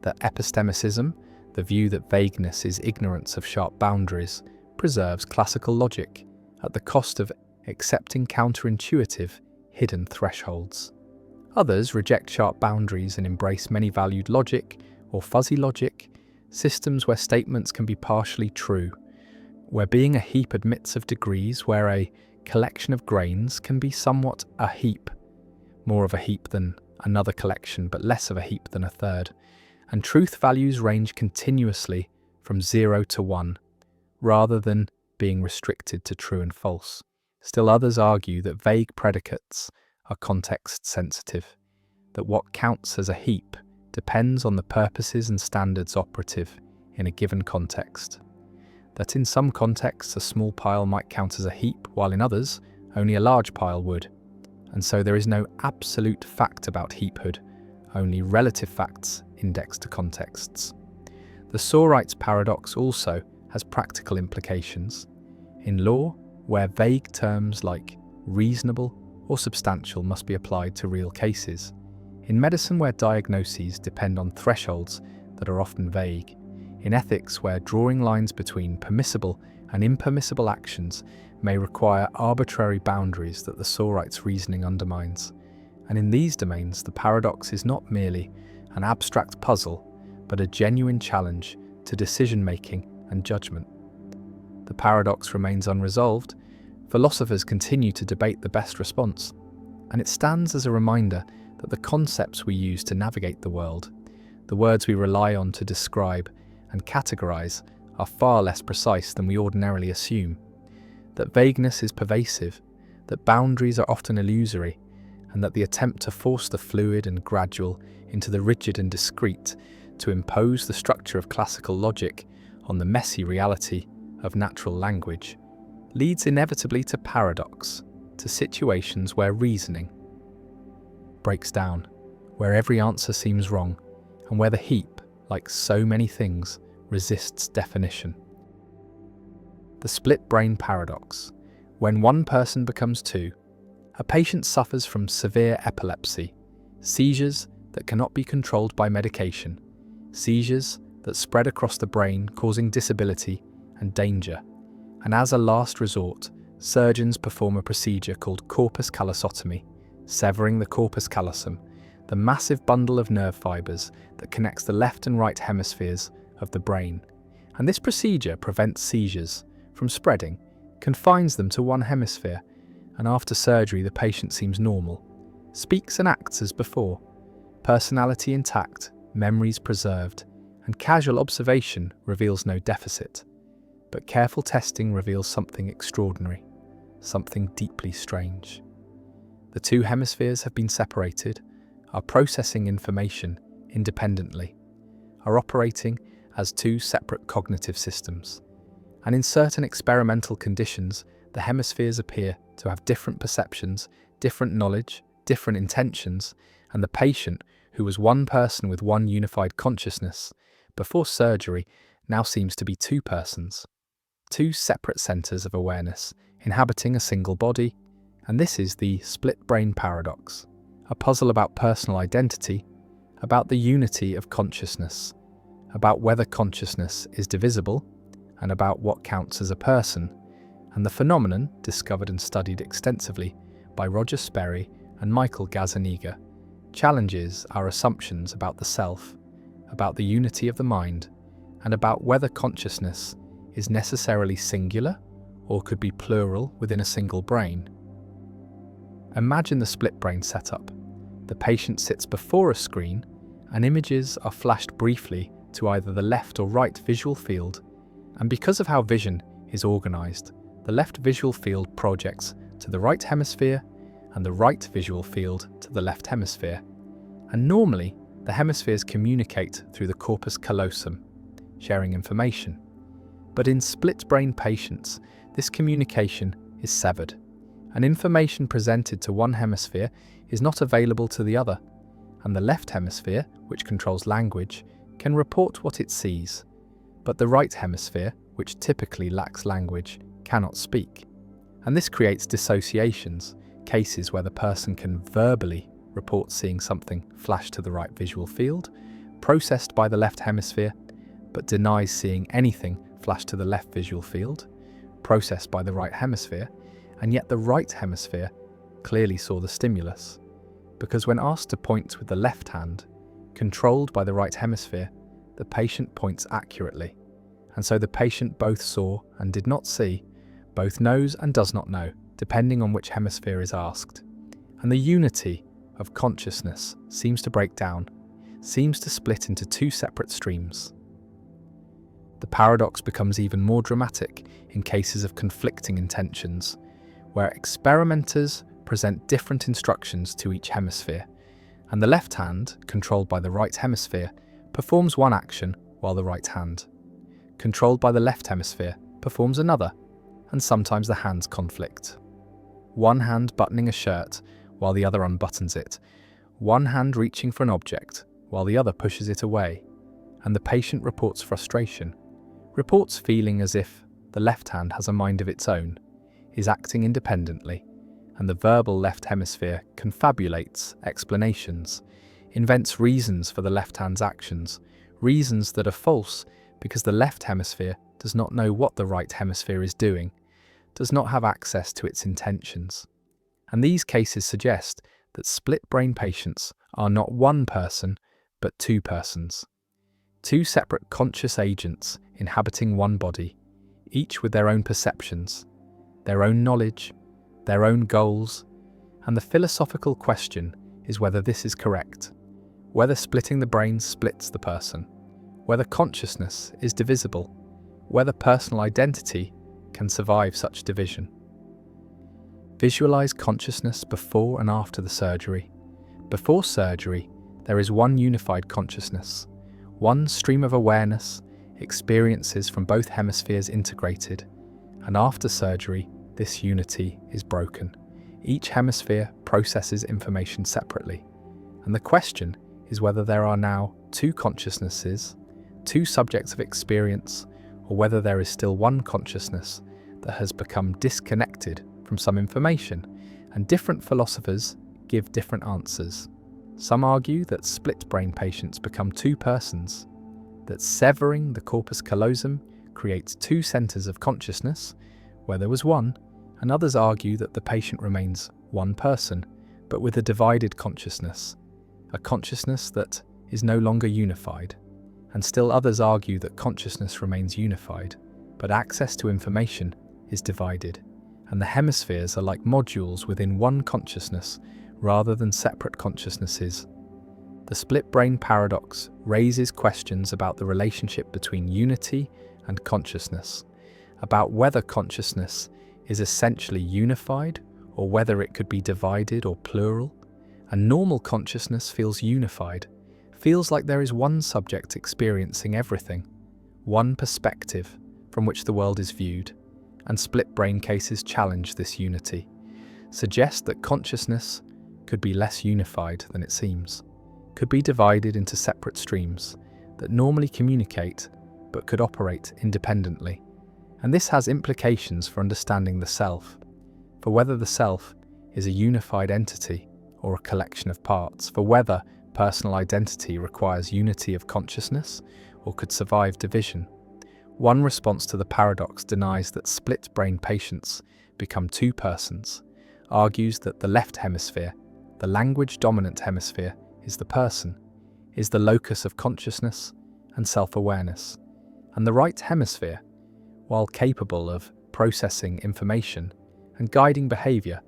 That epistemicism, the view that vagueness is ignorance of sharp boundaries, preserves classical logic at the cost of accepting counterintuitive, hidden thresholds. Others reject sharp boundaries and embrace many-valued logic or fuzzy logic, systems where statements can be partially true, where being a heap admits of degrees, where a collection of grains can be somewhat a heap, more of a heap than another collection, but less of a heap than a third, and truth values range continuously from 0 to 1, rather than being restricted to true and false. Still others argue that vague predicates are context-sensitive, that what counts as a heap depends on the purposes and standards operative in a given context. That in some contexts a small pile might count as a heap, while in others only a large pile would. And so there is no absolute fact about heaphood, only relative facts indexed to contexts. The Sorites paradox also has practical implications. In law, where vague terms like reasonable or substantial must be applied to real cases. In medicine, where diagnoses depend on thresholds that are often vague. In ethics, where drawing lines between permissible and impermissible actions may require arbitrary boundaries that the Sorite's reasoning undermines. And in these domains, the paradox is not merely an abstract puzzle, but a genuine challenge to decision-making and judgment. The paradox remains unresolved. Philosophers continue to debate the best response, and it stands as a reminder that the concepts we use to navigate the world, the words we rely on to describe and categorize, are far less precise than we ordinarily assume, that vagueness is pervasive, that boundaries are often illusory, and that the attempt to force the fluid and gradual into the rigid and discrete, to impose the structure of classical logic on the messy reality of natural language, leads inevitably to paradox, to situations where reasoning breaks down, where every answer seems wrong, and where the heap, like so many things, resists definition. The split brain paradox. When one person becomes two, a patient suffers from severe epilepsy, seizures that cannot be controlled by medication, seizures that spread across the brain, causing disability and danger. And as a last resort, surgeons perform a procedure called corpus callosotomy, severing the corpus callosum, the massive bundle of nerve fibers that connects the left and right hemispheres of the brain. And this procedure prevents seizures from spreading, confines them to one hemisphere, and after surgery the patient seems normal, speaks and acts as before, personality intact, memories preserved, and casual observation reveals no deficit. But careful testing reveals something extraordinary, something deeply strange. The two hemispheres have been separated, are processing information independently, are operating as two separate cognitive systems. And in certain experimental conditions, the hemispheres appear to have different perceptions, different knowledge, different intentions, and the patient, who was one person with one unified consciousness before surgery, now seems to be two persons, two separate centers of awareness inhabiting a single body. And this is the split brain paradox, a puzzle about personal identity, about the unity of consciousness, about whether consciousness is divisible, and about what counts as a person. And the phenomenon, discovered and studied extensively by Roger Sperry and Michael Gazzaniga, challenges our assumptions about the self, about the unity of the mind, and about whether consciousness is necessarily singular or could be plural within a single brain. Imagine the split brain setup. The patient sits before a screen, and images are flashed briefly to either the left or right visual field, and because of how vision is organized, the left visual field projects to the right hemisphere and the right visual field to the left hemisphere. And normally, the hemispheres communicate through the corpus callosum, sharing information. But in split brain patients, this communication is severed, and information presented to one hemisphere is not available to the other, and the left hemisphere, which controls language, can report what it sees, but the right hemisphere, which typically lacks language, cannot speak. And this creates dissociations, cases where the person can verbally report seeing something flash to the right visual field, processed by the left hemisphere, but denies seeing anything flash to the left visual field, processed by the right hemisphere, and yet the right hemisphere clearly saw the stimulus, because when asked to point with the left hand, controlled by the right hemisphere, the patient points accurately, and so the patient both saw and did not see, both knows and does not know, depending on which hemisphere is asked. And the unity of consciousness seems to break down, seems to split into two separate streams. The paradox becomes even more dramatic in cases of conflicting intentions, where experimenters present different instructions to each hemisphere, and the left hand, controlled by the right hemisphere, performs one action while the right hand, controlled by the left hemisphere, performs another, and sometimes the hands conflict. One hand buttoning a shirt while the other unbuttons it, one hand reaching for an object while the other pushes it away, and the patient reports frustration, reports feeling as if the left hand has a mind of its own, is acting independently, and the verbal left hemisphere confabulates explanations, invents reasons for the left hand's actions, reasons that are false because the left hemisphere does not know what the right hemisphere is doing, does not have access to its intentions. And these cases suggest that split-brain patients are not one person, but two persons. Two separate conscious agents inhabiting one body, each with their own perceptions, their own knowledge, their own goals, and the philosophical question is whether this is correct, whether splitting the brain splits the person, whether consciousness is divisible, whether personal identity can survive such division. Visualize consciousness before and after the surgery. Before surgery, there is one unified consciousness, one stream of awareness, experiences from both hemispheres integrated, and after surgery, this unity is broken. Each hemisphere processes information separately, and the question is whether there are now two consciousnesses, two subjects of experience, or whether there is still one consciousness that has become disconnected from some information, and different philosophers give different answers. Some argue that split-brain patients become two persons, that severing the corpus callosum creates two centers of consciousness, where there was one, and others argue that the patient remains one person, but with a divided consciousness, a consciousness that is no longer unified. And still others argue that consciousness remains unified, but access to information is divided, and the hemispheres are like modules within one consciousness rather than separate consciousnesses. The split-brain paradox raises questions about the relationship between unity and consciousness, about whether consciousness is essentially unified or whether it could be divided or plural. And normal consciousness feels unified, feels like there is one subject experiencing everything, one perspective from which the world is viewed, and split-brain cases challenge this unity, suggest that consciousness could be less unified than it seems, could be divided into separate streams that normally communicate but could operate independently. And this has implications for understanding the self, for whether the self is a unified entity or a collection of parts, for whether personal identity requires unity of consciousness or could survive division. One response to the paradox denies that split-brain patients become two persons, argues that the left hemisphere, the language-dominant hemisphere, is the person, is the locus of consciousness and self-awareness, and the right hemisphere, while capable of processing information and guiding behavior,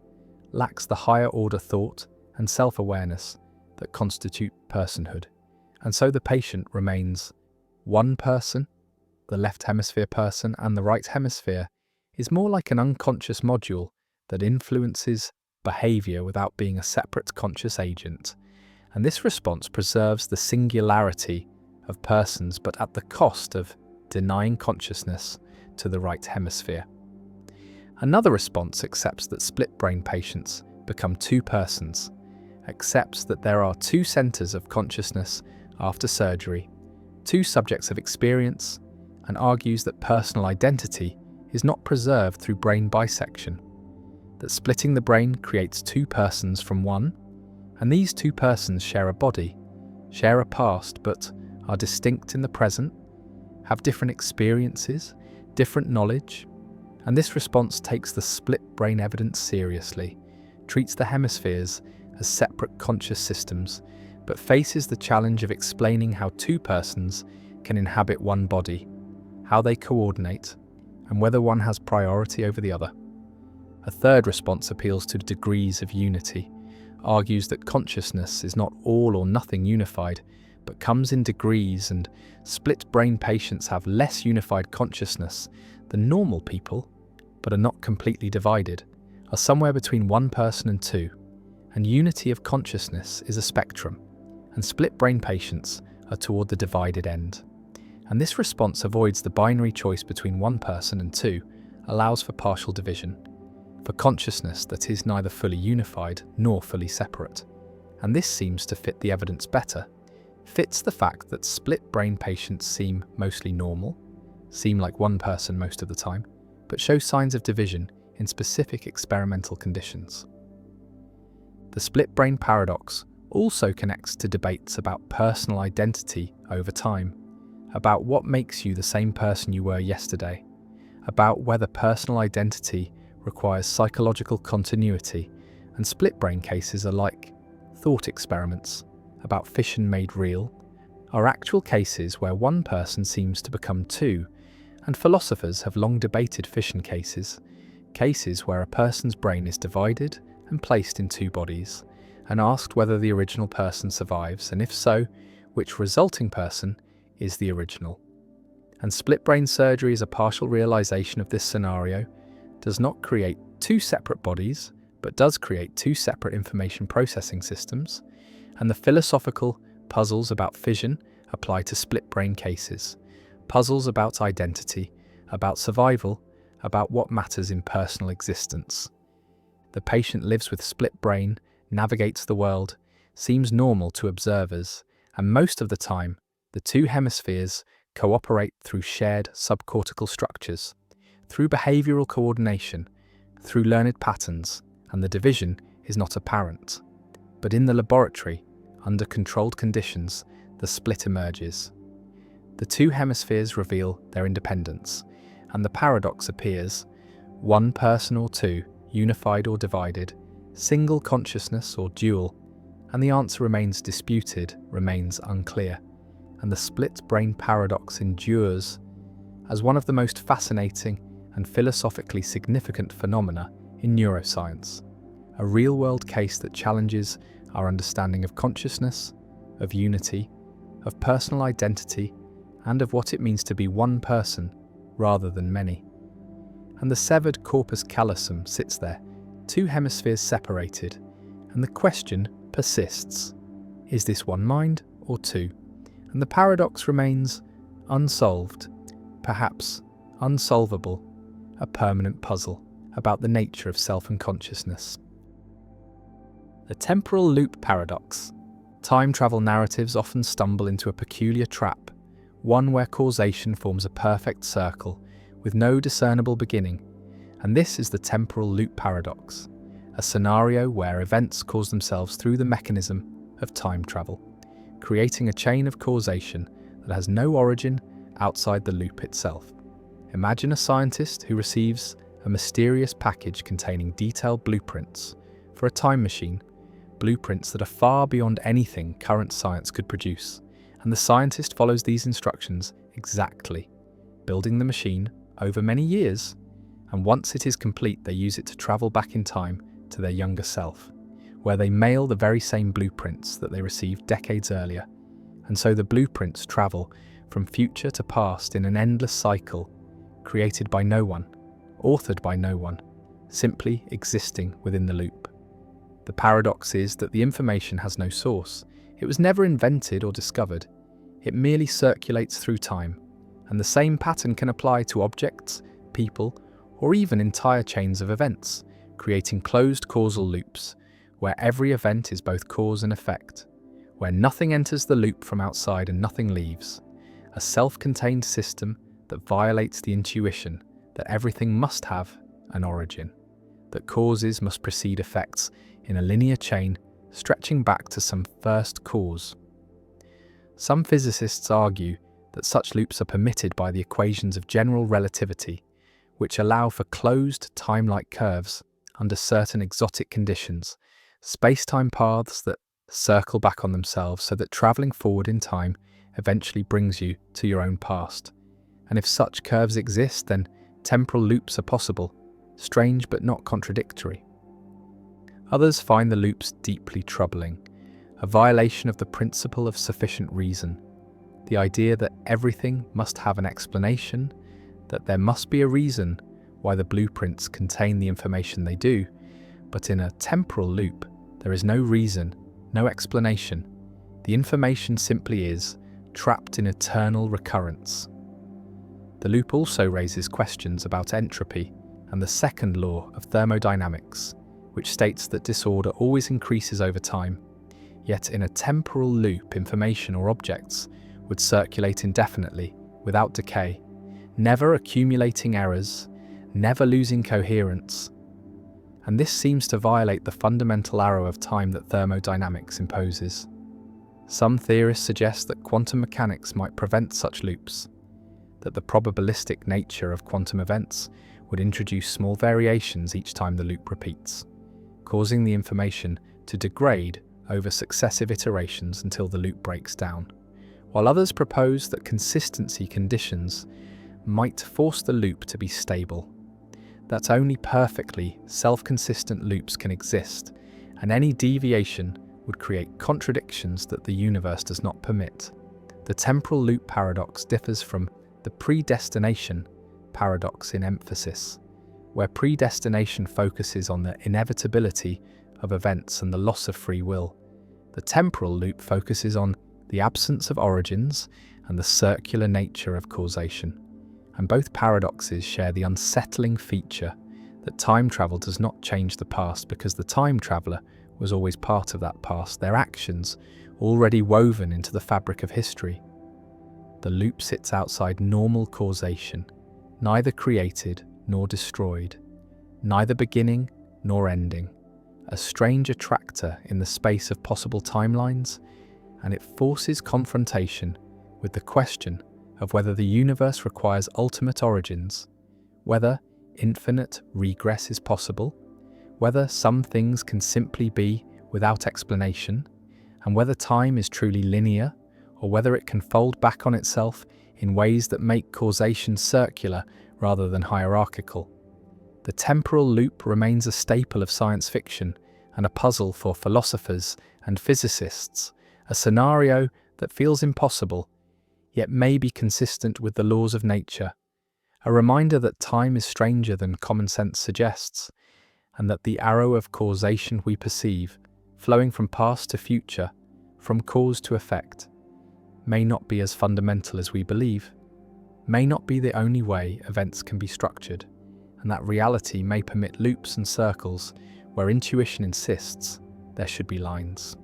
lacks the higher-order thought and self-awareness that constitute personhood. And so the patient remains one person, the left hemisphere person, and the right hemisphere is more like an unconscious module that influences behavior without being a separate conscious agent. And this response preserves the singularity of persons but at the cost of denying consciousness to the right hemisphere. Another response accepts that split-brain patients become two persons, accepts that there are two centers of consciousness after surgery, two subjects of experience, and argues that personal identity is not preserved through brain bisection, that splitting the brain creates two persons from one, and these two persons share a body, share a past, but are distinct in the present, have different experiences, different knowledge. And this response takes the split brain evidence seriously, treats the hemispheres as separate conscious systems, but faces the challenge of explaining how two persons can inhabit one body, how they coordinate, and whether one has priority over the other. A third response appeals to degrees of unity, argues that consciousness is not all or nothing unified, but comes in degrees, and split-brain patients have less unified consciousness than normal people, but are not completely divided, are somewhere between one person and two, and unity of consciousness is a spectrum, and split-brain patients are toward the divided end. And this response avoids the binary choice between one person and two, allows for partial division, for consciousness that is neither fully unified nor fully separate. And this seems to fit the evidence better, fits the fact that split-brain patients seem mostly normal, seem like one person most of the time, but show signs of division in specific experimental conditions. The split-brain paradox also connects to debates about personal identity over time, about what makes you the same person you were yesterday, about whether personal identity requires psychological continuity, and split brain cases are like thought experiments about fission made real, are actual cases where one person seems to become two, and philosophers have long debated fission cases, cases where a person's brain is divided and placed in two bodies, and asked whether the original person survives, and if so, which resulting person is the original. And split brain surgery is a partial realization of this scenario, does not create two separate bodies, but does create two separate information processing systems, and the philosophical puzzles about fission apply to split brain cases, puzzles about identity, about survival, about what matters in personal existence. The patient lives with split brain, navigates the world, seems normal to observers, and most of the time, the two hemispheres cooperate through shared subcortical structures, through behavioral coordination, through learned patterns, and the division is not apparent. But in the laboratory, under controlled conditions, the split emerges. The two hemispheres reveal their independence, and the paradox appears: one person or two, unified or divided, single consciousness or dual, and the answer remains disputed, remains unclear, and the split brain paradox endures as one of the most fascinating and philosophically significant phenomena in neuroscience, a real-world case that challenges our understanding of consciousness, of unity, of personal identity, and of what it means to be one person rather than many. And the severed corpus callosum sits there, two hemispheres separated, and the question persists: is this one mind or two? And the paradox remains unsolved, perhaps unsolvable, a permanent puzzle about the nature of self and consciousness. The temporal loop paradox. Time travel narratives often stumble into a peculiar trap, one where causation forms a perfect circle with no discernible beginning, and this is the temporal loop paradox, a scenario where events cause themselves through the mechanism of time travel, creating a chain of causation that has no origin outside the loop itself. Imagine a scientist who receives a mysterious package containing detailed blueprints for a time machine, blueprints that are far beyond anything current science could produce, and the scientist follows these instructions exactly, building the machine over many years, and once it is complete they use it to travel back in time to their younger self, where they mail the very same blueprints that they received decades earlier, and so the blueprints travel from future to past in an endless cycle, created by no one, authored by no one, simply existing within the loop. The paradox is that the information has no source. It was never invented or discovered. It merely circulates through time, and the same pattern can apply to objects, people, or even entire chains of events, creating closed causal loops, where every event is both cause and effect, where nothing enters the loop from outside and nothing leaves, a self-contained system that violates the intuition that everything must have an origin, that causes must precede effects in a linear chain stretching back to some first cause. Some physicists argue that such loops are permitted by the equations of general relativity, which allow for closed time-like curves under certain exotic conditions, space-time paths that circle back on themselves so that travelling forward in time eventually brings you to your own past. And if such curves exist, then temporal loops are possible, strange but not contradictory. Others find the loops deeply troubling, a violation of the principle of sufficient reason, the idea that everything must have an explanation, that there must be a reason why the blueprints contain the information they do, but in a temporal loop, there is no reason, no explanation. The information simply is, trapped in eternal recurrence. The loop also raises questions about entropy and the second law of thermodynamics, which states that disorder always increases over time. Yet in a temporal loop, information or objects would circulate indefinitely, without decay, never accumulating errors, never losing coherence. And this seems to violate the fundamental arrow of time that thermodynamics imposes. Some theorists suggest that quantum mechanics might prevent such loops, that the probabilistic nature of quantum events would introduce small variations each time the loop repeats, causing the information to degrade over successive iterations until the loop breaks down, while others propose that consistency conditions might force the loop to be stable, that only perfectly self-consistent loops can exist, and any deviation would create contradictions that the universe does not permit. The temporal loop paradox differs from the predestination paradox in emphasis, where predestination focuses on the inevitability of events and the loss of free will. The temporal loop focuses on the absence of origins and the circular nature of causation. And both paradoxes share the unsettling feature that time travel does not change the past because the time traveler was always part of that past, their actions already woven into the fabric of history. The loop sits outside normal causation, neither created nor destroyed, neither beginning nor ending, a strange attractor in the space of possible timelines, and it forces confrontation with the question of whether the universe requires ultimate origins, whether infinite regress is possible, whether some things can simply be without explanation, and whether time is truly linear, or whether it can fold back on itself in ways that make causation circular rather than hierarchical. The temporal loop remains a staple of science fiction and a puzzle for philosophers and physicists, a scenario that feels impossible, yet may be consistent with the laws of nature, a reminder that time is stranger than common sense suggests, and that the arrow of causation we perceive, flowing from past to future, from cause to effect, may not be as fundamental as we believe, may not be the only way events can be structured, and that reality may permit loops and circles where intuition insists there should be lines.